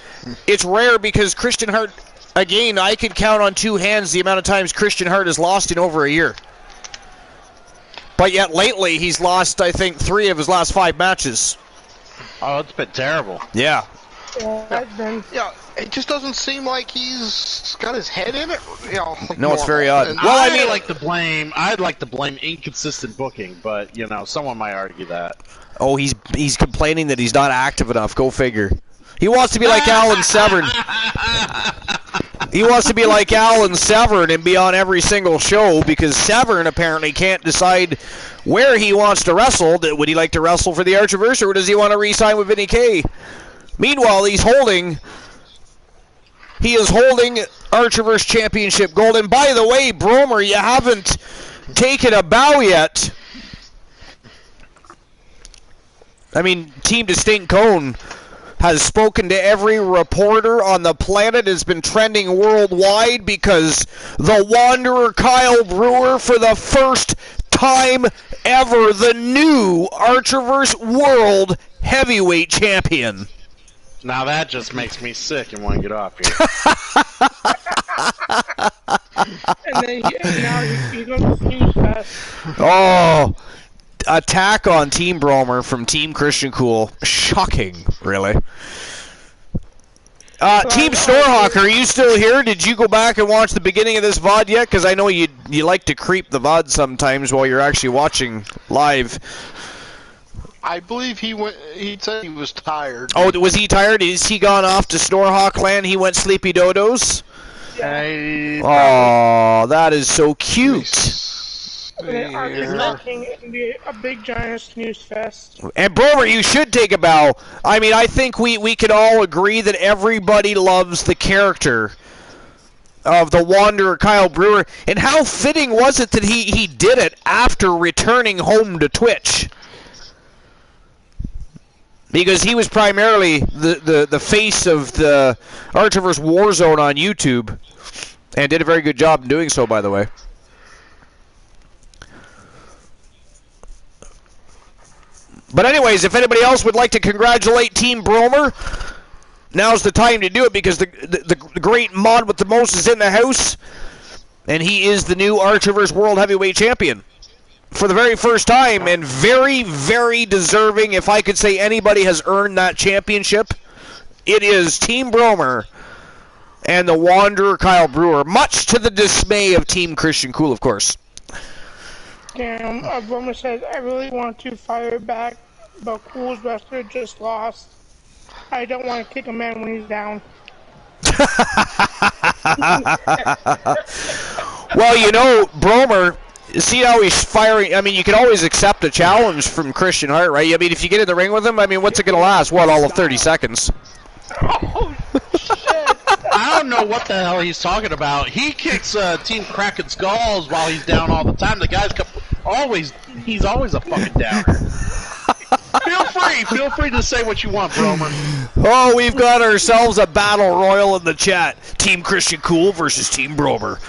it's rare because Christian Hart, again, I could count on two hands the amount of times Christian Hart has lost in over a year. But yet lately he's lost, I think, 3 of his last 5 matches. Oh, it's been terrible. Yeah. Yeah, it just doesn't seem like he's got his head in it. No, it's very odd. And Well, I'd like to blame inconsistent booking, but someone might argue that. Oh, he's complaining that he's not active enough. Go figure. He wants to be like Alan Severn. He wants to be like Alan Severn and be on every single show because Severn apparently can't decide where he wants to wrestle. Would he like to wrestle for the Archerverse, or does he want to re-sign with Vinny K? Meanwhile, he is holding Archerverse Championship gold. And by the way, Bromer, you haven't taken a bow yet. I mean, Team Distinct Cone has spoken to every reporter on the planet, has been trending worldwide because the Wanderer Kyle Brewer, for the first time ever, the new Archerverse World Heavyweight Champion. Now that just makes me sick and want to get off here. And then now he goes to Team Fest. Oh, attack on Team Bromer from Team Christian Cool. Shocking, really. Team Snorhawk, are you still here? Did you go back and watch the beginning of this VOD yet? Because I know you like to creep the VOD sometimes while you're actually watching live. I believe he said he was tired. Oh, was he tired? Is he gone off to Snorhawk land? He went sleepy dodos? Oh, that is so cute. It can be a big giant news fest. And Bromer, you should take a bow. I mean, I think we can all agree that everybody loves the character of the Wanderer Kyle Brewer. And how fitting was it that he did it after returning home to Twitch? Because he was primarily the face of the Archerverse Warzone on YouTube. And did a very good job in doing so, by the way. But anyways, if anybody else would like to congratulate Team Bromer, now's the time to do it because the great mod with the most is in the house. And he is the new Archerverse World Heavyweight Champion. For the very first time, and very, very deserving. If I could say anybody has earned that championship, it is Team Bromer and the Wanderer Kyle Brewer, much to the dismay of Team Christian Cool, of course. Damn, Bromer says, I really want to fire back, but Cool's wrestler just lost. I don't want to kick a man when he's down. Well, Bromer, see how he's firing. I mean, you can always accept a challenge from Christian Hart, right? I mean, if you get in the ring with him, I mean, what's it going to last? What, all of 30 seconds? Oh, shit. I don't know what the hell he's talking about. He kicks Team Kraken skulls while he's down all the time. The guy's he's always a fucking downer. Feel free to say what you want, Bromer. Oh, we've got ourselves a battle royal in the chat. Team Christian Cool versus Team Bromer.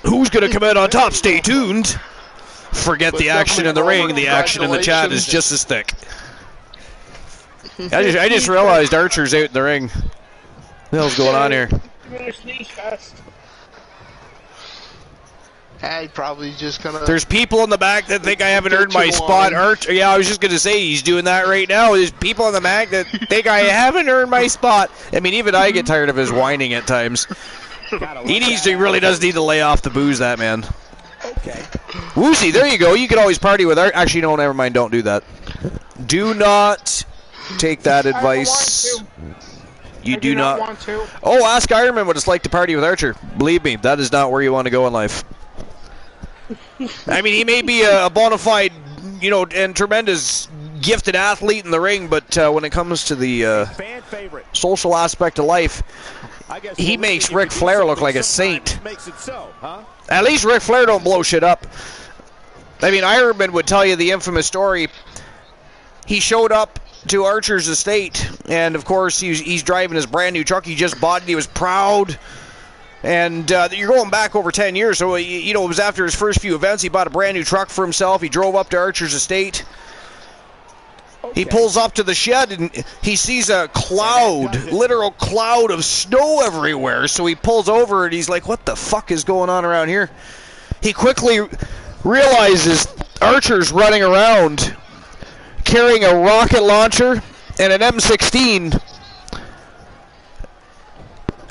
Who's going to come out on top? Stay tuned. Forget the action in the ring. The action in the chat is just as thick. I just realized Archer's out in the ring. What the hell's going on here? Hey, probably just gonna. There's people in the back that think I haven't earned my spot. Archer, yeah, I was just gonna say he's doing that right now. There's people in the back that think I haven't earned my spot. I mean, even I get tired of his whining at times. He really does need to lay off the booze, that man. Okay. Woozy, there you go. You could always party with Archer. Actually, no, never mind. Don't do that. Do not take that advice. You do not want to. Oh, ask Ironman what it's like to party with Archer. Believe me, that is not where you want to go in life. I mean, he may be a bona fide, and tremendous gifted athlete in the ring, but when it comes to the social aspect of life, he makes Ric Flair look like a saint. At least Ric Flair don't blow shit up. I mean, Ironman would tell you the infamous story he showed up to Archer's estate, and of course he's driving his brand new truck he just bought, and he was proud. And you're going back over 10 years, so it was after his first few events. He bought a brand new truck for himself. He drove up to Archer's estate. He pulls up to the shed, and he sees a literal cloud of snow everywhere. So he pulls over, and he's like, what the fuck is going on around here? He quickly realizes Archer's running around carrying a rocket launcher and an M16,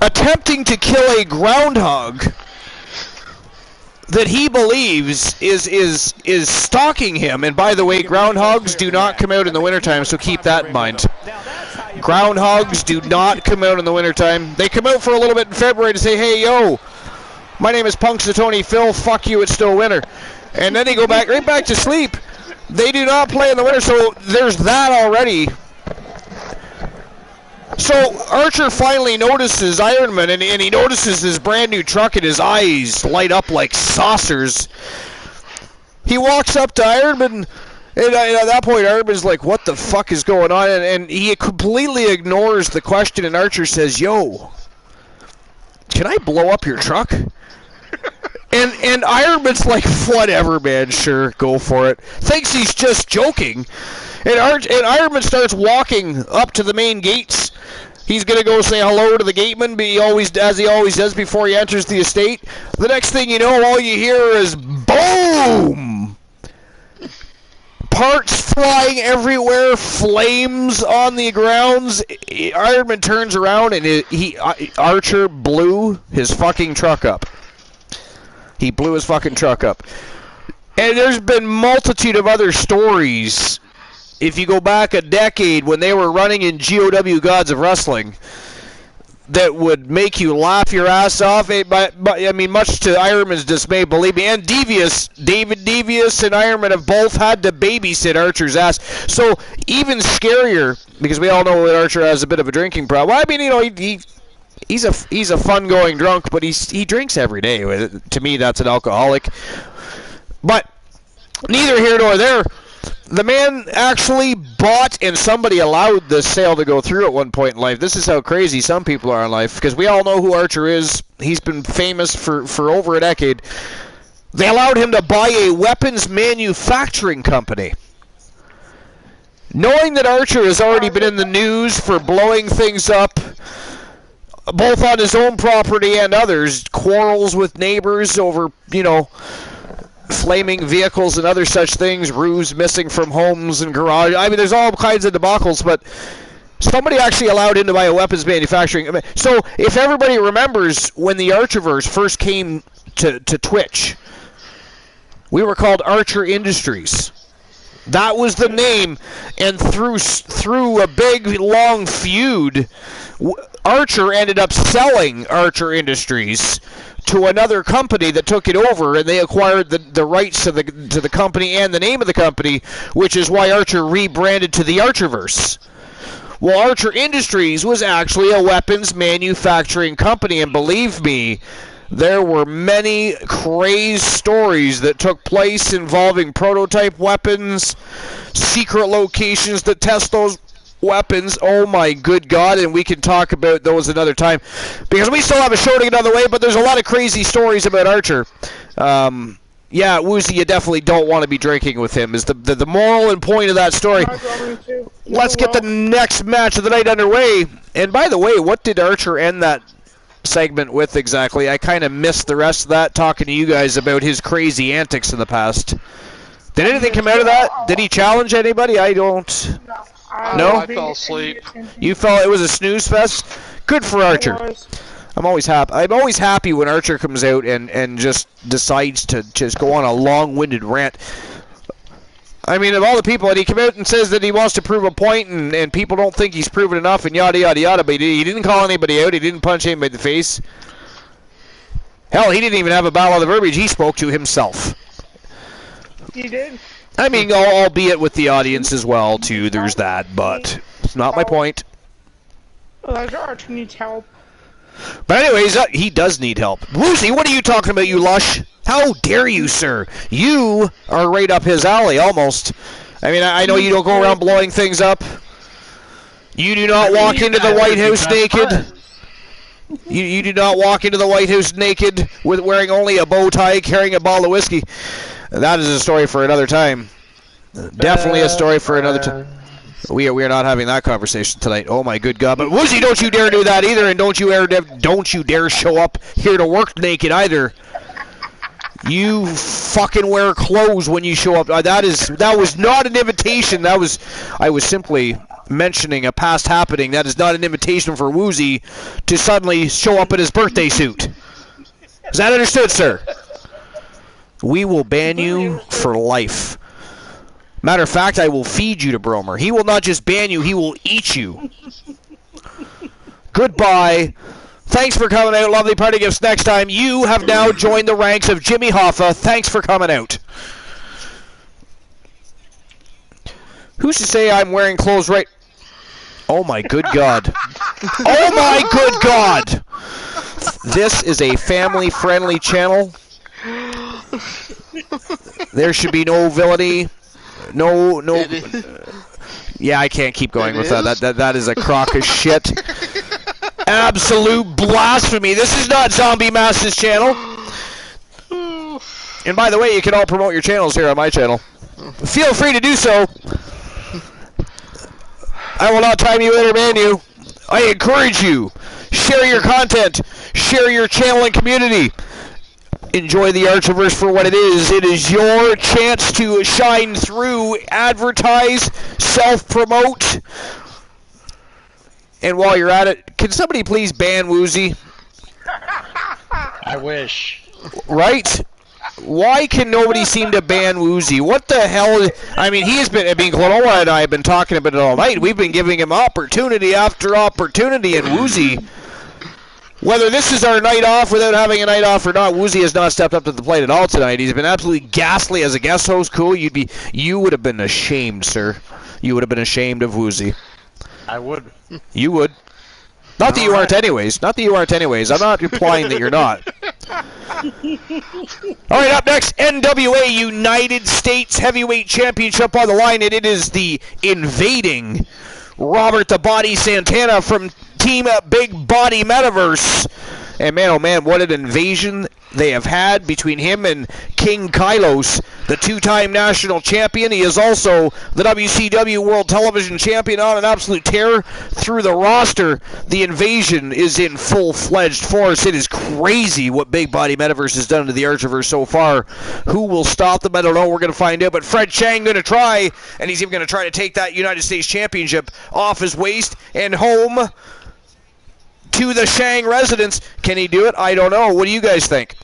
attempting to kill a groundhog that he believes is stalking him. And by the way, groundhogs do not come out in the wintertime, so keep that in mind. Groundhogs do not come out in the wintertime. They come out for a little bit in February to say, hey, yo, my name is Punxsutawney Phil, fuck you, it's still winter. And then they go right back to sleep. They do not play in the winter, so there's that already. So Archer finally notices Ironman, and he notices his brand new truck, and his eyes light up like saucers. He walks up to Ironman, and at that point Ironman's like, what the fuck is going on? And he completely ignores the question, and Archer says, yo, can I blow up your truck? And Ironman's like, whatever, man, sure, go for it. Thinks he's just joking. And Ironman starts walking up to the main gates. He's going to go say hello to the gateman, as he always does before he enters the estate. The next thing you know, all you hear is boom! Parts flying everywhere, flames on the grounds. Ironman turns around, and Archer blew his fucking truck up. He blew his fucking truck up. And there's been multitude of other stories. If you go back a decade when they were running in GOW Gods of Wrestling, that would make you laugh your ass off. But I mean, much to Ironman's dismay, believe me. And David Devious and Ironman have both had to babysit Archer's ass. So even scarier, because we all know that Archer has a bit of a drinking problem. Well, I mean, he's a fun-going drunk, but he drinks every day. To me, that's an alcoholic. But neither here nor there. The man actually bought, and somebody allowed the sale to go through at one point in life. This is how crazy some people are in life, because we all know who Archer is. He's been famous for over a decade. They allowed him to buy a weapons manufacturing company. Knowing that Archer has already been in the news for blowing things up, both on his own property and others, quarrels with neighbors over, flaming vehicles and other such things, roofs missing from homes and garages. I mean, there's all kinds of debacles, but somebody actually allowed him to buy a weapons manufacturing. So if everybody remembers when the Archerverse first came to Twitch, we were called Archer Industries. That was the name, and through a big, long feud, Archer ended up selling Archer Industries to another company that took it over, and they acquired the rights to the company and the name of the company, which is why Archer rebranded to the Archerverse. Well, Archer Industries was actually a weapons manufacturing company, and believe me, there were many crazed stories that took place involving prototype weapons, secret locations that test those weapons. Oh my good God, and we can talk about those another time, because we still have a show to get out of the way, but there's a lot of crazy stories about Archer. Yeah, Woozy, you definitely don't want to be drinking with him, is the moral and point of that story. Let's get the next match of the night underway. And by the way, what did Archer end that segment with exactly? I kind of missed the rest of that, talking to you guys about his crazy antics in the past. Did anything come out of that? Did he challenge anybody? I don't... No? I fell asleep. You felt it was a snooze fest? Good for Archer. I'm always happy when Archer comes out and just decides to just go on a long-winded rant. I mean, of all the people, and he came out and says that he wants to prove a point, and people don't think he's proven enough, and yada, yada, yada, but he didn't call anybody out, he didn't punch anybody in the face. Hell, he didn't even have a battle of the verbiage, he spoke to himself. He did? I mean, albeit with the audience as well, too, there's that, but it's not my point. Archer needs help. But anyways, he does need help. Woozy, what are you talking about, you lush? How dare you, sir? You are right up his alley, almost. I mean, I know you don't go around blowing things up. You do not walk into the White House naked. You do not walk into the White House naked with wearing only a bow tie, carrying a bottle of whiskey. That is a story for another time. Definitely a story for another time. We are not having that conversation tonight. Oh my good God! But Woozy, don't you dare do that either, and don't you dare show up here to work naked either. You fucking wear clothes when you show up. That was not an invitation. I was simply mentioning a past happening. That is not an invitation for Woozy to suddenly show up in his birthday suit. Is that understood, sir? We will ban you for life. Matter of fact, I will feed you to Bromer. He will not just ban you, he will eat you. Goodbye. Thanks for coming out. Lovely party gifts next time. You have now joined the ranks of Jimmy Hoffa. Thanks for coming out. Who's to say I'm wearing clothes right... Oh my good God. Oh my good God. This is a family-friendly channel. There should be no villainy. No. Yeah, I can't keep going with that. That is a crock of shit. Absolute blasphemy. This is not Zombie Mass's channel. And by the way, you can all promote your channels here on my channel. Feel free to do so. I will not time you in or ban you. I encourage you. Share your content. Share your channel and community. Enjoy the Archiverse for what it is. It is your chance to shine through, advertise, self-promote. And while you're at it, can somebody please ban Woozy? I wish. Right? Why can nobody seem to ban Woozy? What the hell? I mean, Clonoa and I have been talking about it all night. We've been giving him opportunity after opportunity, and Woozy... Whether this is our night off without having a night off or not, Woozy has not stepped up to the plate at all tonight. He's been absolutely ghastly as a guest host. Cool, you would have been ashamed, sir. You would have been ashamed of Woozy. I would. You would. Not that you aren't anyways. Not that you aren't anyways. I'm not implying that you're not. All right, up next, NWA United States Heavyweight Championship on the line, and it is the invading Robert the Body Santana from Team Big Body Metaverse. And man, oh man, what an invasion they have had between him and King Kylos, the two-time national champion. He is also the WCW World Television Champion, on an absolute tear through the roster. The invasion is in full-fledged force. It is crazy what Big Body Metaverse has done to the Archiverse so far. Who will stop them? I don't know. We're going to find out. But Fred Chang going to try, and he's even going to try to take that United States Championship off his waist and home to the Shang residence. Can he do it? I don't know. What do you guys think?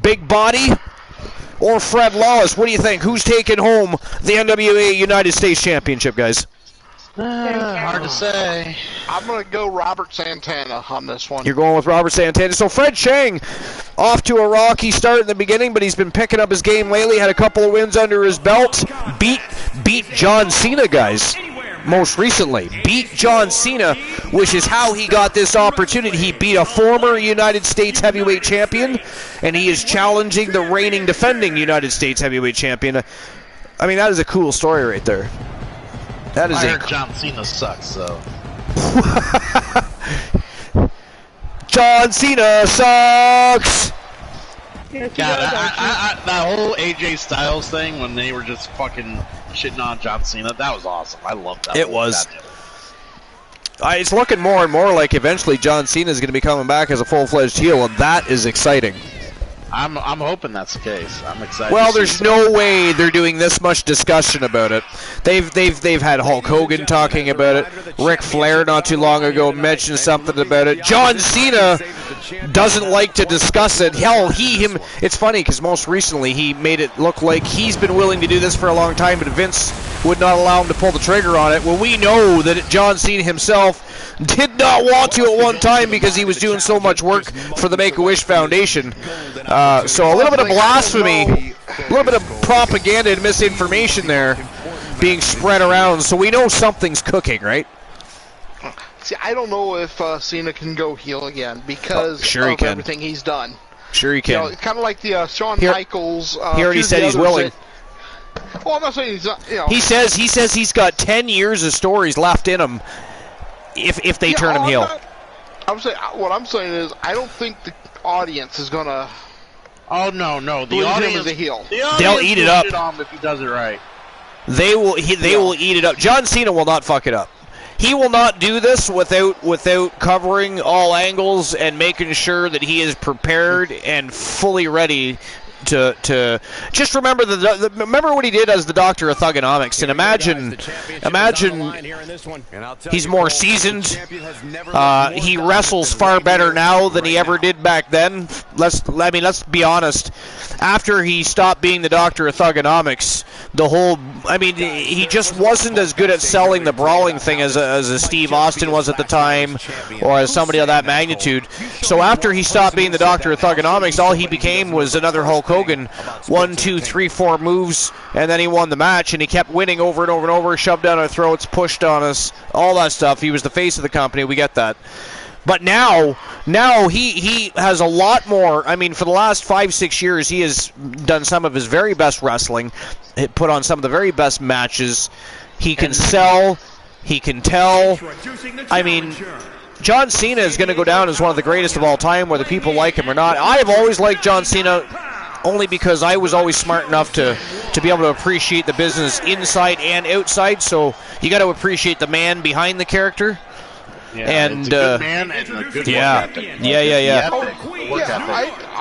Big Body or Fred Lawless? What do you think? Who's taking home the NWA United States Championship, guys? Hard to say. I'm going to go Robert Santana on this one. You're going with Robert Santana. So Fred Chang, off to a rocky start in the beginning, but he's been picking up his game lately. Had a couple of wins under his belt. Beat John Cena, guys. Most recently, beat John Cena, which is how he got this opportunity. He beat a former United States Heavyweight Champion, and he is challenging the reigning defending United States Heavyweight Champion. I mean, that is a cool story right there. That is I heard John Cena sucks, so. John Cena sucks! God, that whole AJ Styles thing when they were just fucking shitting on John Cena, that was awesome. I loved that. It was. It's looking more and more like eventually John Cena is going to be coming back as a full-fledged heel, and that is exciting. I'm hoping that's the case. I'm excited. Well, there's no way they're doing this much discussion about it. They've had Hulk Hogan talking about it. Ric Flair not too long ago mentioned something about it. John Cena doesn't like to discuss it. Hell, it's funny because most recently he made it look like he's been willing to do this for a long time, but Vince would not allow him to pull the trigger on it. Well, we know that John Cena himself did not want to at one time because he was doing so much work for the Make-A-Wish Foundation. So a little bit of blasphemy, a little bit of propaganda and misinformation there being spread around. So we know something's cooking, right? See, I don't know if Cena can go heel again because sure he of can. everything he's done. Sure he can. Kind of like the Shawn Michaels. He already said he's willing. Well, I'm not saying he's not, you know. He says he's got 10 years of stories left in him if they turn him heel. What I'm saying is, I don't think the audience is gonna. Oh no, the believe audience him as a heel. They'll eat it up. Shit on him if he does it right. They will eat it up. John Cena will not fuck it up. He will not do this without covering all angles and making sure that he is prepared and fully ready to just remember remember what he did as the Doctor of Thugonomics, and imagine he's more seasoned. He wrestles far better now than he ever did back then. Let's be honest. After he stopped being the Doctor of Thugonomics, he just wasn't as good at selling the brawling thing as a Steve Austin was at the time, or as somebody of that magnitude. So after he stopped being the Doctor of Thugonomics, all he became was another Hulk Hogan. 1, 2, 3, 4 moves, and then he won the match, and he kept winning over and over and over, shoved down our throats, pushed on us, all that stuff. He was the face of the company, we get that. But now he has a lot more. I mean, for the last 5-6 years, he has done some of his very best wrestling, put on some of the very best matches. He can sell, he can tell. I mean, John Cena is going to go down as one of the greatest of all time, whether people like him or not. I have always liked John Cena, only because I was always smart enough to be able to appreciate the business inside and outside. So you got to appreciate the man behind the character. Yeah, and it's a good man and a good yeah.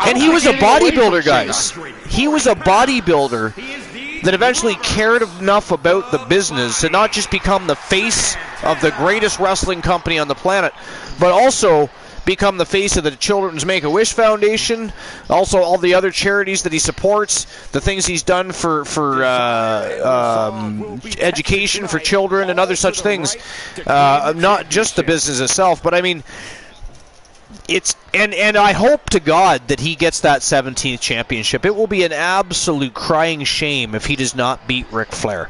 And he was a bodybuilder, guys. He was a bodybuilder that eventually cared enough about the business to not just become the face of the greatest wrestling company on the planet, but also become the face of the Children's Make-A-Wish Foundation, also all the other charities that he supports, the things he's done for education for children and other such things. Not just the business itself, but I mean, it's and I hope to God that he gets that 17th championship. It will be an absolute crying shame if he does not beat Ric Flair.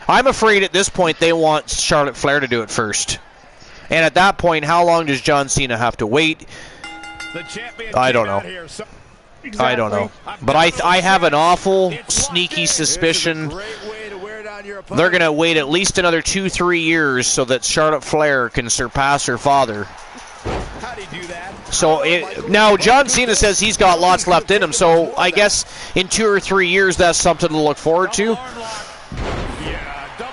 I'm afraid at this point they want Charlotte Flair to do it first. And at that point, how long does John Cena have to wait? I don't know. Exactly. I don't know. But I have an awful, sneaky suspicion they're going to wait at least another 2-3 years so that Charlotte Flair can surpass her father. So now John Cena says he's got lots left in him, so I guess in 2 or 3 years that's something to look forward to.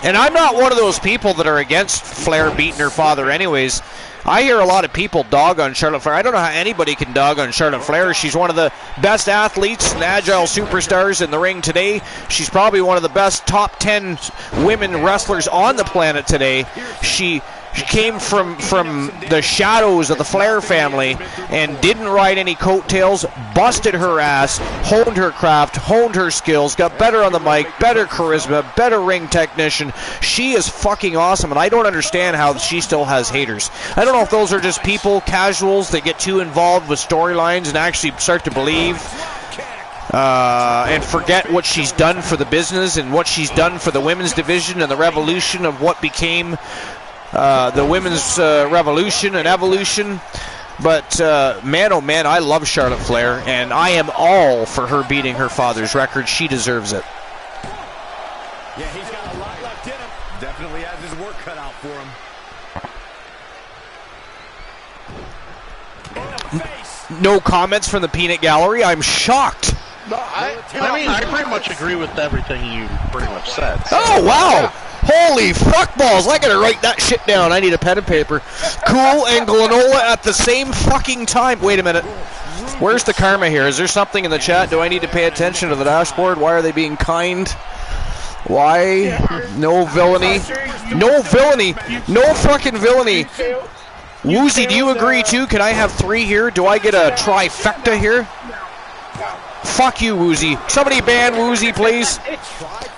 And I'm not one of those people that are against Flair beating her father anyways. I hear a lot of people dog on Charlotte Flair. I don't know how anybody can dog on Charlotte Flair. She's one of the best athletes and agile superstars in the ring today. She's probably one of the best top 10 women wrestlers on the planet today. She came from the shadows of the Flair family and didn't ride any coattails, busted her ass, honed her craft, honed her skills, got better on the mic, better charisma, better ring technician. She is fucking awesome, and I don't understand how she still has haters. I don't know if those are just people, casuals, that get too involved with storylines and actually start to believe and forget what she's done for the business and what she's done for the women's division and the revolution of what became the women's revolution and evolution. But man, oh man, I love Charlotte Flair, and I am all for her beating her father's record. She deserves it. Yeah, he's got a lot left in him. Definitely has his work cut out for him. No comments from the peanut gallery. I'm shocked. No, I pretty much agree with everything you pretty much said. Oh, wow. Holy fuck balls. I gotta write that shit down. I need a pen and paper. Cool and Glenola at the same fucking time. Wait a minute. Where's the karma here? Is there something in the chat? Do I need to pay attention to the dashboard? Why are they being kind? Why? No villainy. No villainy. No fucking villainy. Woozy, do you agree too? Can I have 3 here? Do I get a trifecta here? Fuck you, Woozy. Somebody ban Woozy, please.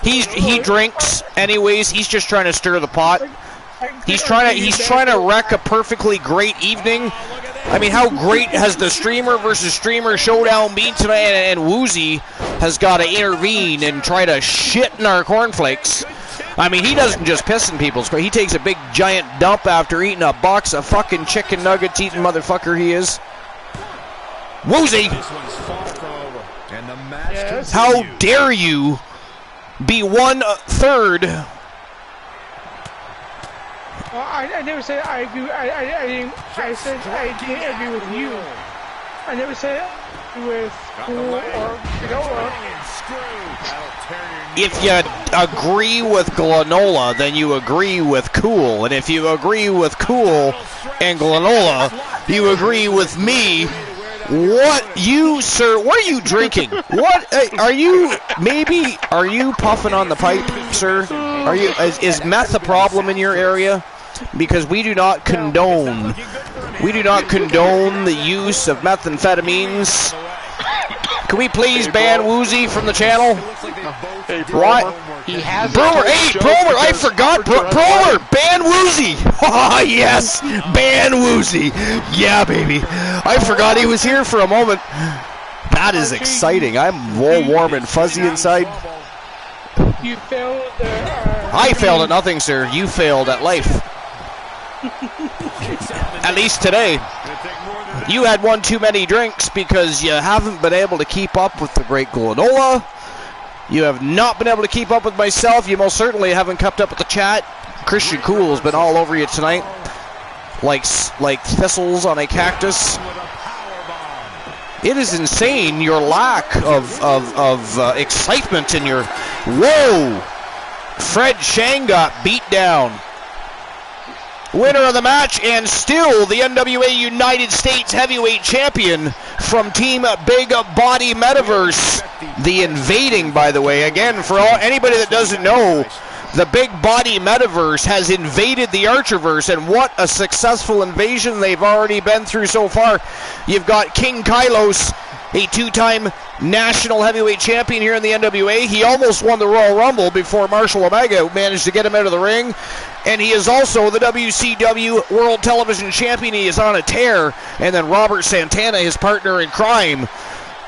He drinks anyways. He's just trying to stir the pot. He's trying to wreck a perfectly great evening. I mean, how great has the streamer versus streamer showdown been tonight? And Woozy has got to intervene and try to shit in our cornflakes. I mean, he doesn't just piss in people's. He takes a big giant dump after eating a box of fucking chicken nuggets eating motherfucker he is. Woozy! And the match Yes. How dare you be 1/3? Well, I never said I agree. I didn't. I said I didn't agree with you. I never said with Cool or Granola. If you agree with Granola, then you agree with Cool. And if you agree with Cool and Granola, you agree with me. What you, sir, what are you drinking? What are you, are you puffing on the pipe, sir? Are you, is meth a problem in your area? Because we do not condone the use of methamphetamines. Can we please ban Woozy from the channel? Hey, What? He has Bromer, hey, Bromer, I forgot, Bromer, ban Woozy! Oh, yes, ban Woozy! Yeah, baby. I forgot he was here for a moment. That is exciting. I'm all warm and fuzzy inside. You failed. I failed at nothing, sir. You failed at life. At least today. You had one too many drinks because you haven't been able to keep up with the great Granola. You have not been able to keep up with myself. You most certainly haven't kept up with the chat. Christian Cool has been all over you tonight, like thistles on a cactus. It is insane, your lack of excitement in your... Whoa! Fred Shang got beat down. Winner of the match, and still the NWA United States Heavyweight Champion from Team Big Body Metaverse. The invading, by the way, again, for anybody that doesn't know, the Big Body Metaverse has invaded the Archerverse, and what a successful invasion they've already been through so far. You've got King Kylos, a two-time national heavyweight champion here in the NWA. He almost won the Royal Rumble before Marshall Omega managed to get him out of the ring. And he is also the WCW World Television Champion. He is on a tear. And then Robert Santana, his partner in crime,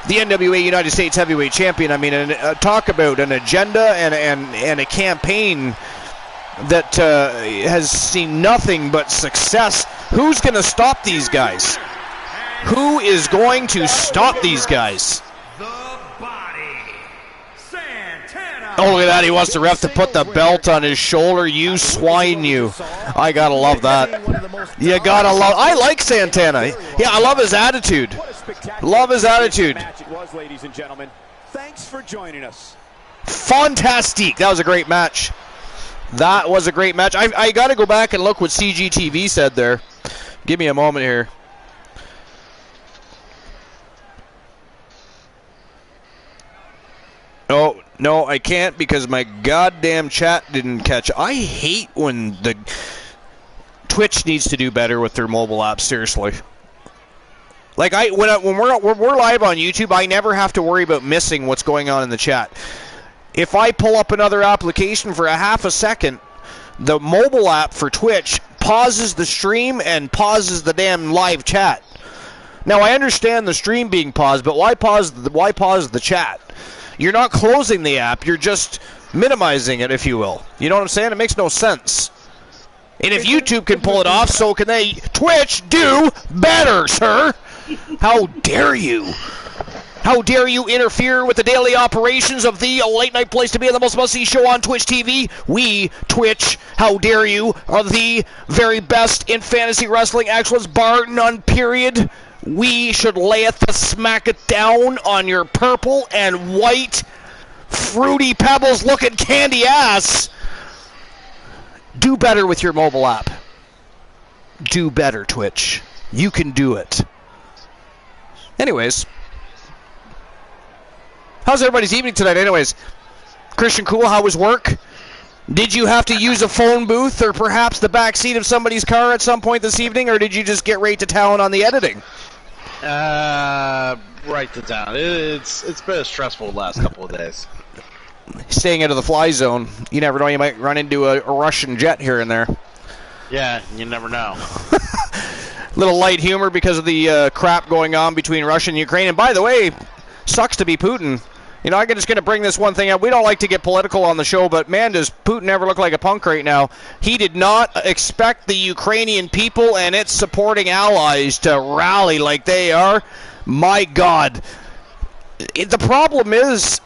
the NWA United States Heavyweight Champion. I mean, talk about an agenda and a campaign that has seen nothing but success. Who's going to stop these guys? Who is going to stop these guys? Oh, look at that. He wants the ref to put the belt on his shoulder. You swine, you. I gotta love that. You gotta love... I like Santana. Yeah, I love his attitude. Love his attitude. Thanks for joining us. Fantastic. That was a great match. That was a great match. I gotta go back and look what CGTV said there. Give me a moment here. Oh, no, I can't because my goddamn chat didn't catch. I hate when the Twitch needs to do better with their mobile app, seriously. Like, when we're live on YouTube, I never have to worry about missing what's going on in the chat. If I pull up another application for a half a second, the mobile app for Twitch pauses the stream and pauses the damn live chat. Now, I understand the stream being paused, but why pause the chat? You're not closing the app, you're just minimizing it, if you will. You know what I'm saying? It makes no sense. And if YouTube can pull it off, so can they. Twitch, do better, sir! How dare you? How dare you interfere with the daily operations of the late night place to be in the most must-see show on Twitch TV? We, Twitch, how dare you, are the very best in fantasy wrestling excellence, bar none, period. We should layeth to smack it down on your purple and white, fruity pebbles looking candy ass. Do better with your mobile app. Do better, Twitch. You can do it. Anyways. How's everybody's evening tonight anyways? Christian Cool, how was work? Did you have to use a phone booth or perhaps the back seat of somebody's car at some point this evening, or did you just get right to town on the editing? Right to town. It's been stressful the last couple of days. Staying out of the fly zone. You never know, you might run into a Russian jet here and there. Yeah, you never know. Little light humor because of the crap going on between Russia and Ukraine. And by the way, sucks to be Putin. You know, I'm just going to bring this one thing up. We don't like to get political on the show, but man, does Putin ever look like a punk right now. He did not expect the Ukrainian people and its supporting allies to rally like they are. My God. the problem is,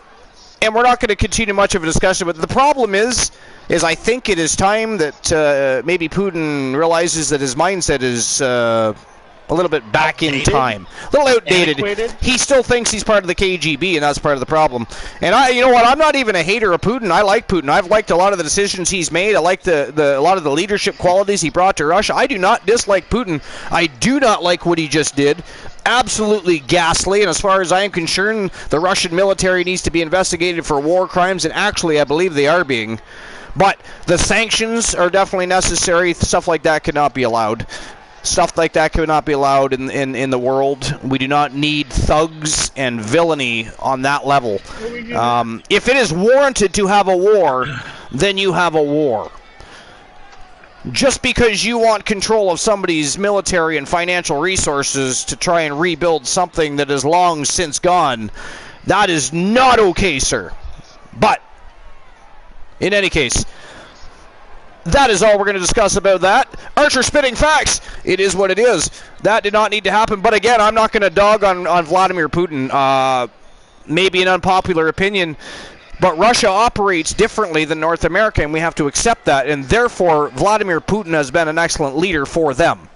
and we're not going to continue much of a discussion, but the problem is I think it is time that maybe Putin realizes that his mindset is a little bit back in time. A little outdated. Antiquated? He still thinks he's part of the KGB, and that's part of the problem. And you know what? I'm not even a hater of Putin. I like Putin. I've liked a lot of the decisions he's made. I like a lot of the leadership qualities he brought to Russia. I do not dislike Putin. I do not like what he just did. Absolutely ghastly, and as far as I am concerned, the Russian military needs to be investigated for war crimes, and actually I believe they are being. But the sanctions are definitely necessary. Stuff like that cannot be allowed. Stuff like that cannot be allowed in the world. We do not need thugs and villainy on that level. If it is warranted to have a war, then you have a war. Just because you want control of somebody's military and financial resources to try and rebuild something that is long since gone, that is not okay, sir. But, in any case, that is all we're going to discuss about that. Archer spitting facts. It is what it is. That did not need to happen. But again, I'm not going to dog on Vladimir Putin. Maybe an unpopular opinion, but Russia operates differently than North America, and we have to accept that. And therefore, Vladimir Putin has been an excellent leader for them.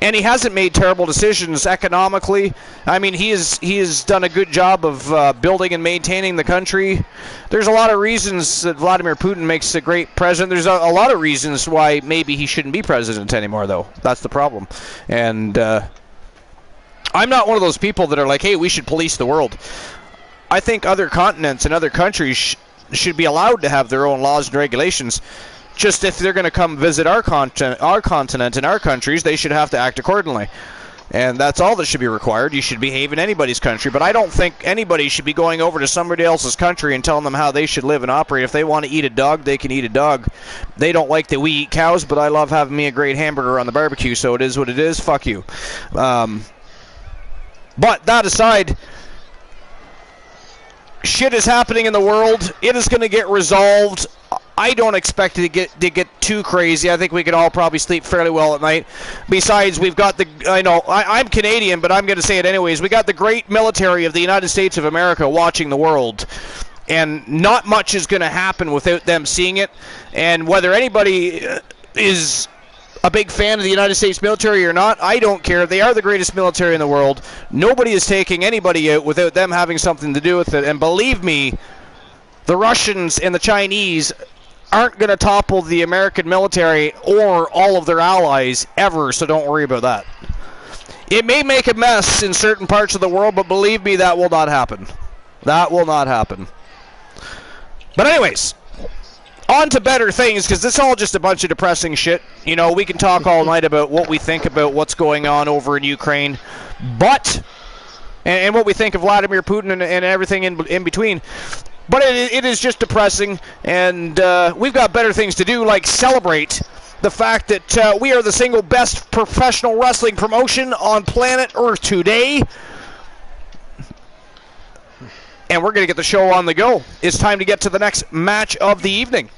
And he hasn't made terrible decisions economically. I mean, he has done a good job of building and maintaining the country. There's a lot of reasons that Vladimir Putin makes a great president. There's a lot of reasons why maybe he shouldn't be president anymore, though. That's the problem. And I'm not one of those people that are like, hey, we should police the world. I think other continents and other countries should be allowed to have their own laws and regulations. Just if they're going to come visit our continent and our countries, they should have to act accordingly. And that's all that should be required. You should behave in anybody's country. But I don't think anybody should be going over to somebody else's country and telling them how they should live and operate. If they want to eat a dog, they can eat a dog. They don't like that we eat cows, but I love having me a great hamburger on the barbecue, so it is what it is. Fuck you. But that aside, shit is happening in the world. It is going to get resolved. I don't expect it to get too crazy. I think we can all probably sleep fairly well at night. Besides, we've got I'm Canadian, but I'm going to say it anyways. We got the great military of the United States of America watching the world. And not much is going to happen without them seeing it. And whether anybody is a big fan of the United States military or not, I don't care. They are the greatest military in the world. Nobody is taking anybody out without them having something to do with it. And believe me, the Russians and the Chinese aren't going to topple the American military or all of their allies ever, so don't worry about that. It may make a mess in certain parts of the world, but believe me, that will not happen. That will not happen. But anyways, on to better things, because this is all just a bunch of depressing shit. You know, we can talk all night about what we think about what's going on over in Ukraine, and what we think of Vladimir Putin and everything in between. But it is just depressing, and we've got better things to do, like celebrate the fact that we are the single best professional wrestling promotion on planet Earth today. And we're going to get the show on the go. It's time to get to the next match of the evening.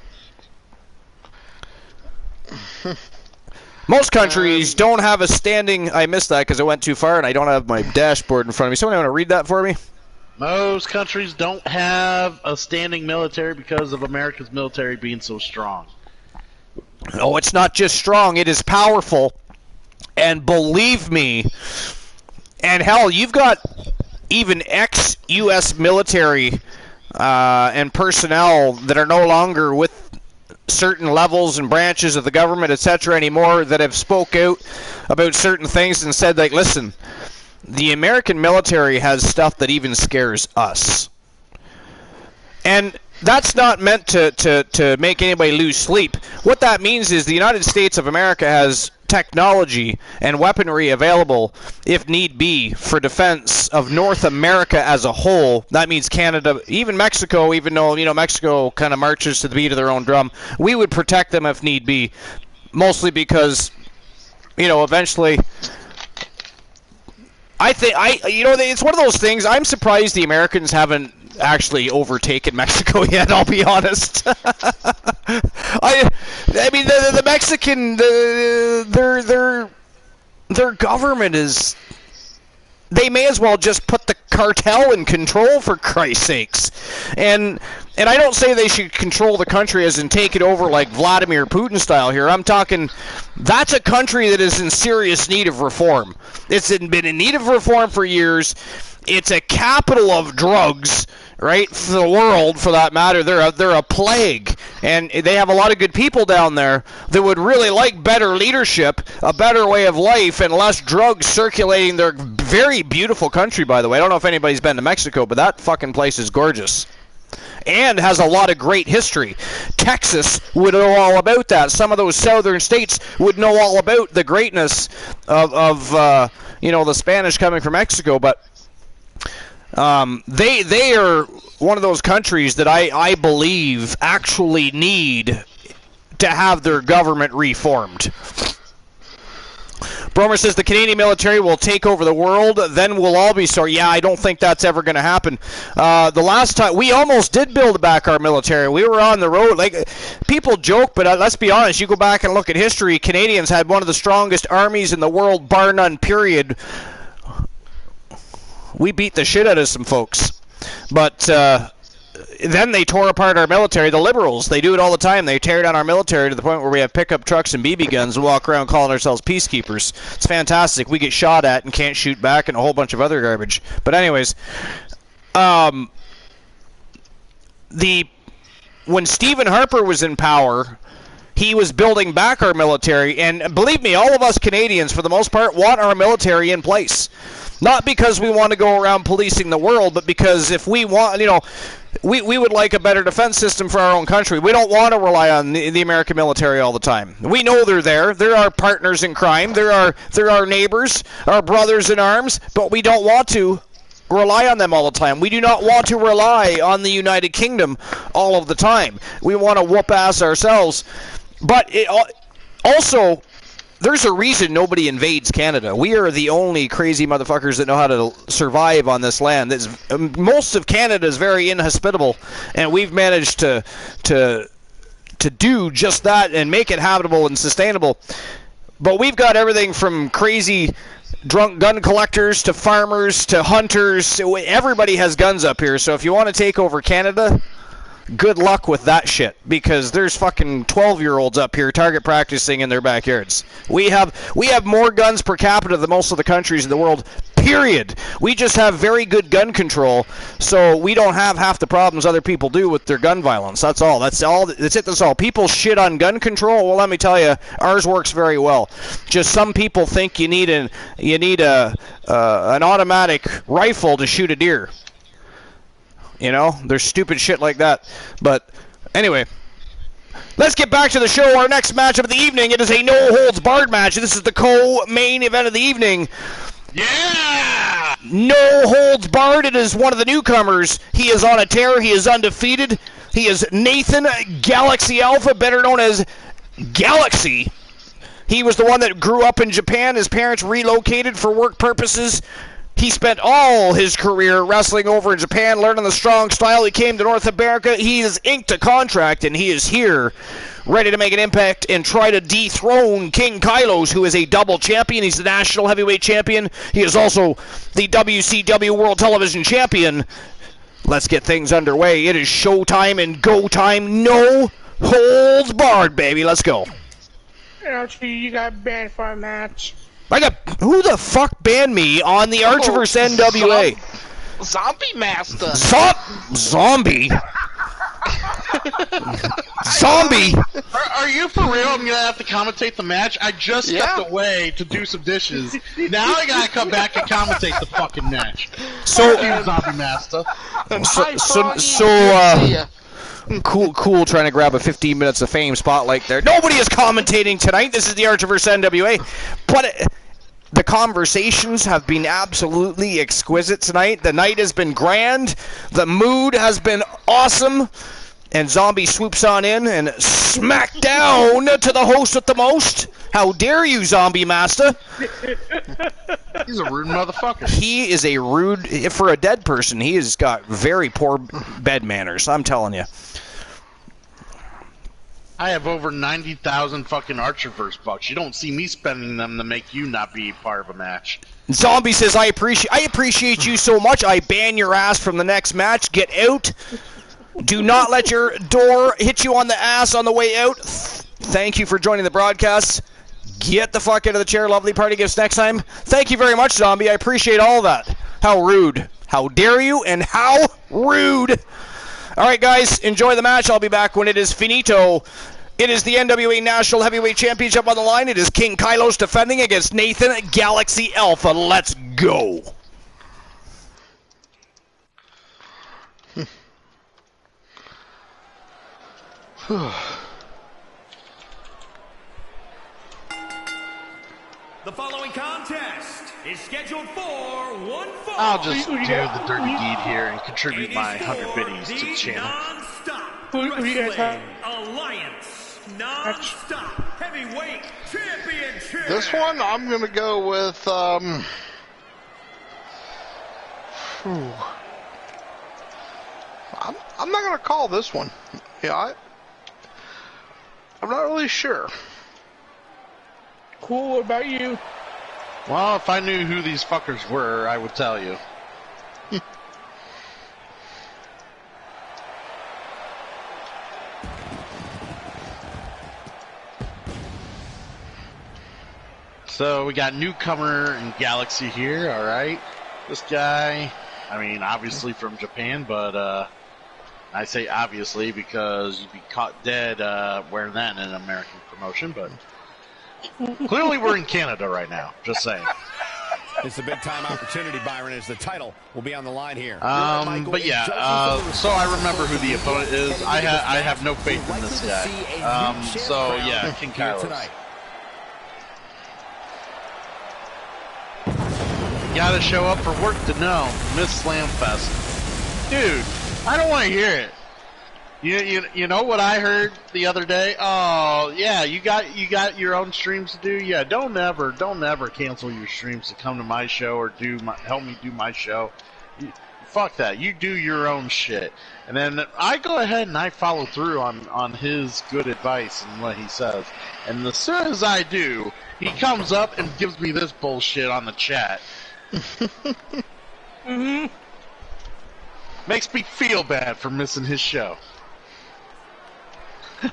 Most countries don't have a standing... I missed that because I went too far, and I don't have my dashboard in front of me. Somebody want to read that for me? Most countries don't have a standing military because of America's military being so strong. Oh, it's not just strong, it is powerful. And believe me, and hell, you've got even ex-U.S. military and personnel that are no longer with certain levels and branches of the government, etc. anymore, that have spoke out about certain things and said, like, listen, the American military has stuff that even scares us. And that's not meant to make anybody lose sleep. What that means is the United States of America has technology and weaponry available, if need be, for defense of North America as a whole. That means Canada, even Mexico, even though, you know, Mexico kind of marches to the beat of their own drum. We would protect them if need be, mostly because, you know, eventually... it's one of those things. I'm surprised the Americans haven't actually overtaken Mexico yet, I'll be honest. I mean, the Mexican, their government is they may as well just put the cartel in control, for Christ's sakes. And I don't say they should control the country as in take it over like Vladimir Putin style here. I'm talking, that's a country that is in serious need of reform. It's been in need of reform for years. It's a capital of drugs, right, for the world, for that matter. They're a plague, and they have a lot of good people down there that would really like better leadership, a better way of life, and less drugs circulating their very beautiful country, by the way. I don't know if anybody's been to Mexico, but that fucking place is gorgeous and has a lot of great history. Texas would know all about that. Some of those southern states would know all about the greatness of the Spanish coming from Mexico, but they are one of those countries that I believe actually need to have their government reformed. Bromer says the Canadian military will take over the world, then we'll all be sorry. Yeah, I don't think that's ever going to happen. The last time, we almost did build back our military. We were on the road. Like, people joke, but let's be honest. You go back and look at history, Canadians had one of the strongest armies in the world, bar none, period. We beat the shit out of some folks. But then they tore apart our military. The Liberals, they do it all the time. They tear down our military to the point where we have pickup trucks and BB guns and walk around calling ourselves peacekeepers. It's fantastic. We get shot at and can't shoot back and a whole bunch of other garbage. But anyways, when Stephen Harper was in power, he was building back our military. And believe me, all of us Canadians, for the most part, want our military in place. Not because we want to go around policing the world, but because if we want, we would like a better defense system for our own country. We don't want to rely on the American military all the time. We know they're there. They're our partners in crime. They're our neighbors, our brothers in arms, but we don't want to rely on them all the time. We do not want to rely on the United Kingdom all of the time. We want to whoop ass ourselves. But also, there's a reason nobody invades Canada. We are the only crazy motherfuckers that know how to survive on this land. Most of Canada is very inhospitable, and we've managed to do just that and make it habitable and sustainable. But we've got everything from crazy drunk gun collectors to farmers to hunters. Everybody has guns up here. So if you want to take over Canada, good luck with that shit, because there's fucking 12-year-olds up here target practicing in their backyards. We have more guns per capita than most of the countries in the world, period. We just have very good gun control, so we don't have half the problems other people do with their gun violence. That's all. That's it. That's all. People shit on gun control. Well, let me tell you, ours works very well. Just some people think you need an automatic rifle to shoot a deer. There's stupid shit like that. But anyway, let's get back to the show. Our next matchup of the evening, it is a no-holds-barred match. This is the co-main event of the evening. Yeah! No holds barred. It is one of the newcomers. He is on a tear. He is undefeated. He is Nathan Galaxy Alpha, better known as Galaxy. He was the one that grew up in Japan. His parents relocated for work purposes. He spent all his career wrestling over in Japan, learning the strong style. He came to North America. He has inked a contract, and he is here, ready to make an impact and try to dethrone King Kylos, who is a double champion. He's the national heavyweight champion. He is also the WCW World Television Champion. Let's get things underway. It is showtime and go time. No holds barred, baby. Let's go. Archie, you got banned for a match. Who the fuck banned me on the Archiverse NWA? Zombie Master. Zombie? Zombie? Are you for real? I'm gonna have to commentate the match. I just stepped away to do some dishes. Now I gotta come back and commentate the fucking match. So, Zombie Master. Cool trying to grab a 15 minutes of fame spotlight there. Nobody is commentating tonight. This is the Archiverse NWA. But the conversations have been absolutely exquisite tonight. The night has been grand. The mood has been awesome. And Zombie swoops on in and smack down to the host with the most. How dare you, Zombie Master? He's a rude motherfucker. He is a rude... For a dead person, he has got very poor bed manners, I'm telling you. I have over 90,000 fucking Archerverse bucks. You don't see me spending them to make you not be part of a match. Zombie says, I appreciate you so much. I ban your ass from the next match. Get out. Do not let your door hit you on the ass on the way out. Thank you for joining the broadcast. Get the fuck out of the chair. Lovely party gifts next time. Thank you very much, Zombie. I appreciate all that. How rude. How dare you, and how rude. All right, guys, enjoy the match. I'll be back when it is finito. It is the NWA National Heavyweight Championship on the line. It is King Kylos defending against Nathan Galaxy Alpha. Let's go. The following contest is scheduled for one fall. I'll just do the dirty deed here and contribute my 100 biddies to the channel. Who you guys have? Alliance Non-Stop Heavyweight Championship. This one, I'm going to go with, I'm not going to call this one. Yeah, I'm not really sure. Cool, what about you? Well, if I knew who these fuckers were, I would tell you. So we got newcomer in Galaxy here, alright. This guy, I mean, obviously from Japan, but I say obviously because you'd be caught dead wearing that in an American promotion, but clearly we're in Canada right now, just saying. It's a big-time opportunity, Byron, as the title will be on the line here. But yeah, so I remember who the opponent is. I have no faith in this guy. So yeah, King Kylos. You gotta show up for work to know. Miss Slamfest. Dude, I don't want to hear it. You know what I heard the other day? Oh yeah, you got your own streams to do. Yeah, don't ever cancel your streams to come to my show or help me do my show. Fuck that. You do your own shit. And then I go ahead and I follow through on his good advice and what he says. And as soon as I do, he comes up and gives me this bullshit on the chat. Makes me feel bad for missing his show.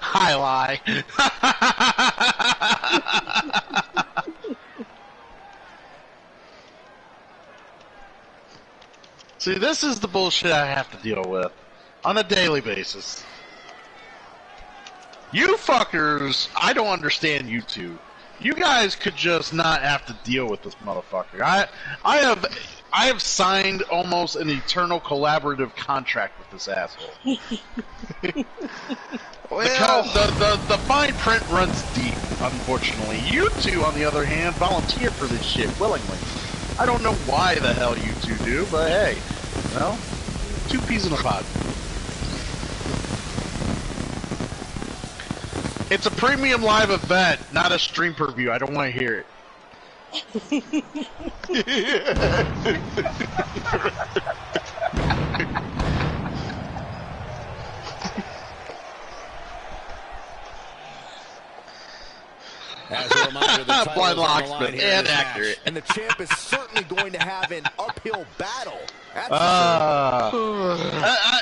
I lie. See, this is the bullshit I have to deal with on a daily basis. You fuckers, I don't understand you two. You guys could just not have to deal with this motherfucker. I have signed almost an eternal collaborative contract with this asshole. Well, the fine print runs deep, unfortunately. You two, on the other hand, volunteer for this shit willingly. I don't know why the hell you two do, but hey, well, two peas in a pod. It's a premium live event, not a stream preview. I don't want to hear it. As a reminder, the title Blind is on the locksmith line here in and this accurate. match, and the champ is certainly going to have an uphill battle. That's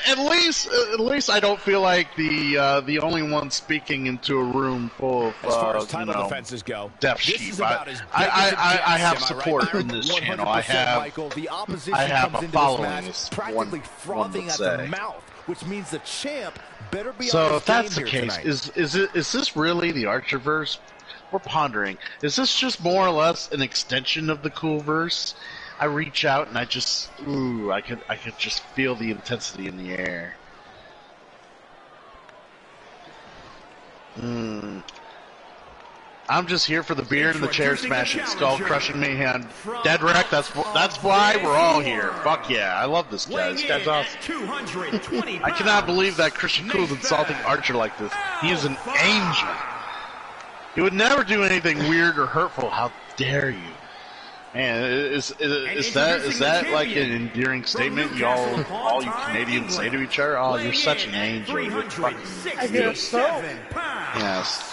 at least I don't feel like the only one speaking into a room full of as far as title defenses go, deaf sheep. I have support in this channel. I have a following. Practically frothing at the mouth, which means the champ better be. So on his if that's the game case, tonight. is this really the Archerverse? We're pondering. Is this just more or less an extension of the Coolverse? I reach out and I just, I could just feel the intensity in the air. I'm just here for the beer and the chair smashing, skull crushing mayhem, dead wreck. That's why we're all here. Fuck yeah, I love this guy. This guy's awesome. I cannot believe that Christian Cool's insulting Archer like this. He is an angel. He would never do anything weird or hurtful. How dare you? Man, is that like an endearing statement all you Canadians say to each other? Oh, you're such an angel. You're fucking I guess so. Yes.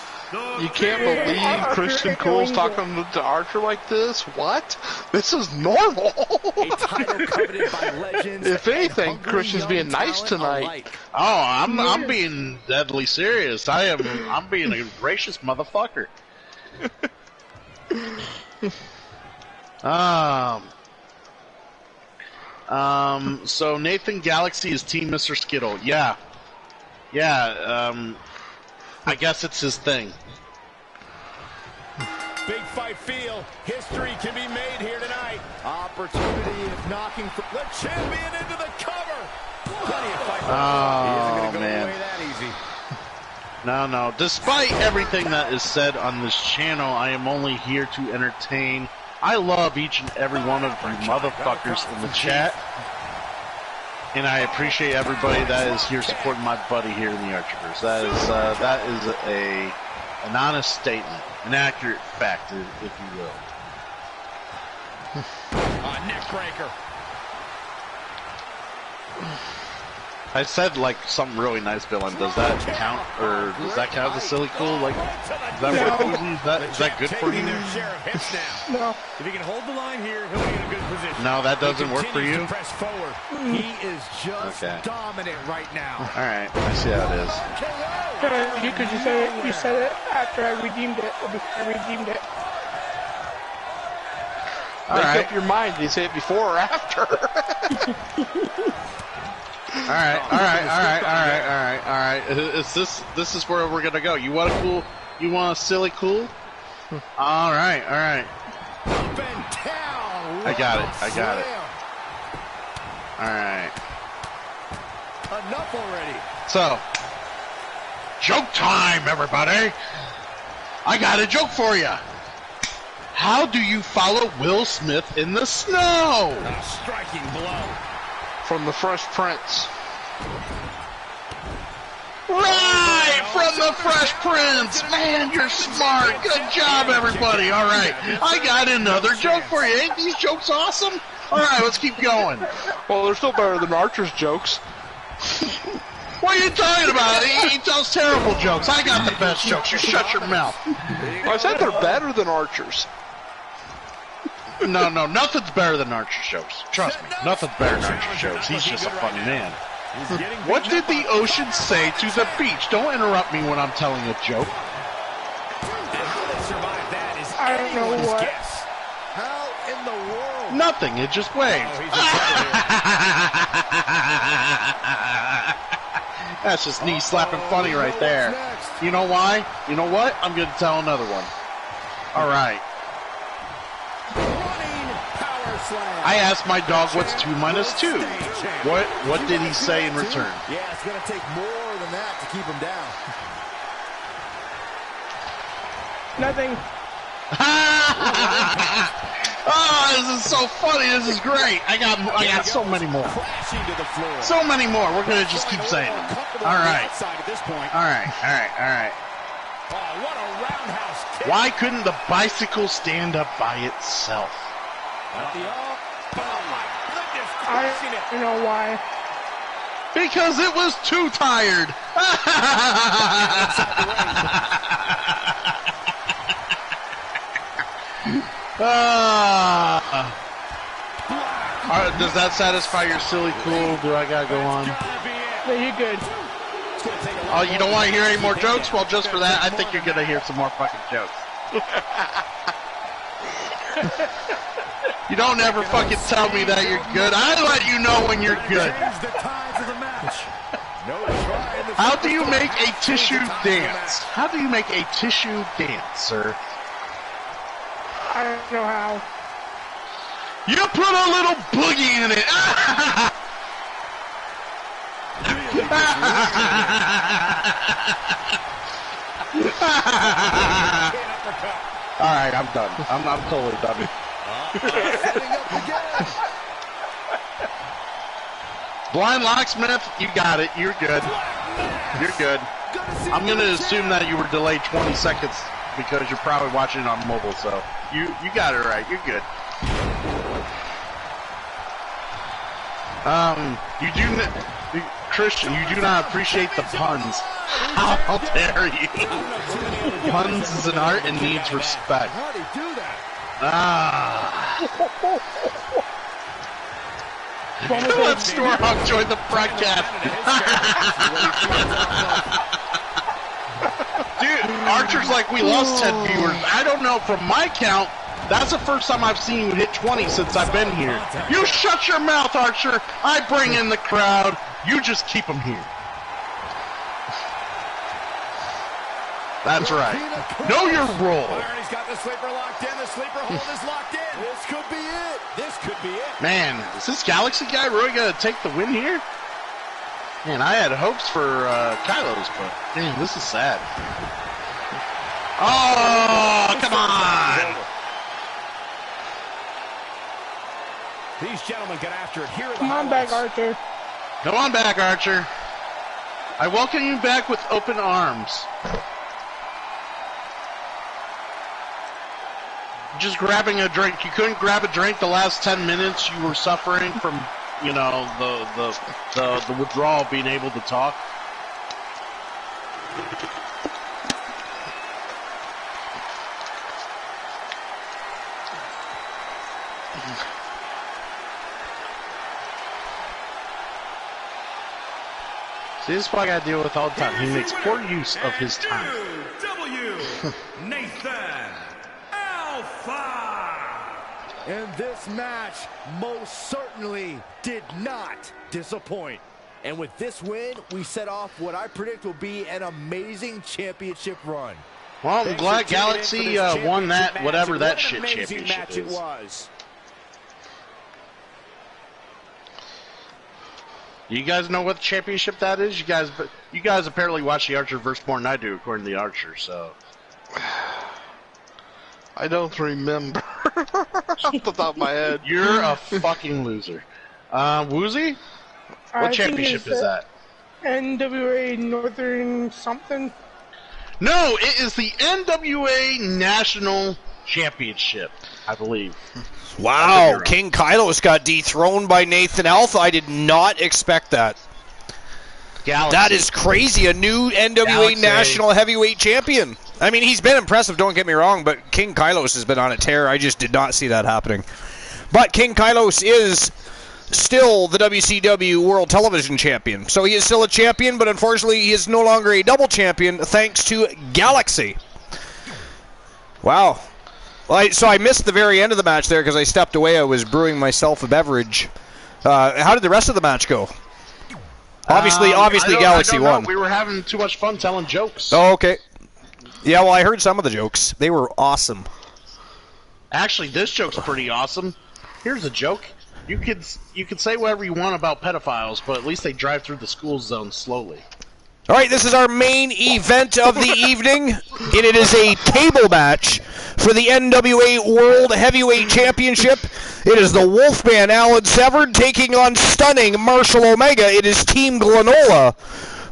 You can't believe Christian Cole's talking to Archer like this? What? This is normal. A title coveted by legends. If anything, Christian's being nice tonight. Oh, I'm being deadly serious. I'm being a gracious motherfucker. So Nathan Galaxy is Team Mr. Skittle. Yeah. I guess it's his thing. Big fight feel. History can be made here tonight. Opportunity of knocking the champion into the cover. Plenty of fight. Oh, he isn't gonna go man. away that easy. No. Despite everything that is said on this channel, I am only here to entertain. I love each and every one of you motherfuckers in the chat. And I appreciate everybody that is here supporting my buddy here in the Archerverse. That is an honest statement, an accurate fact, if you will. Neck breaker. I said like something really nice, Dylan. Does that count, or does that count as a silly cool? Like, is that is that good for you? No. If he can hold the line here, he'll be in a good position. No, that doesn't work for you. Press forward. He is just dominant right now. All right, I see how it is. Because you said it after I redeemed it, or before I redeemed it. Make up your mind. Did you say it before or after? All right. This is where we're gonna go. You want a cool? You want a silly cool? All right. Up and down. I got it. All right. Enough already. So, joke time, everybody. I got a joke for you. How do you follow Will Smith in the snow? A striking blow. From the Fresh Prince. Right! From the Fresh Prince! Man, you're smart! Good job, everybody! Alright, I got another joke for you. Ain't these jokes awesome? Alright, let's keep going. Well, they're still better than Archer's jokes. What are you talking about? He tells terrible jokes. I got the best jokes. You shut your mouth. I said they're better than Archer's. No, nothing's better than Archer's jokes. Trust me, nothing's better than Archer's jokes. He's just a funny man. What did the ocean say to the beach? Don't interrupt me when I'm telling a joke. I don't know what. How in the world? Nothing, it just waved. That's just knee slapping funny right there. You know why? You know what? I'm going to tell another one. Alright. I asked my dog what's 2 minus 2. What did he say in return? Yeah, it's going to take more than that to keep him down. Nothing. Oh, this is so funny. This is great. I got so many more. So many more. We're going to just keep saying them. All right. Why couldn't the bicycle stand up by itself? I don't know why. Because it was too tired. Does that satisfy your silly cool? Do I gotta go on? No, you're good. Oh, you don't want to hear any more jokes? Well, just for that, I think you're gonna hear some more fucking jokes. You don't ever fucking tell me that you're good. I let you know when you're good. How do you make a tissue dance? How do you make a tissue dance, sir? I don't know how. You put a little boogie in it. Alright, I'm done. I'm totally done. Blind Locksmith, you got it. You're good. You're good. I'm going to assume that you were delayed 20 seconds because you're probably watching it on mobile, so you got it right. You're good. Christian, you do not appreciate the puns. How dare you? Puns is an art and needs respect. How'd he do that? Let Storehawk join the broadcast. Dude, Archer's like, we lost 10 viewers. I don't know, from my count, that's the first time I've seen you hit 20 since I've been here. You shut your mouth, Archer. I bring in the crowd. You just keep them here. That's right. Know your role. He's got the sleeper locked in. The sleeper hold is locked in. This could be it. This could be it. Man, is this Galaxy guy really going to take the win here? Man, I had hopes for Kylo's, but damn, this is sad. Oh, come on! These gentlemen get after it here. Come on back, Archer. Come on back, Archer. I welcome you back with open arms. Just grabbing a drink. You couldn't grab a drink the last 10 minutes. You were suffering from, you know, the withdrawal of being able to talk. See, this is what I gotta deal with all the time. He makes poor use of his time. Nathan Alpha. And this match most certainly did not disappoint. And with this win, we set off what I predict will be an amazing championship run. Well, I'm glad Galaxy won that, whatever that shit championship is. It was. You guys know what championship that is? You guys apparently watch the Archerverse more than I do, according to the Archer. So I don't remember off the top of my head. you're a fucking loser. Woozy? What championship is that? NWA Northern something. No, it is the NWA National Championship, I believe. Wow, King Kylos got dethroned by Nathan Alpha. I did not expect that. Galaxy. That is crazy. A new NWA Galaxy. National Heavyweight Champion. I mean, he's been impressive, don't get me wrong, but King Kylos has been on a tear. I just did not see that happening. But King Kylos is still the WCW World Television Champion. So he is still a champion, but unfortunately he is no longer a double champion thanks to Galaxy. Wow. Well, so I missed the very end of the match there because I stepped away. I was brewing myself a beverage. How did the rest of the match go? Obviously, Galaxy won. We were having too much fun telling jokes. Oh, okay. Yeah, well, I heard some of the jokes. They were awesome. Actually, this joke's pretty awesome. Here's a joke. You could say whatever you want about pedophiles, but at least they drive through the school zone slowly. All right, this is our main event of the evening, and it is a table match for the NWA World Heavyweight Championship. It is the Wolfman Alan Severn taking on stunning Marshall Omega. It is Team Glenola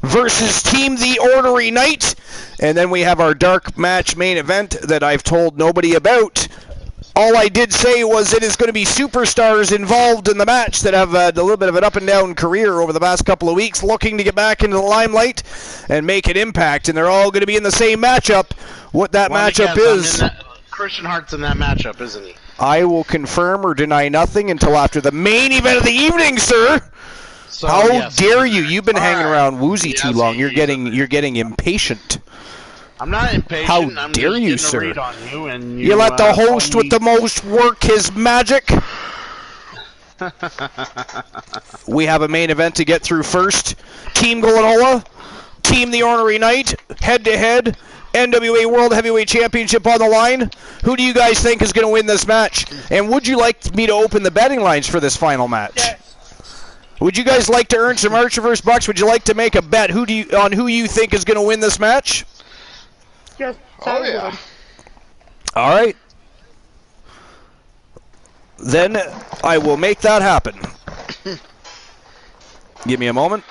versus Team The Ornery Knight. And then we have our dark match main event that I've told nobody about. All I did say was it is going to be superstars involved in the match that have a little bit of an up-and-down career over the past couple of weeks, looking to get back into the limelight and make an impact. And they're all going to be in the same matchup. What that matchup is... Christian Hart's in that matchup, isn't he? I will confirm or deny nothing until after the main event of the evening, sir. So, How dare you? You've been hanging around Woozy too long. You're exactly. getting impatient. I'm not impatient. How I'm dare just you, getting a sir? read on you, and You let the host with the most work his magic. We have a main event to get through first. Team Glenola, Team The Ornery Knight, head-to-head, NWA World Heavyweight Championship on the line. Who do you guys think is going to win this match? And would you like me to open the betting lines for this final match? Yes. Would you guys like to earn some Archerverse bucks? Would you like to make a bet on who you think is going to win this match? Yes. Oh, yeah. All right. Then I will make that happen. Give me a moment.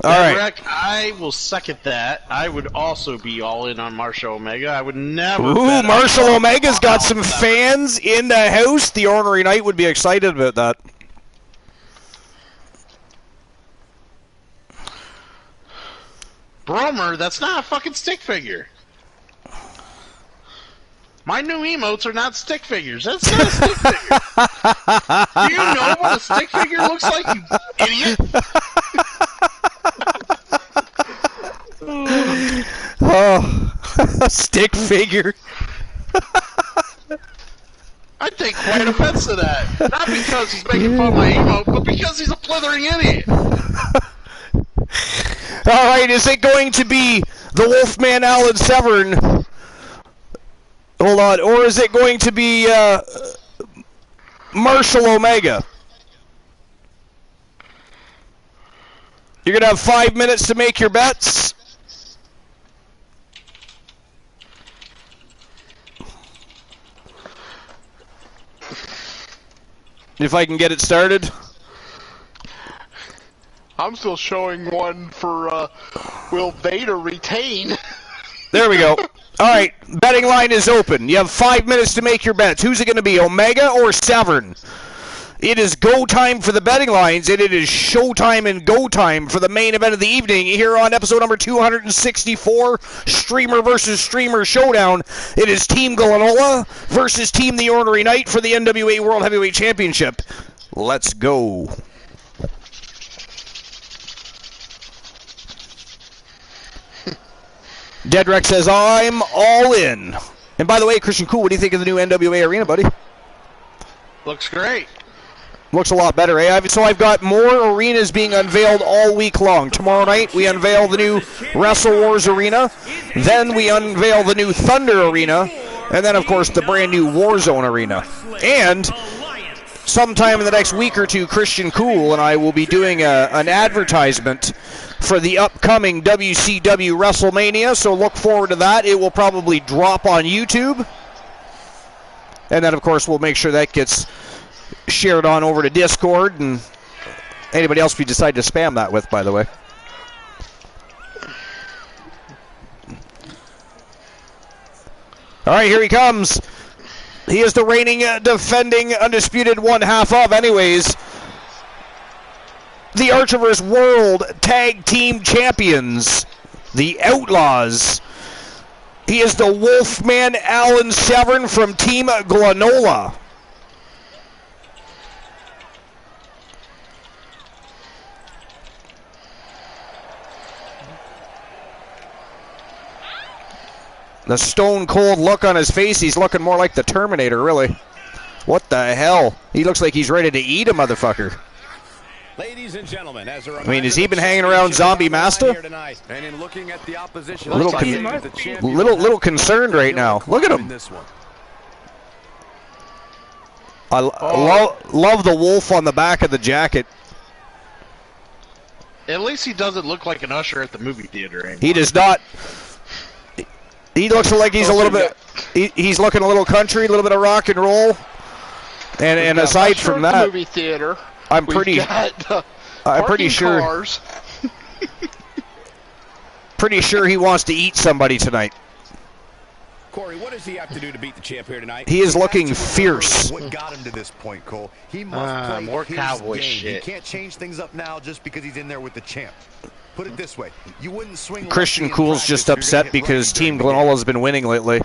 All right. Rick, I will second that. I would also be all in on Marshall Omega. I would never. Ooh, Marshall Omega's got some fans in the house. The Ornery Knight would be excited about that. Bromer, that's not a fucking stick figure. My new emotes are not stick figures. That's not a stick figure. Do you know what a stick figure looks like, you idiot? Oh, a stick figure. I take quite offense to that. Not because he's making fun of my emote, but because he's a blithering idiot. Alright, is it going to be the Wolfman Alan Severn? Hold on. Or is it going to be Marshall Omega? You're going to have 5 minutes to make your bets. If I can get it started. I'm still showing one for will Vader retain? There we go. All right, betting line is open. You have 5 minutes to make your bets. Who's it going to be, Omega or Severn? It is go time for the betting lines, and it is showtime and go time for the main event of the evening here on episode number 264, Streamer versus Streamer Showdown. It is Team Glenola versus Team The Ornery Knight for the NWA World Heavyweight Championship. Let's go. Deadrex says, I'm all in. And by the way, Christian Cool, what do you think of the new NWA arena, buddy? Looks great. Looks a lot better, eh? So I've got more arenas being unveiled all week long. Tomorrow night, we unveil the new Wrestle Wars arena. Then we unveil the new Thunder arena. And then, of course, the brand new Warzone arena. And sometime in the next week or two, Christian Cool and I will be doing an advertisement for the upcoming WCW WrestleMania, so look forward to that. It will probably drop on YouTube. And then, of course, we'll make sure that gets shared on over to Discord and anybody else we decide to spam that with, by the way. All right, here he comes. He is the reigning, defending, undisputed one half of, anyways, the Archiver's World Tag Team Champions, the Outlaws. He is the Wolfman Alan Severn from Team Glenola. The stone cold look on his face, he's looking more like the Terminator, really. What the hell? He looks like he's ready to eat a motherfucker. Ladies and gentlemen, as a I mean, has he been hanging around Zombie Master? And in looking at the opposition, little concerned right now. Look at him. I love the wolf on the back of the jacket. At least he doesn't look like an usher at the movie theater anymore. He does not. He looks like he's a little bit. He's looking a little country, a little bit of rock and roll. And aside from that, movie theater. I'm pretty sure. Cars. Pretty sure he wants to eat somebody tonight. Corey, what does he have to do to beat the champ here tonight? He is looking fierce. What got him to this point, Cole? He must play more his cowboy game. shit. He can't change things up now just because he's in there with the champ. Put it this way: you wouldn't swing. Christian Cool's just upset because Team Glenola's been winning lately.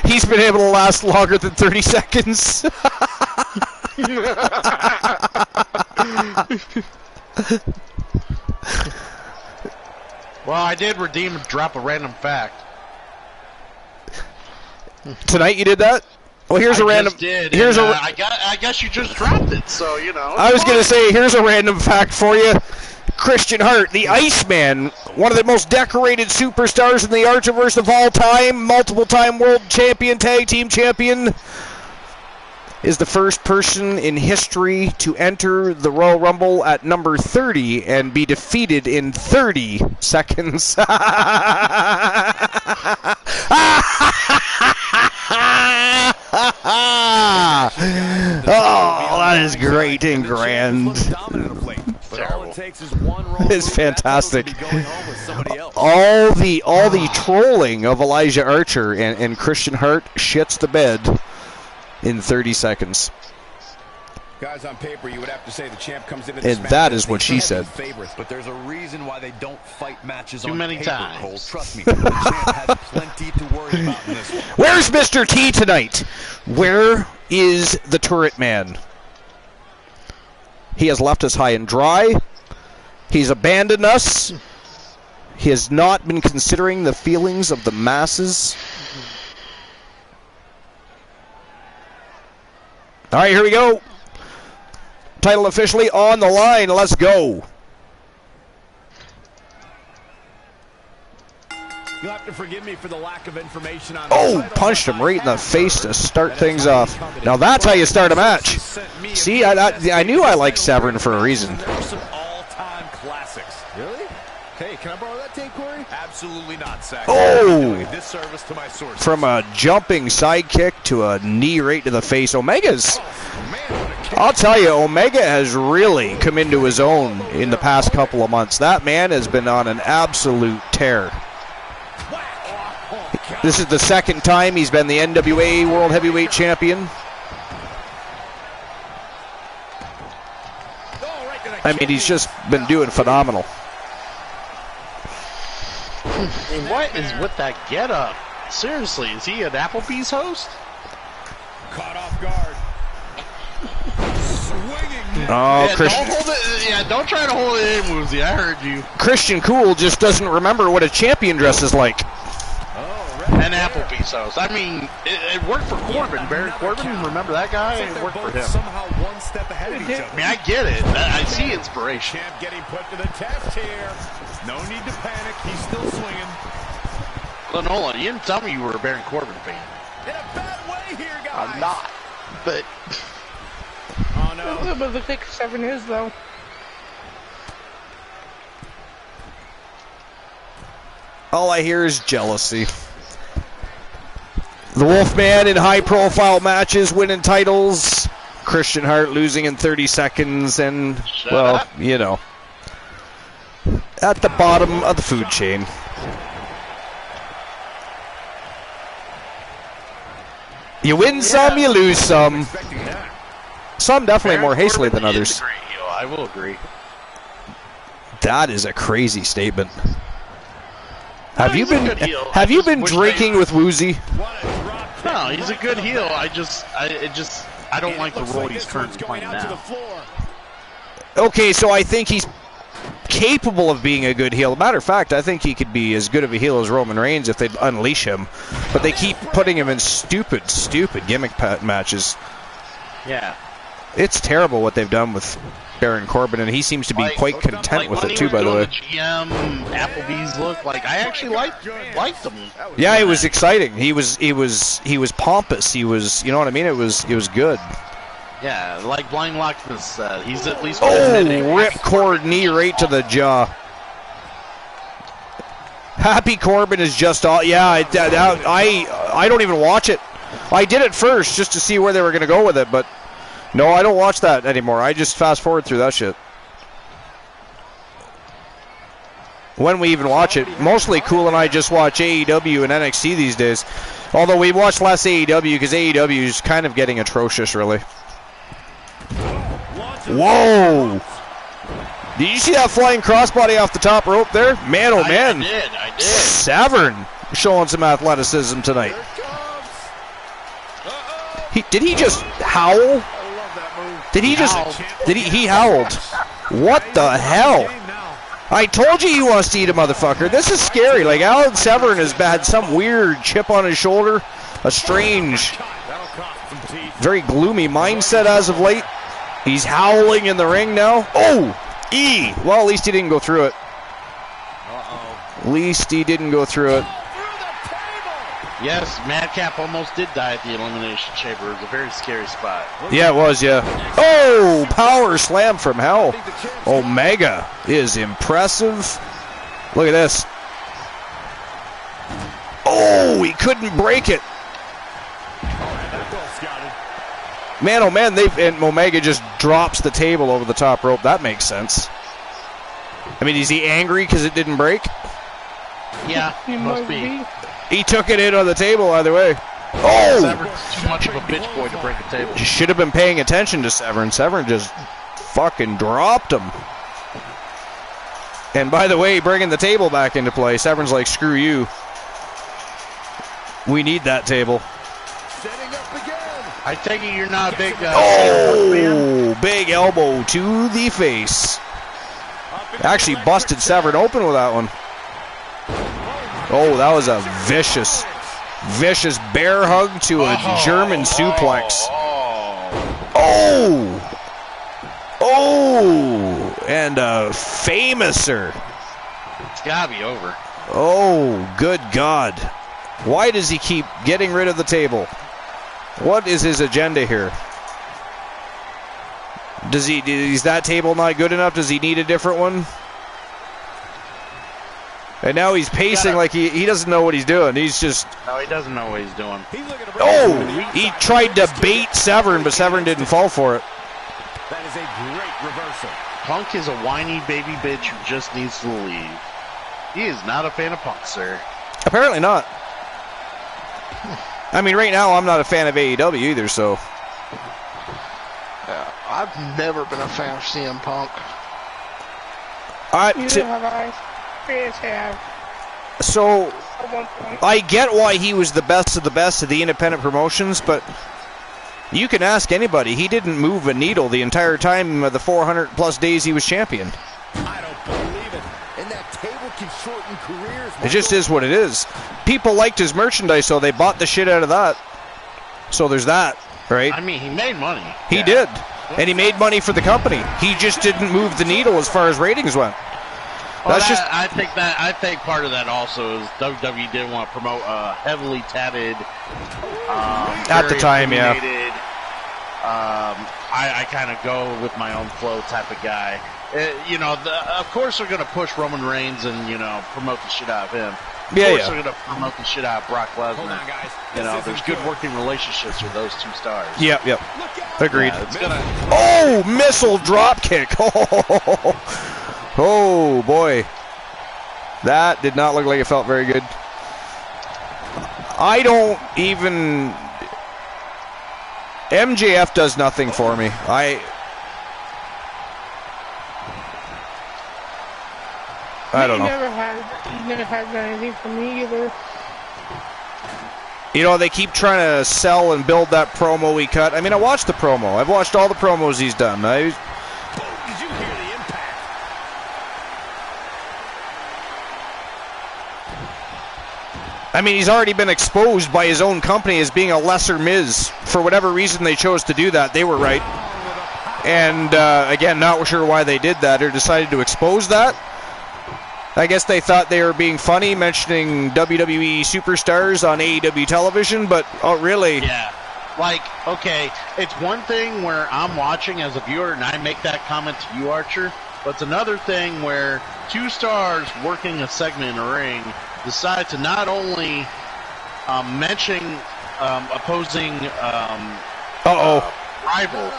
He's been able to last longer than 30 seconds. Well, I did redeem and drop a random fact. Tonight you did that? Well, here's a random. Here's I guess you just dropped it, so you know. I was gonna say, here's a random fact for you. Christian Hart, the Iceman, one of the most decorated superstars in the Archiverse of all time, multiple-time world champion, tag team champion, is the first person in history to enter the Royal Rumble at number 30 and be defeated in 30 seconds. Oh, that is great and grand. It's fantastic. All the trolling of Elijah Archer and Christian Hart shits the bed in 30 seconds. Guys, on paper, you would have to say the champ comes in, and that is what she said. But there's a reason why they don't fight matches too on many paper, times. Cole. Trust me, the champ has plenty to worry about in this one. Where's Mr. T tonight? Where is the turret man? He has left us high and dry. He's abandoned us. He has not been considering the feelings of the masses. All right, here we go. Title officially on the line. Let's go. You'll have to forgive me for the lack of information on Punched him right in the face to start things off. Now that's how you start a match. See, I knew I liked Severn for a reason. There's some all-time classics. Really? Hey, can I borrow that tape, Corey? Absolutely not, Sack. This service to my sources. From a jumping sidekick to a knee right to the face. Omega's... I'll tell you, Omega has really come into his own in the past couple of months. That man has been on an absolute tear. This is the second time he's been the NWA World Heavyweight Champion. I mean, he's just been doing phenomenal. And what is with that getup? Seriously, is he an Applebee's host? Caught off guard. Oh, yeah, Christian. Don't try to hold it in, Woozy. I heard you. Christian Cool just doesn't remember what a champion dress is like. An Applebee's host. I mean, it worked for Corbin. Baron Corbin, remember that guy? It worked for him. Somehow one step ahead of each other. I mean, I get it. I see inspiration. Champ getting put to the test here. No need to panic. He's still swinging. But hold on, you didn't tell me you were a Baron Corbin fan. In a bad way here, guys. I'm not. But... Oh, no. But look like Severn is, though. All I hear is jealousy. The Wolfman in high-profile matches, winning titles. Christian Hart losing in 30 seconds, and, well, you know, at the bottom of the food chain. You win some, you lose some. Some definitely more hastily than others. I will agree. That is a crazy statement. Have you been drinking with Woozy? No, he's a good heel. I don't like the role he's currently playing now. Okay, so I think he's capable of being a good heel. Matter of fact, I think he could be as good of a heel as Roman Reigns if they'd unleash him. But they keep putting him in stupid gimmick matches. Yeah. It's terrible what they've done with Baron Corbin, and he seems to be quite content with it too, by the way. The GM Applebee's look, like I actually liked him. Yeah, it was exciting. He was pompous. He was, you know what I mean? It was good. Yeah, like Blind Locksmith said, he's at least. Ripcord knee right to the jaw. Happy Corbin is just all. Yeah, I don't even watch it. I did it first just to see where they were going to go with it, but no, I don't watch that anymore. I just fast forward through that shit. When we even watch it, mostly Cool and I just watch AEW and NXT these days. Although we watch less AEW because AEW is kind of getting atrocious, really. Whoa! Did you see that flying crossbody off the top rope there? Man, oh man. I did. Severn showing some athleticism tonight. Did he just howl? He howled. What the hell? I told you he wants to eat a motherfucker. This is scary. Like, Alan Severn has had some weird chip on his shoulder. A strange, very gloomy mindset as of late. He's howling in the ring now. Oh! Well, at least he didn't go through it. At least he didn't go through it. Yes, Madcap almost did die at the Elimination Chamber. It was a very scary spot. Yeah, it was, yeah. Oh, power slam from hell. Omega is impressive. Look at this. Oh, he couldn't break it. Man, oh man, and Omega just drops the table over the top rope. That makes sense. I mean, is he angry because it didn't break? Yeah, he must be. He took it in on the table either way. Oh! Severn's too much of a bitch boy to break a table. You should have been paying attention to Severn. Severn just fucking dropped him. And by the way, bringing the table back into play, Severn's like, screw you. We need that table. I take it you're not a big oh, big elbow to the face. Actually busted Severn open with that one. Oh, that was a vicious bear hug to a German suplex. Oh! Oh! And a famouser. It's gotta be over. Oh, good God. Why does he keep getting rid of the table? What is his agenda here? Is that table not good enough? Does he need a different one? And now he's pacing like he doesn't know what he's doing. He's just... No, he doesn't know what he's doing. Oh! He tried to bait Severn, but Severn didn't fall for it. That is a great reversal. Punk is a whiny baby bitch who just needs to leave. He is not a fan of Punk, sir. Apparently not. I mean, right now I'm not a fan of AEW either, so... I've never been a fan of CM Punk. Neither have I. Yes, I have. So, At one point. I get why he was the best of the independent promotions, but you can ask anybody. He didn't move a needle the entire time of the 400-plus days he was champion. I don't believe it. And that table can shorten careers. It just is what it is. People liked his merchandise, so they bought the shit out of that. So there's that, right? I mean, he made money. He did. And he made money for the company. He just didn't move the needle as far as ratings went. Well, I think part of that also is WWE didn't want to promote heavily tatted. At the time, yeah. I kind of go with my own flow type of guy. Of course they're going to push Roman Reigns and promote the shit out of him. Of course they're going to promote the shit out of Brock Lesnar. Hold on, guys. There's good working relationships with those two stars. Yep. Agreed. Yeah, Oh, missile drop kick. Oh, boy. That did not look like it felt very good. I don't even... MJF does nothing for me. I don't know. He never had anything for me either. They keep trying to sell and build that promo he cut. I mean, I watched the promo. I've watched all the promos he's done. Did you hear the impact? I mean, he's already been exposed by his own company as being a lesser Miz. For whatever reason they chose to do that, they were right. And, again, not sure why they did that or decided to expose that. I guess they thought they were being funny, mentioning WWE superstars on AEW television, but, oh, really? Yeah. Okay, it's one thing where I'm watching as a viewer and I make that comment to you, Archer, but it's another thing where two stars working a segment in a ring decide to not only mention opposing rival,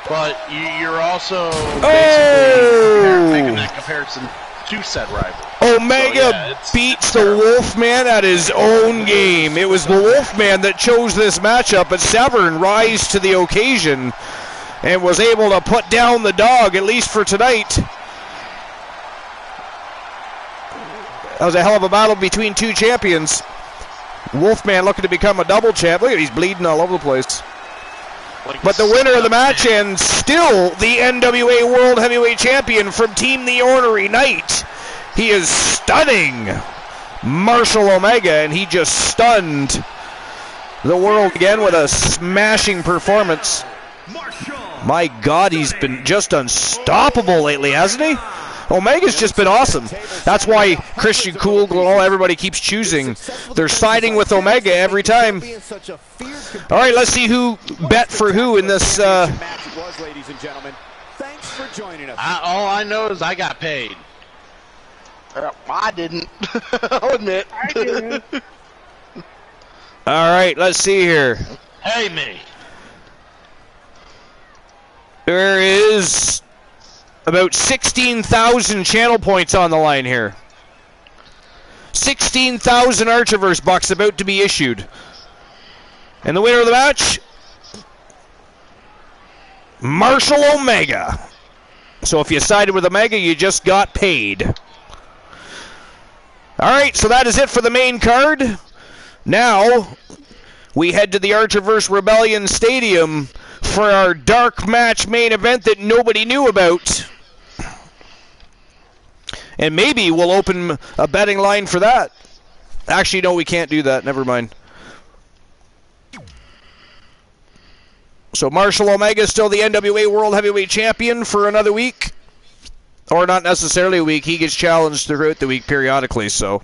but you're also basically making that comparison to said rival. Omega beats the Wolfman at his own game. It was the Wolfman that chose this matchup, but Severn rise to the occasion and was able to put down the dog, at least for tonight. That was a hell of a battle between two champions. Wolfman looking to become a double champ. Look at he's bleeding all over the place. But the winner of the match and still the NWA World Heavyweight Champion from Team The Ornery Knight. He is stunning Marshall Omega, and he just stunned the world again with a smashing performance. My God, he's been just unstoppable lately, hasn't he? Omega's just been awesome. That's why Christian Cool, everybody keeps choosing. They're siding with Omega every time. All right, let's see who bet for who in this. Ladies and gentlemen, thanks for joining us. All I know is I got paid. I didn't. I'll admit. I didn't. All right, let's see here. Hey, me. There is about 16,000 channel points on the line here. 16,000 Archerverse bucks about to be issued. And the winner of the match, Marshall Omega. So if you sided with Omega, you just got paid. Alright, so that is it for the main card. Now, we head to the Archerverse Rebellion Stadium for our dark match main event that nobody knew about. And maybe we'll open a betting line for that. Actually, no, we can't do that. Never mind. So Marshall Omega is still the NWA World Heavyweight Champion for another week. Or not necessarily a week. He gets challenged throughout the week periodically, so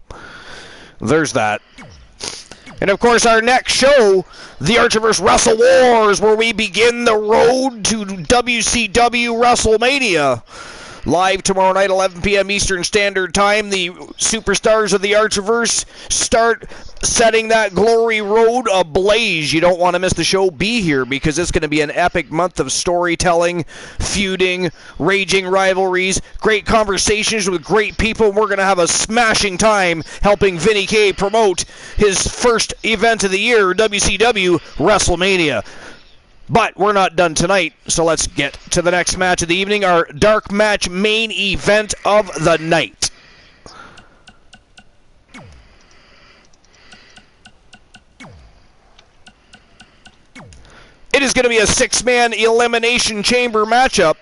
there's that. And of course, our next show, the Archerverse Wrestle Wars, where we begin the road to WCW WrestleMania. Live tomorrow night, 11 p.m. Eastern Standard Time. The superstars of the Archerverse start setting that glory road ablaze. You don't want to miss the show. Be here, because it's going to be an epic month of storytelling, feuding, raging rivalries, great conversations with great people. We're going to have a smashing time helping Vinny K promote his first event of the year, WCW WrestleMania. But we're not done tonight, so let's get to the next match of the evening, our dark match main event of the night. It is going to be a six-man elimination chamber matchup.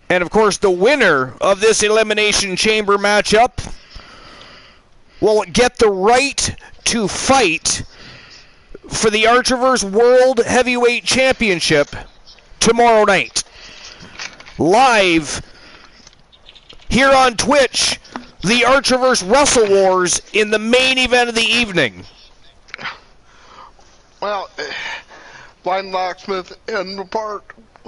And of course, the winner of this elimination chamber matchup will get the right to fight for the Archerverse World Heavyweight Championship tomorrow night. Live here on Twitch, the Archerverse Wrestle Wars in the main event of the evening. Well, Blind Locksmith and apart,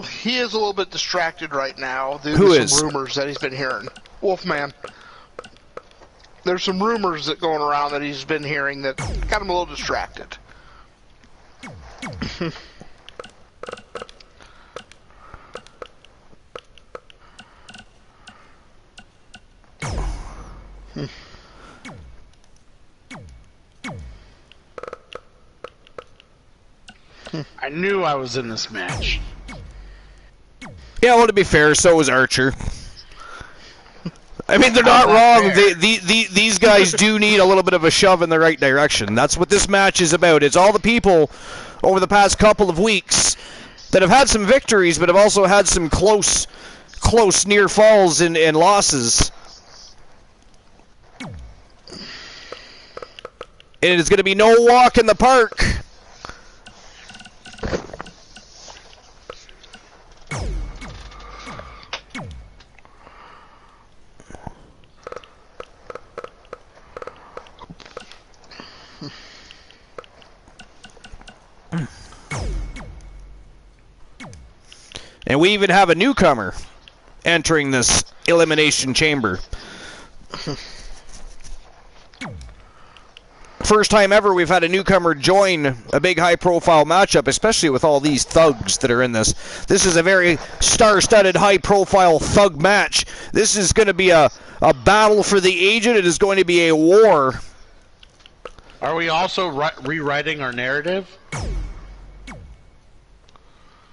he is a little bit distracted right now due to some rumors that he's been hearing. Wolfman. There's some rumors that going around that he's been hearing that got him a little distracted. I knew I was in this match. Yeah, well, to be fair, so was Archer. I mean, they're not wrong. These guys do need a little bit of a shove in the right direction. That's what this match is about. It's all the people over the past couple of weeks that have had some victories, but have also had some close near falls and losses. And it's going to be no walk in the park. And we even have a newcomer entering this elimination chamber. First time ever we've had a newcomer join a big high-profile matchup, especially with all these thugs that are in this. This is a very star-studded, high-profile thug match. This is going to be a battle for the agent. It is going to be a war. Are we also rewriting our narrative?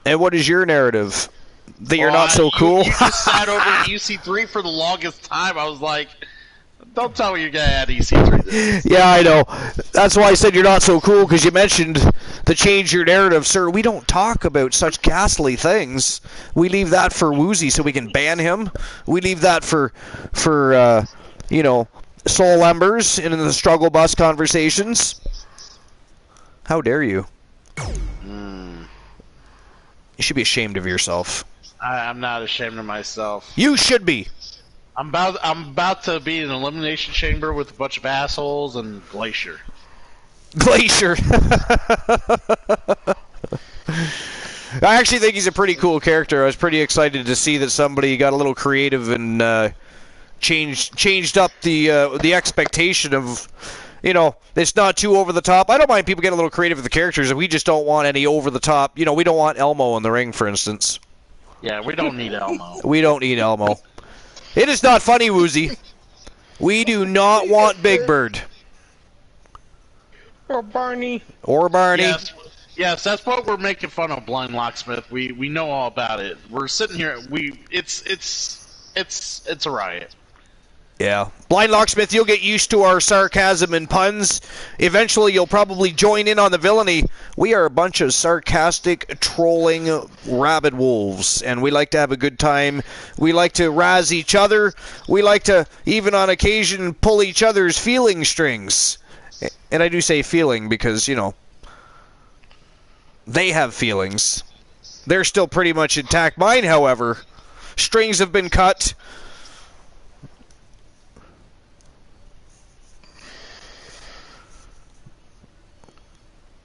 And what is your narrative? That you're not so cool? You just sat over EC3 for the longest time. I was like, don't tell me you're going to add EC3. Yeah, I know. That's why I said you're not so cool, because you mentioned the change your narrative. Sir, we don't talk about such ghastly things. We leave that for Woozy so we can ban him. We leave that for you know, soul embers in the struggle bus conversations. How dare you? You should be ashamed of yourself. I'm not ashamed of myself. You should be. I'm about to be in an elimination chamber with a bunch of assholes and Glacier. Glacier. I actually think he's a pretty cool character. I was pretty excited to see that somebody got a little creative and changed up the expectation of you know, it's not too over the top. I don't mind people getting a little creative with the characters. We just don't want any over the top. You know, we don't want Elmo in the ring, for instance. Yeah, we don't need Elmo. We don't need Elmo. It is not funny, Woozy. We do not want Big Bird. Or Barney. Or Barney. Yes, that's what we're making fun of, Blind Locksmith. We know all about it. We're sitting here. It's a riot. Yeah. Blind Locksmith, you'll get used to our sarcasm and puns. Eventually, you'll probably join in on the villainy. We are a bunch of sarcastic, trolling, rabid wolves, and we like to have a good time. We like to razz each other. We like to, even on occasion, pull each other's feeling strings. And I do say feeling because, you know, they have feelings. They're still pretty much intact. Mine, however, strings have been cut.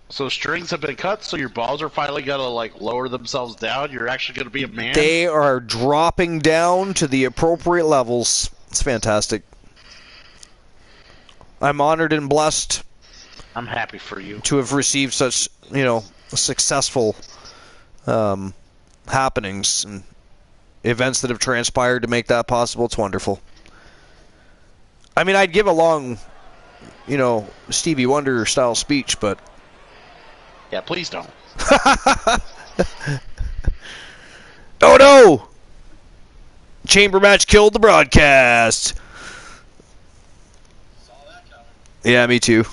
So strings have been cut, so your balls are finally gonna like lower themselves down. You're actually gonna be a man. They are dropping down to the appropriate levels. It's fantastic. I'm honored and blessed. I'm happy for you to have received such, you know, successful happenings and events that have transpired to make that possible. It's wonderful. I mean, I'd give a long, you know, Stevie Wonder style speech, but yeah, please don't. Oh no! Chamber match killed the broadcast. Yeah, me too.